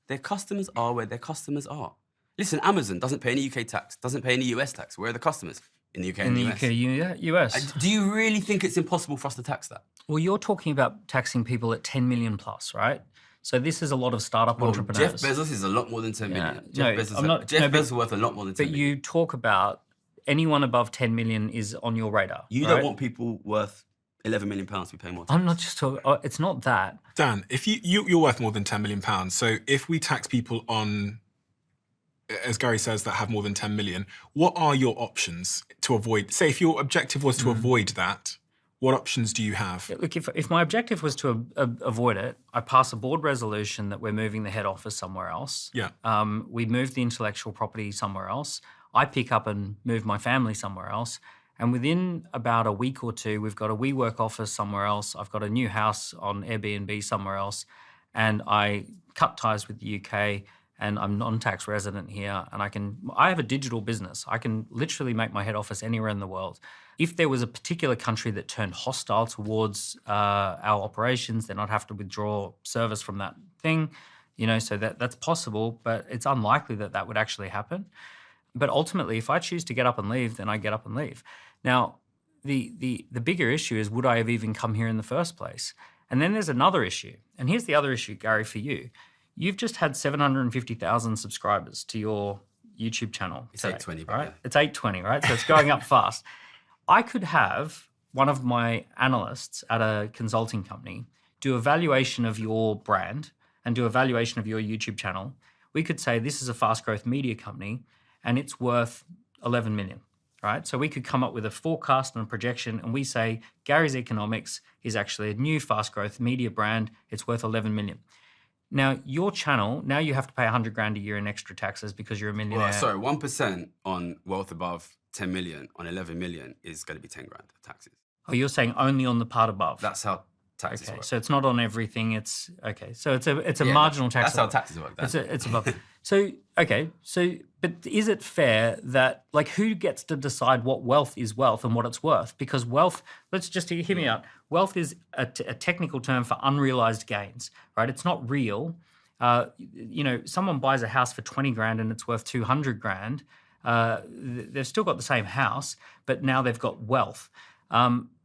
Their customers are where their customers are. Listen, Amazon doesn't pay any UK tax, doesn't pay any US tax. Where are the customers? In the UK and the US. US. Do you really think it's impossible for us to tax that? Well, you're talking about taxing people at 10 million plus, right? So this is a lot of startup entrepreneurs. Jeff Bezos is a lot more than 10 million. Yeah. Jeff Bezos is worth a lot more than 10 million. But million. you talk about anyone above 10 million is on your radar. You don't want people worth 11 million pounds to be paying more tax. I'm not just talking, it's not that. Dan, if you're worth more than 10 million pounds, so if we tax people on, as Gary says, that have more than 10 million, what are your options to avoid? Say if your objective was to avoid that, what options do you have? Look, if my objective was to avoid it, I pass a board resolution that we're moving the head office somewhere else. Yeah. We move the intellectual property somewhere else. I pick up and move my family somewhere else. And within about a week or two, we've got a WeWork office somewhere else. I've got a new house on Airbnb somewhere else. And I cut ties with the UK and I'm non-tax resident here. And I have a digital business. I can literally make my head office anywhere in the world. If there was a particular country that turned hostile towards our operations, then I'd have to withdraw service from that thing. So that's possible, but it's unlikely that that would actually happen. But ultimately, if I choose to get up and leave, then I get up and leave. Now, the bigger issue is, would I have even come here in the first place? And then there's another issue. And here's the other issue, Gary, for you. You've just had 750,000 subscribers to your YouTube channel. It's 820, right? Yeah. It's 820, right? So it's going up fast. I could have one of my analysts at a consulting company do a valuation of your brand and do a valuation of your YouTube channel. We could say this is a fast growth media company and it's worth 11 million, right? So we could come up with a forecast and a projection and we say Gary's Economics is actually a new fast growth media brand. It's worth 11 million. Now, your channel, now you have to pay 100 grand a year in extra taxes because you're a millionaire. Well, sorry, 1% on wealth above 10 million on 11 million is going to be 10 grand taxes. Oh, you're saying only on the part above? That's how taxes work. So it's not on everything. It's okay. So it's a marginal tax. That's how taxes work. It's above. But is it fair that, like, who gets to decide what wealth is wealth and what it's worth? Because wealth, let's just hear me out. Wealth is a technical term for unrealized gains, right? It's not real. Someone buys a house for 20 grand and it's worth 200 grand. They've still got the same house, but now they've got wealth.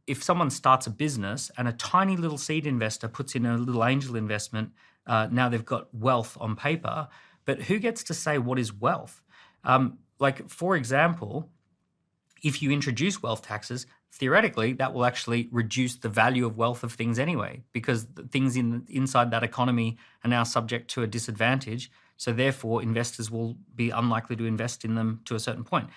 If someone starts a business and a tiny little seed investor puts in a little angel investment, now they've got wealth on paper. But who gets to say what is wealth? For example, if you introduce wealth taxes, theoretically, that will actually reduce the value of wealth of things anyway, because the things inside that economy are now subject to a disadvantage. So therefore, investors will be unlikely to invest in them to a certain point.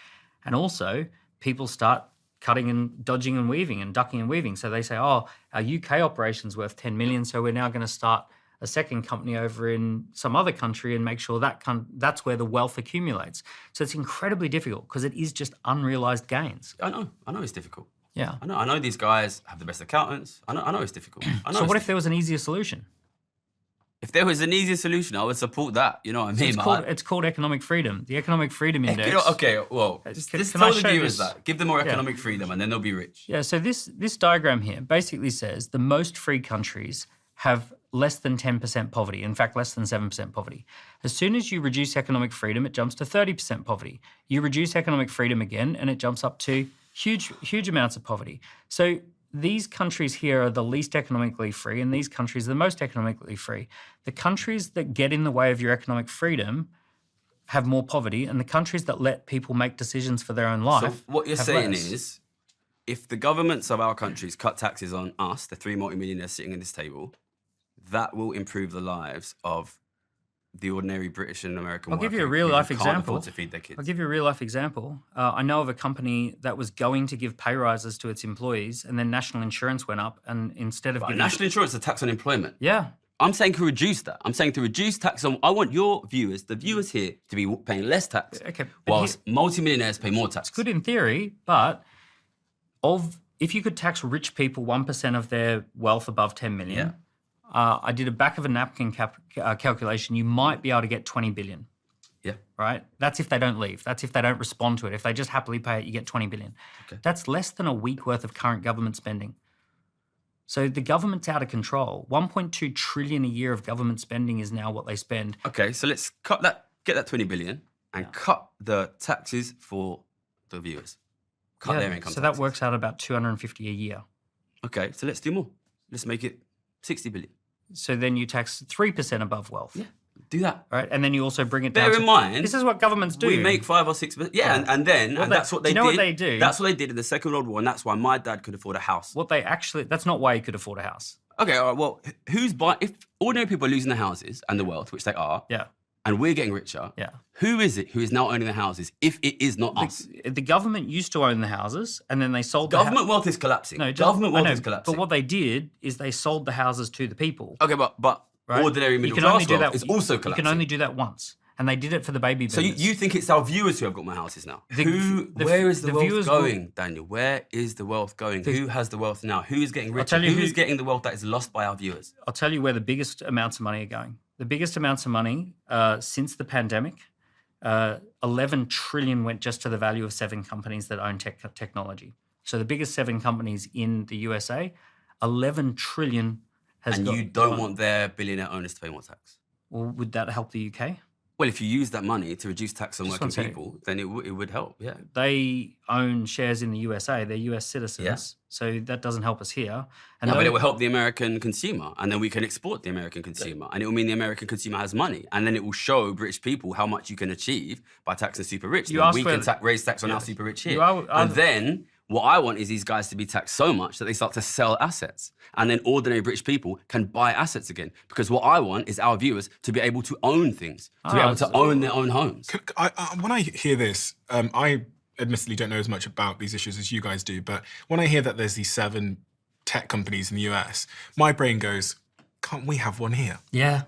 And also, people start cutting and dodging and weaving and ducking and weaving. So they say, oh, our UK operation's worth 10 million, so we're now going to start a second company over in some other country and make sure that's where the wealth accumulates. So it's incredibly difficult because it is just unrealized gains. I know it's difficult. Yeah. I know these guys have the best accountants. I know it's difficult. So what if there was an easier solution? If there was an easier solution, I would support that. You know what I mean? It's called economic freedom. The economic freedom index. Just tell the viewers that. Give them more economic freedom and then they'll be rich. Yeah, so this diagram here basically says the most free countries have less than 10% poverty, in fact, less than 7% poverty. As soon as you reduce economic freedom, it jumps to 30% poverty. You reduce economic freedom again, and it jumps up to huge amounts of poverty. So these countries here are the least economically free, and these countries are the most economically free. The countries that get in the way of your economic freedom have more poverty, and the countries that let people make decisions for their own life. So what you're saying is, if the governments of our countries cut taxes on us, the three multimillionaires sitting at this table, that will improve the lives of the ordinary British and American worker. I'll give you a real-life example. Can't afford to feed their kids. I'll give you a real-life example. I know of a company that was going to give pay rises to its employees, and then national insurance went up, and instead of giving... National insurance is a tax on employment. Yeah. I'm saying to reduce that. I'm saying to reduce tax on... I want your viewers, the viewers here, to be paying less tax, whilst multimillionaires pay more tax. It's good in theory, but... if you could tax rich people 1% of their wealth above 10 million, I did a back of a napkin calculation. You might be able to get 20 billion. Yeah. Right? That's if they don't leave. That's if they don't respond to it. If they just happily pay it, you get 20 billion. Okay. That's less than a week worth of current government spending. So the government's out of control. 1.2 trillion a year of government spending is now what they spend. Okay, so let's get that 20 billion and cut the taxes for the viewers. Cut their income So taxes. that works out about 250 a year. Okay, so let's do more. Let's make it 60 billion. So then you tax 3% above wealth. Yeah, do that. Right? And then you also bring it down. Bear in mind, this is what governments do. we make 5 or 6%. Yeah, and that's what they do. What they do? That's what they did in the Second World War, and that's why my dad could afford a house. That's not why he could afford a house. Okay, all right, well, who's buying? If ordinary people are losing their houses and the wealth, which they are, and we're getting richer, who is it who is now owning the houses if it is not us? The government used to own the houses, and then they sold government wealth is collapsing. No, government wealth is collapsing. But what they did is they sold the houses to the people. Okay, but right? ordinary middle class wealth is also collapsing. You can only do that once. And they did it for the baby boomers. So you think it's our viewers who have got more houses now? Where is the wealth going, Daniel? Where is the wealth going? Who has the wealth now? Who is getting richer? Who's getting the wealth that is lost by our viewers? I'll tell you where the biggest amounts of money are going. The biggest amounts of money since the pandemic, 11 trillion went just to the value of 7 companies that own technology. So the biggest 7 companies in the USA, 11 trillion has And you don't want their billionaire owners to pay more tax? Well, would that help the UK? Well, if you use that money to reduce tax on working people, then it would help, yeah. They own shares in the USA. They're US citizens. So that doesn't help us here. And but it will help the American consumer. And then we can export the American consumer. And it will mean the American consumer has money. And then it will show British people how much you can achieve by taxing super rich. We can raise tax on our super rich here. And then what I want is these guys to be taxed so much that they start to sell assets. And then ordinary British people can buy assets again. Because what I want is our viewers to be able to own things, to be able to own their own homes. When I hear this, I admittedly don't know as much about these issues as you guys do, but when I hear that there's these 7 tech companies in the US, my brain goes, can't we have one here? Yeah.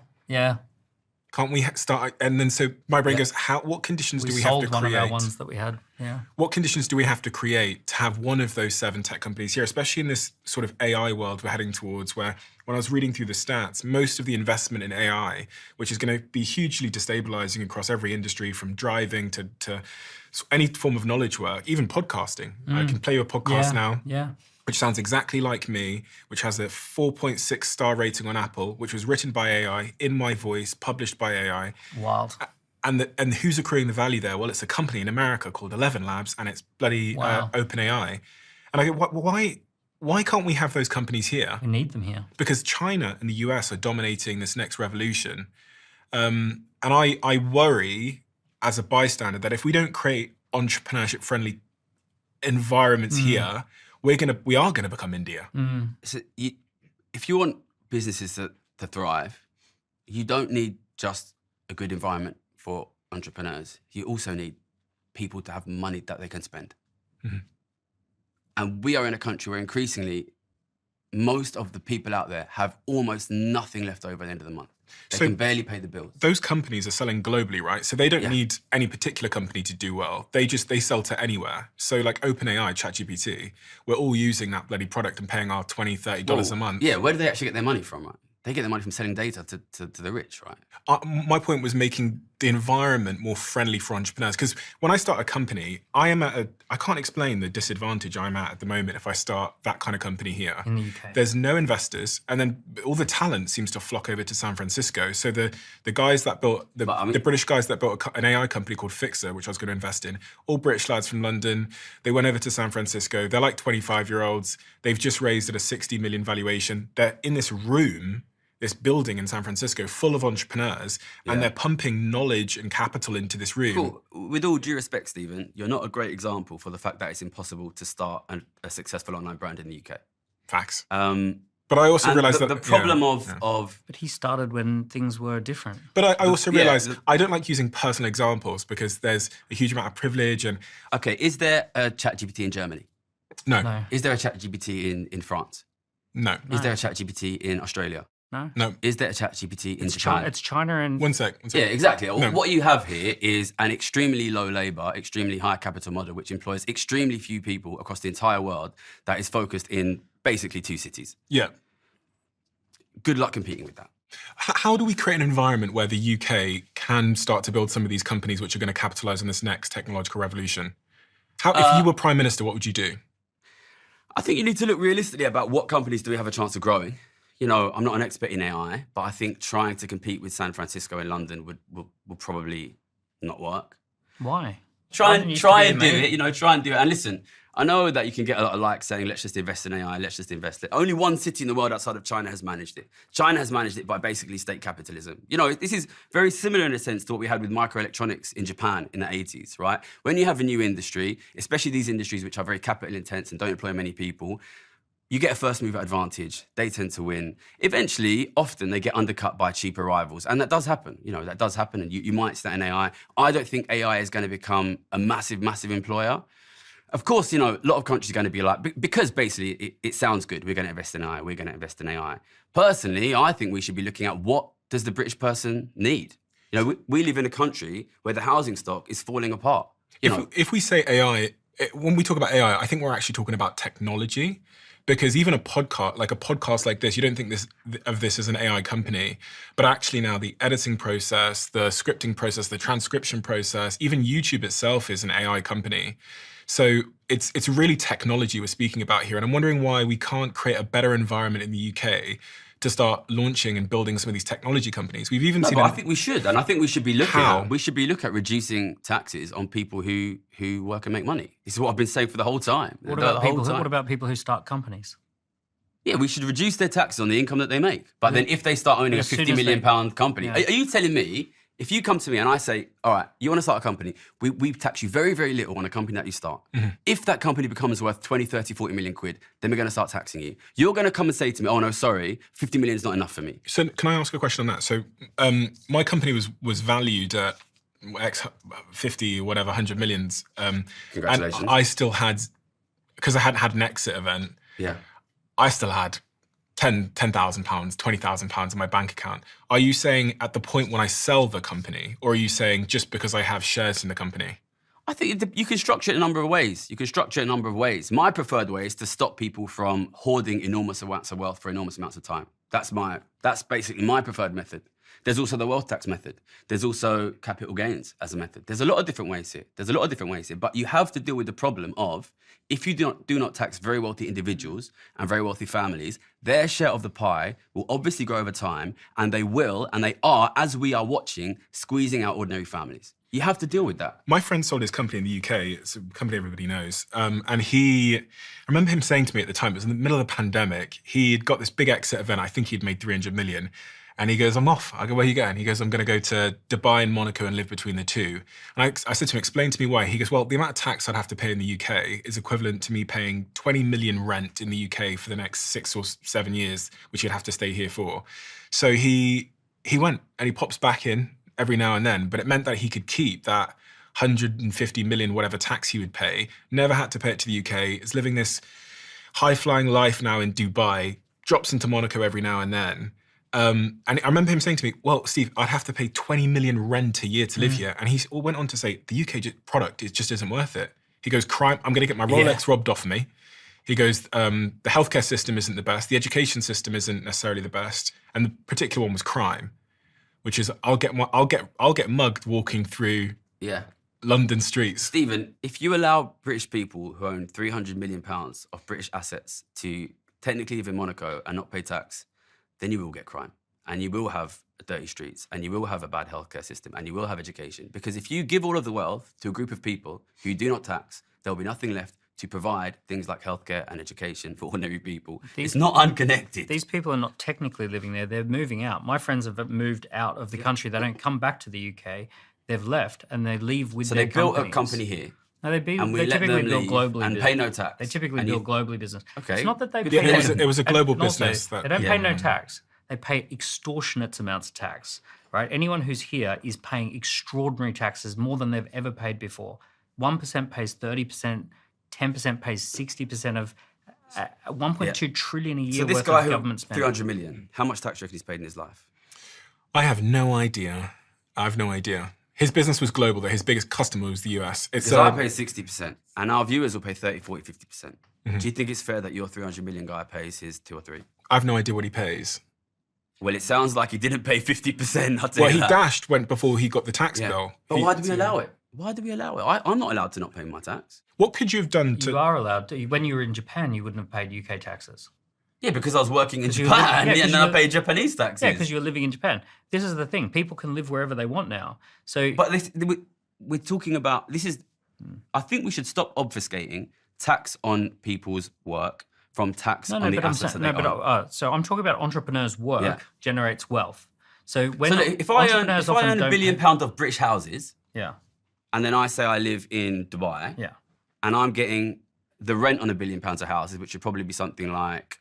Can't we start? And then so my brain goes, what conditions do we have to create? We sold one of our ones that we had, What conditions do we have to create to have one of those 7 tech companies here, especially in this sort of AI world we're heading towards, where when I was reading through the stats, most of the investment in AI, which is going to be hugely destabilizing across every industry, from driving to any form of knowledge work, even podcasting. I can play you a podcast now. Which sounds exactly like me, which has a 4.6 star rating on Apple, which was written by AI, in my voice, published by AI. Wild. And who's accruing the value there? Well, it's a company in America called 11 Labs, and it's bloody OpenAI. And I go, why can't we have those companies here? We need them here. Because China and the US are dominating this next revolution. And I worry as a bystander that if we don't create entrepreneurship-friendly environments here, we are gonna become India. So if you want businesses to thrive, you don't need just a good environment for entrepreneurs. You also need people to have money that they can spend. And we are in a country where increasingly most of the people out there have almost nothing left over at the end of the month. They can barely pay the bills. Those companies are selling globally, right? So they don't need any particular company to do well. They sell to anywhere. So like OpenAI, ChatGPT, we're all using that bloody product and paying our $20, $30 a month. Yeah, where do they actually get their money from, right? They get their money from selling data to the rich, right? My point was making the environment more friendly for entrepreneurs. Because when I start a company, I can't explain the disadvantage I'm at the moment if I start that kind of company here. In the UK. There's no investors, and then all the talent seems to flock over to San Francisco. So the guys that built, the British guys that built an AI company called Fixer, which I was going to invest in, all British lads from London, they went over to San Francisco. They're like 25-year-olds. They've just raised at a 60 million valuation. They're in this room, this building in San Francisco full of entrepreneurs, and they're pumping knowledge and capital into this room. Cool. With all due respect, Stephen, you're not a great example for the fact that it's impossible to start a successful online brand in the UK. Facts. But I also realised that the problem of But he started when things were different. But I also realised I don't like using personal examples because there's a huge amount of privilege and. Okay, is there a ChatGPT in Germany? No. Is there a ChatGPT in France? No. Is there a ChatGPT in Australia? No. No. Is there a ChatGPT in It's Japan? It's China and One sec. Yeah, exactly. No. What you have here is an extremely low labor, extremely high capital model, which employs extremely few people across the entire world that is focused in basically 2 cities. Yeah. Good luck competing with that. How do we create an environment where the UK can start to build some of these companies which are going to capitalize on this next technological revolution? If you were Prime Minister, what would you do? I think you need to look realistically about what companies do we have a chance of growing. You know, I'm not an expert in AI, but I think trying to compete with San Francisco and London would probably not work. why? Try London and used to be do amazing. it, you know, try and do it. And listen, I know that you can get a lot of likes saying, let's just invest in AI, let's just invest it. Only one city in the world outside of China has managed it. China has managed it by basically state capitalism. You know, this is very similar in a sense to what we had with microelectronics in Japan in the 80s, right? When you have a new industry, especially these industries which are very capital intense and don't employ many people, you get a first mover advantage. They tend to win. Eventually, often they get undercut by cheaper rivals. And that does happen. You know, that does happen. And you might start in AI. I don't think AI is going to become a massive, massive employer. Of course, you know, a lot of countries are going to be like, because basically it sounds good. We're going to invest in AI. We're going to invest in AI. Personally, I think we should be looking at what does the British person need? You know, we live in a country where the housing stock is falling apart. If we say AI, when we talk about AI, I think we're actually talking about technology. Because even a podcast like this, you don't think of this as an AI company, but actually now the editing process, the scripting process, the transcription process, even YouTube itself is an AI company. So it's really technology we're speaking about here. And I'm wondering why we can't create a better environment in the UK to start launching and building some of these technology companies. We've even seen. I think we should, and I think we should be looking. How? We should be looking at reducing taxes on people who work and make money. This is what I've been saying for the whole time. What The about whole people? time. What about people who start companies? Yeah, we should reduce their taxes on the income that they make. But then if they start owning a As soon £50 as million company, Yeah. are you telling me, if you come to me and I say, all right, you want to start a company, we tax you very, very little on a company that you start. If that company becomes worth 20, 30, 40 million quid, then we're going to start taxing you. You're going to come and say to me, oh no, sorry, 50 million is not enough for me. So can I ask a question on that? So my company was valued at X 50, whatever, 100 millions. Congratulations. And I still had, because I hadn't had an exit event, Yeah. I still had £10,000, £20,000 in my bank account. Are you saying at the point when I sell the company, or are you saying just because I have shares in the company? I think you can structure it a number of ways. My preferred way is to stop people from hoarding enormous amounts of wealth for enormous amounts of time. That's basically my preferred method. There's also the wealth tax method. There's also capital gains as a method. There's a lot of different ways here. But you have to deal with the problem of, if you do not tax very wealthy individuals and very wealthy families, their share of the pie will obviously grow over time, and they are, as we are watching, squeezing out ordinary families. You have to deal with that. My friend sold his company in the UK. It's a company everybody knows. And I remember him saying to me at the time, it was in the middle of the pandemic, he'd got this big exit event. I think he'd made 300 million. And he goes, I'm off. I go, where are you going? He goes, I'm going to go to Dubai and Monaco and live between the two. And I said to him, explain to me why. He goes, well, the amount of tax I'd have to pay in the UK is equivalent to me paying 20 million rent in the UK for the next 6 or 7 years, which he'd have to stay here for. So he went, and he pops back in every now and then, but it meant that he could keep that 150 million, whatever tax he would pay, never had to pay it to the UK, is living this high-flying life now in Dubai, drops into Monaco every now and then. And I remember him saying to me, well, Steve, I'd have to pay 20 million rent a year to live here. And he went on to say, the UK product just isn't worth it. He goes, crime, I'm going to get my Rolex robbed off me. He goes, the healthcare system isn't the best. The education system isn't necessarily the best. And the particular one was crime, which is I'll get mugged walking through London streets. Stephen, if you allow British people who own £300 million of British assets to technically live in Monaco and not pay tax, then you will get crime, and you will have dirty streets, and you will have a bad healthcare system, and you will have education. Because if you give all of the wealth to a group of people who do not tax, there will be nothing left to provide things like healthcare and education for ordinary people. It's not unconnected. These people are not technically living there. They're moving out. My friends have moved out of the country. They don't come back to the UK. They've left, and they leave with their companies. So they built a company here. No, they typically build globally and pay no tax. They typically build globally business. Okay. It's not that they Yeah, pay. it was a global Also, business. they don't pay no tax. They pay extortionate amounts of tax, right? Anyone who's here is paying extraordinary taxes, more than they've ever paid before. 1% pays 30%, 10% pays 60% of 1.2 trillion a year So this worth guy of who government spending. 300 million, how much tax do you reckon he's paid in his life? I have no idea. His business was global, though. His biggest customer was the US. Because I pay 60%, and our viewers will pay 30, 40, 50%. Do you think it's fair that your 300 million guy pays his 2 or 3? I've no idea what he pays. Well, it sounds like he didn't pay 50%. Well, he went before he got the tax bill. But why do we allow it? Why do we allow it? I'm not allowed to not pay my tax. What could you have done to... You are allowed to. When you were in Japan, you wouldn't have paid UK taxes. Yeah, because I was working in 'Cause you were Japan living- yeah, and 'cause then I you- paid Japanese taxes. Yeah, because you're living in Japan. This is the thing. People can live wherever they want now. So, But we're talking about, I think we should stop obfuscating tax on people's work from tax on the assets that they own. So I'm talking about entrepreneurs' work generates wealth. So when So if I earn entrepreneurs £1 often don't billion pay- of British houses, yeah, and then I say I live in Dubai, yeah, and I'm getting the rent on £1 billion of houses, which would probably be something like,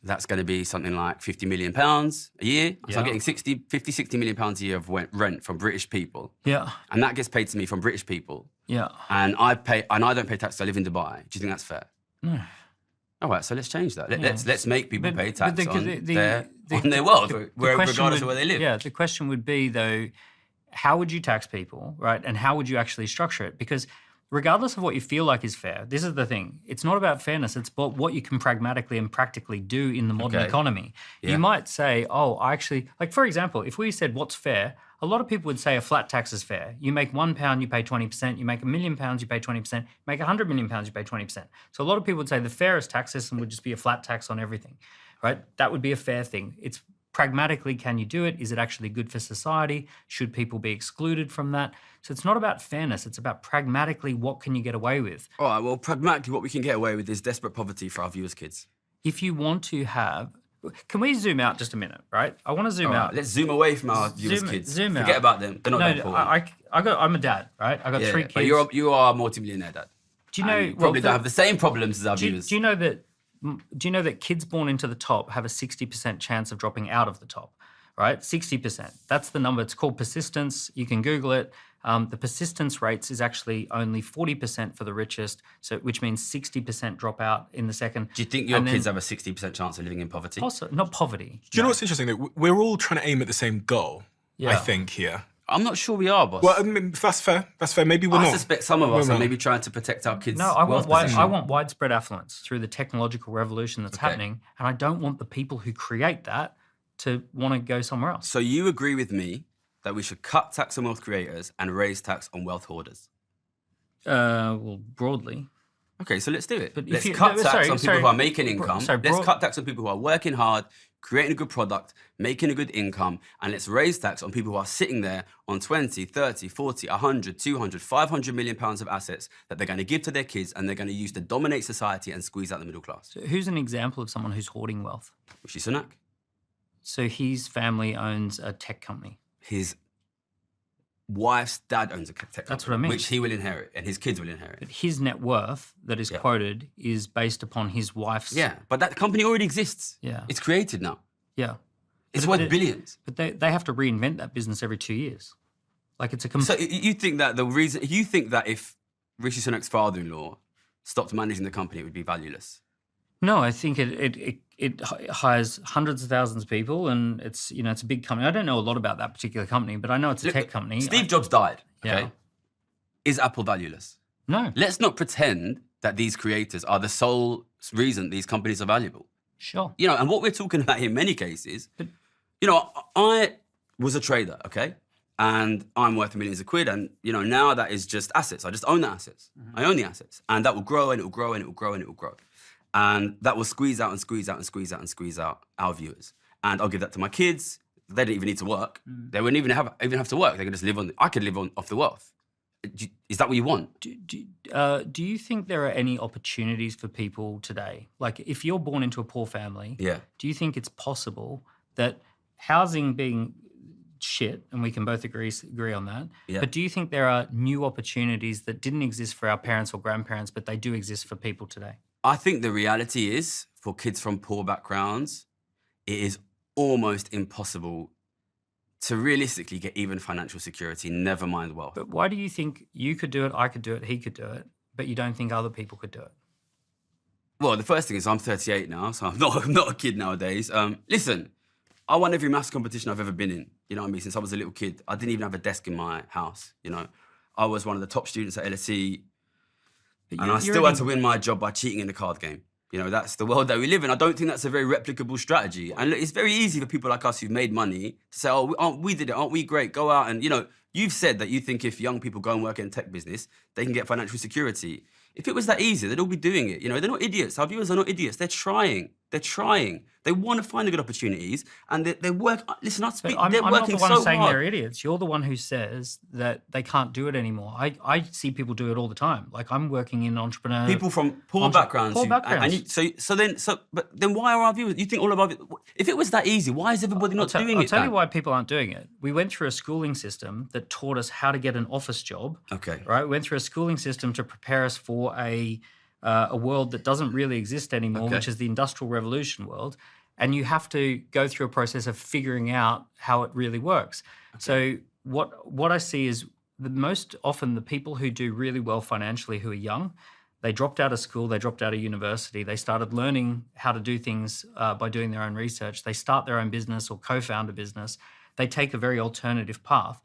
that's going to be something like £50 million a year. So I'm Yeah. getting 60 million pounds a year of rent from British people. yeah, And that gets paid to me from British people. yeah. And I don't pay tax, so I live in Dubai. Do you think that's fair? No. All right, so let's change that. Let's make people But- pay but tax the- on the- their the- on their wealth, the regardless question of where they live. Yeah, the question would be though, how would you tax people, right? And how would you actually structure it? Because regardless of what you feel like is fair, this is the thing. It's not about fairness. It's about what you can pragmatically and practically do in the modern Okay. economy. Yeah. You might say, oh, I actually, like for example, if we said what's fair, a lot of people would say a flat tax is fair. You make £1, you pay 20%. You make £1 million, you pay 20%. You make £100 million, you pay 20%. So a lot of people would say the fairest tax system would just be a flat tax on everything, right? That would be a fair thing. It's pragmatically, can you do it? Is it actually good for society? Should people be excluded from that? So it's not about fairness. It's about pragmatically, what can you get away with? All right, well, pragmatically, what we can get away with is desperate poverty for our viewers' kids. If you want to have, can we zoom out just a minute, right? I want to zoom All right, out. let's zoom away from our viewers' kids. Zoom Forget out. about them. They're not that important. I'm a dad, right? I got Yeah, 3 yeah, kids. but you are a multi-millionaire dad. Do you know? And you probably don't have the same problems as our viewers. Do you know that kids born into the top have a 60% chance of dropping out of the top, right? 60%. That's the number. It's called persistence. You can Google it. The persistence rates is actually only 40% for the richest, so which means 60% drop out in the second. Do you think your And then kids have a 60% chance of living in poverty? not poverty. Do you know what's interesting? That we're all trying to aim at the same goal, I Yeah. think, here. I'm not sure we are, boss. Well, I mean, that's fair. That's fair. Maybe we're I not. suspect some of us We're are not. maybe trying to protect our kids' No, I wealth want position. I want widespread affluence through the technological revolution that's happening, and I don't want the people who create that to want to go somewhere else. So you agree with me that we should cut tax on wealth creators and raise tax on wealth hoarders? Well, broadly. Okay, so let's do it. But if Let's you- cut no, tax sorry, on people sorry. who are making income. sorry, Let's broad- cut tax on people who are working hard, creating a good product, making a good income, and let's raise tax on people who are sitting there on 20, 30, 40, 100, 200, 500 million pounds of assets that they're going to give to their kids and they're going to use to dominate society and squeeze out the middle class. So who's an example of someone who's hoarding wealth? Rishi Sunak. So his family owns a tech company. His wife's dad owns a tech company. That's what I mean. Which he will inherit and his kids will inherit. But his net worth that is quoted is based upon his wife's. Yeah, but that company already exists. Yeah. It's created now. Yeah. It's But worth billions. But they have to reinvent that business every 2 years. Like it's a So you think that if Rishi Sunak's father-in-law stopped managing the company, it would be valueless? No, I think it hires hundreds of thousands of people, and it's a big company. I don't know a lot about that particular company, but I know it's a tech company. Steve Jobs died. Okay. Yeah. Is Apple valueless? No, Let's not pretend that these creators are the sole reason these companies are valuable. sure. And what we're talking about in many cases, I was a trader, okay? And I'm worth millions of quid. And, now that is just assets. I just own the assets. Mm-hmm. I own the assets. And that will grow and it will grow and it will grow and it will grow. And that will squeeze out and squeeze out and squeeze out and squeeze out our viewers. And I'll give that to my kids. They don't even need to work. They wouldn't even have to work. They could just live I could live off the wealth. Is that what you want? Do you think there are any opportunities for people today? Like if you're born into a poor family, Yeah. do you think it's possible that housing being shit, and we can both agree on that, Yeah. but do you think there are new opportunities that didn't exist for our parents or grandparents, but they do exist for people today? I think the reality is, for kids from poor backgrounds, it is almost impossible to realistically get even financial security, never mind wealth. But why do you think you could do it, I could do it, he could do it, but you don't think other people could do it? Well, the first thing is I'm 38 now, so I'm not a kid nowadays. Listen, I won every maths competition I've ever been in, you know what I mean, since I was a little kid. I didn't even have a desk in my house, you know. I was one of the top students at LSE, and I still had to win my job by cheating in the card game. You know, that's the world that we live in. I don't think that's a very replicable strategy. And look, it's very easy for people like us who've made money to say, oh, we did it, aren't we great? Go out and, you know, you've said that you think if young people go and work in tech business, they can get financial security. If it was that easy, they'd all be doing it. You know, they're not idiots. Our viewers are not idiots. They're trying. They're trying. They want to find the good opportunities, and they work. Listen, they're I'm working not the one so saying hard. they're idiots. You're the one who says that they can't do it anymore. I see people do it all the time. Like, I'm working in entrepreneur. People from poor backgrounds. But then why are our viewers? You think all of our? If it was that easy, why is everybody not doing it? I'll tell you Dan? why people aren't doing it. We went through a schooling system that taught us how to get an office job. Okay. Right. We went through a schooling system to prepare us for a world that doesn't really exist anymore, which is the Industrial Revolution world. And you have to go through a process of figuring out how it really works. So what I see is the most often the people who do really well financially who are young, they dropped out of school, they dropped out of university, they started learning how to do things by doing their own research. They start their own business or co-found a business. They take a very alternative path.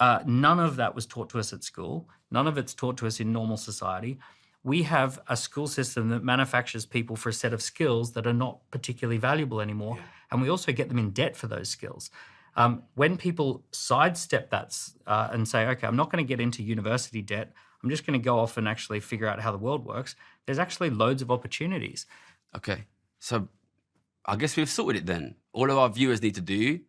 None of that was taught to us at school. None of it's taught to us in normal society. We have a school system that manufactures people for a set of skills that are not particularly valuable anymore. Yeah. And we also get them in debt for those skills. When people sidestep that and say, okay, I'm not going to get into university debt, I'm just going to go off and actually figure out how the world works, there's actually loads of opportunities. Okay, so I guess we've sorted it then. All of our viewers need to do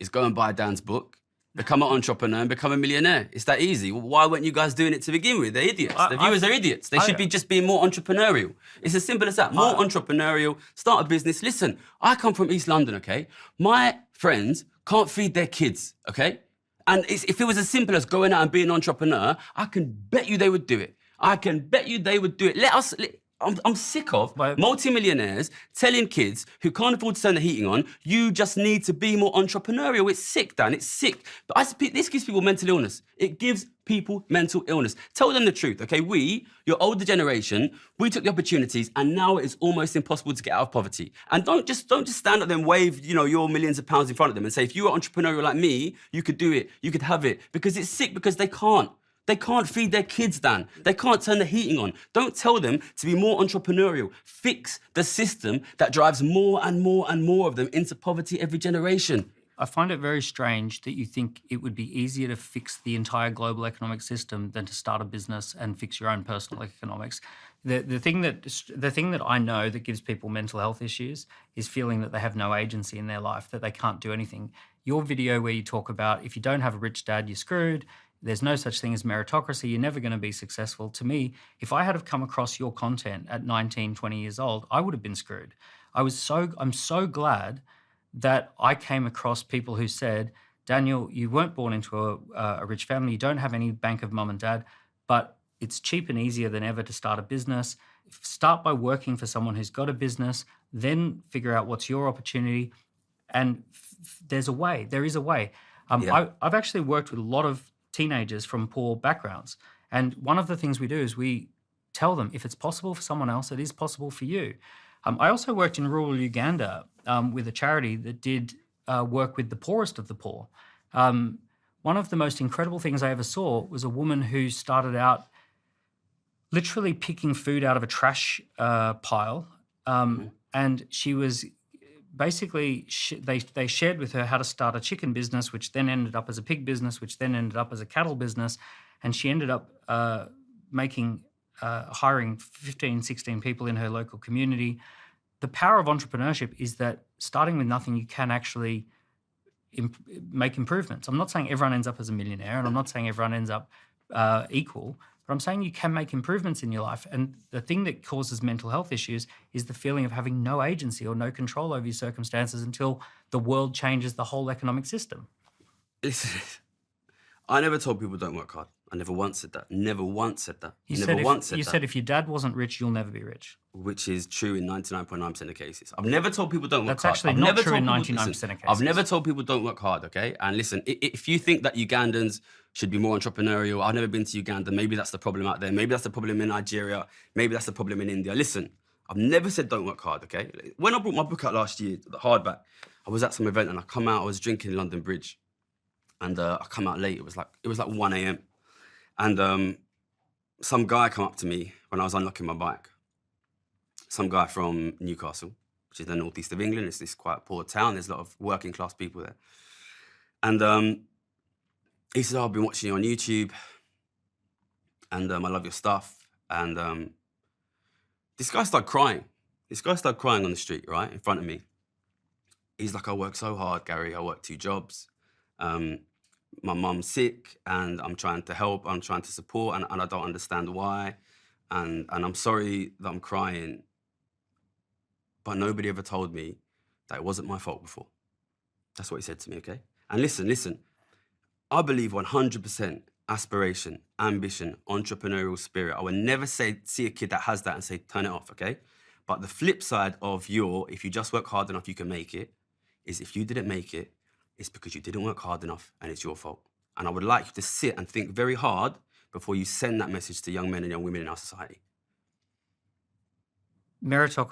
is go and buy Dan's book, become an entrepreneur and become a millionaire. It's that easy. Why weren't you guys doing it to begin with? They're idiots. The viewers are idiots. They should be just being more entrepreneurial. It's as simple as that. More entrepreneurial, start a business. Listen, I come from East London, okay? My friends can't feed their kids, okay? And if it was as simple as going out and being an entrepreneur, I can bet you they would do it. I can bet you they would do it. I'm sick of multimillionaires telling kids who can't afford to turn the heating on, you just need to be more entrepreneurial. It's sick, Dan, it's sick. But this gives people mental illness. It gives people mental illness. Tell them the truth, okay? We, your older generation, we took the opportunities and now it is almost impossible to get out of poverty. And don't just stand up there and wave, you know, your millions of pounds in front of them and say, if you were entrepreneurial like me, you could do it, you could have it. Because it's sick because they can't. They can't feed their kids, Dan. They can't turn the heating on. Don't tell them to be more entrepreneurial. Fix the system that drives more and more and more of them into poverty every generation. I find it very strange that you think it would be easier to fix the entire global economic system than to start a business and fix your own personal economics. The thing that I know that gives people mental health issues is feeling that they have no agency in their life, that they can't do anything. Your video where you talk about if you don't have a rich dad, you're screwed. There's no such thing as meritocracy. You're never going to be successful. To me, if I had have come across your content at 19, 20 years old, I would have been screwed. I'm so glad that I came across people who said, Daniel, you weren't born into a rich family. You don't have any bank of mum and dad, but it's cheap and easier than ever to start a business. Start by working for someone who's got a business, then figure out what's your opportunity. And there's a way. There is a way. I've actually worked with a lot of teenagers from poor backgrounds. And one of the things we do is we tell them, if it's possible for someone else, it is possible for you. I also worked in rural Uganda with a charity that did work with the poorest of the poor. One of the most incredible things I ever saw was a woman who started out literally picking food out of a trash pile. And she was basically, they shared with her how to start a chicken business, which then ended up as a pig business, which then ended up as a cattle business. And she ended up hiring 15, 16 people in her local community. The power of entrepreneurship is that starting with nothing, you can actually make improvements. I'm not saying everyone ends up as a millionaire, and I'm not saying everyone ends up equal, but I'm saying you can make improvements in your life. And the thing that causes mental health issues is the feeling of having no agency or no control over your circumstances until the world changes the whole economic system. I never told people don't work hard. I never once said that. Never once said that. You said if your dad wasn't rich, you'll never be rich. Which is true in 99.9% of cases. I've never told people don't work That's hard. actually I've not never true in told 99% listen, of cases. I've never told people don't work hard, okay? And listen, if you think that Ugandans should be more entrepreneurial, I've never been to Uganda, maybe that's the problem out there, maybe that's the problem in Nigeria, maybe that's the problem in India. Listen, I've never said don't work hard, okay? When I brought my book out last year, the hardback, I was at some event and I come out, I was drinking in London Bridge. And I come out late, it was like 1 a.m. And some guy come up to me when I was unlocking my bike. Some guy from Newcastle, which is the northeast of England. It's this quite a poor town. There's a lot of working class people there. And he said, oh, I've been watching you on YouTube and I love your stuff. And this guy started crying. This guy started crying on the street, right, in front of me. He's like, I work so hard, Gary. I work 2 jobs. My mum's sick and I'm trying to help, I'm trying to support and I don't understand why. And I'm sorry that I'm crying, but nobody ever told me that it wasn't my fault before. That's what he said to me, okay? And listen, I believe 100% aspiration, ambition, entrepreneurial spirit. I would never see a kid that has that and say, turn it off, okay? But the flip side of if you just work hard enough, you can make it, is if you didn't make it, it's because you didn't work hard enough and it's your fault. And I would like you to sit and think very hard before you send that message to young men and young women in our society. Meritocracy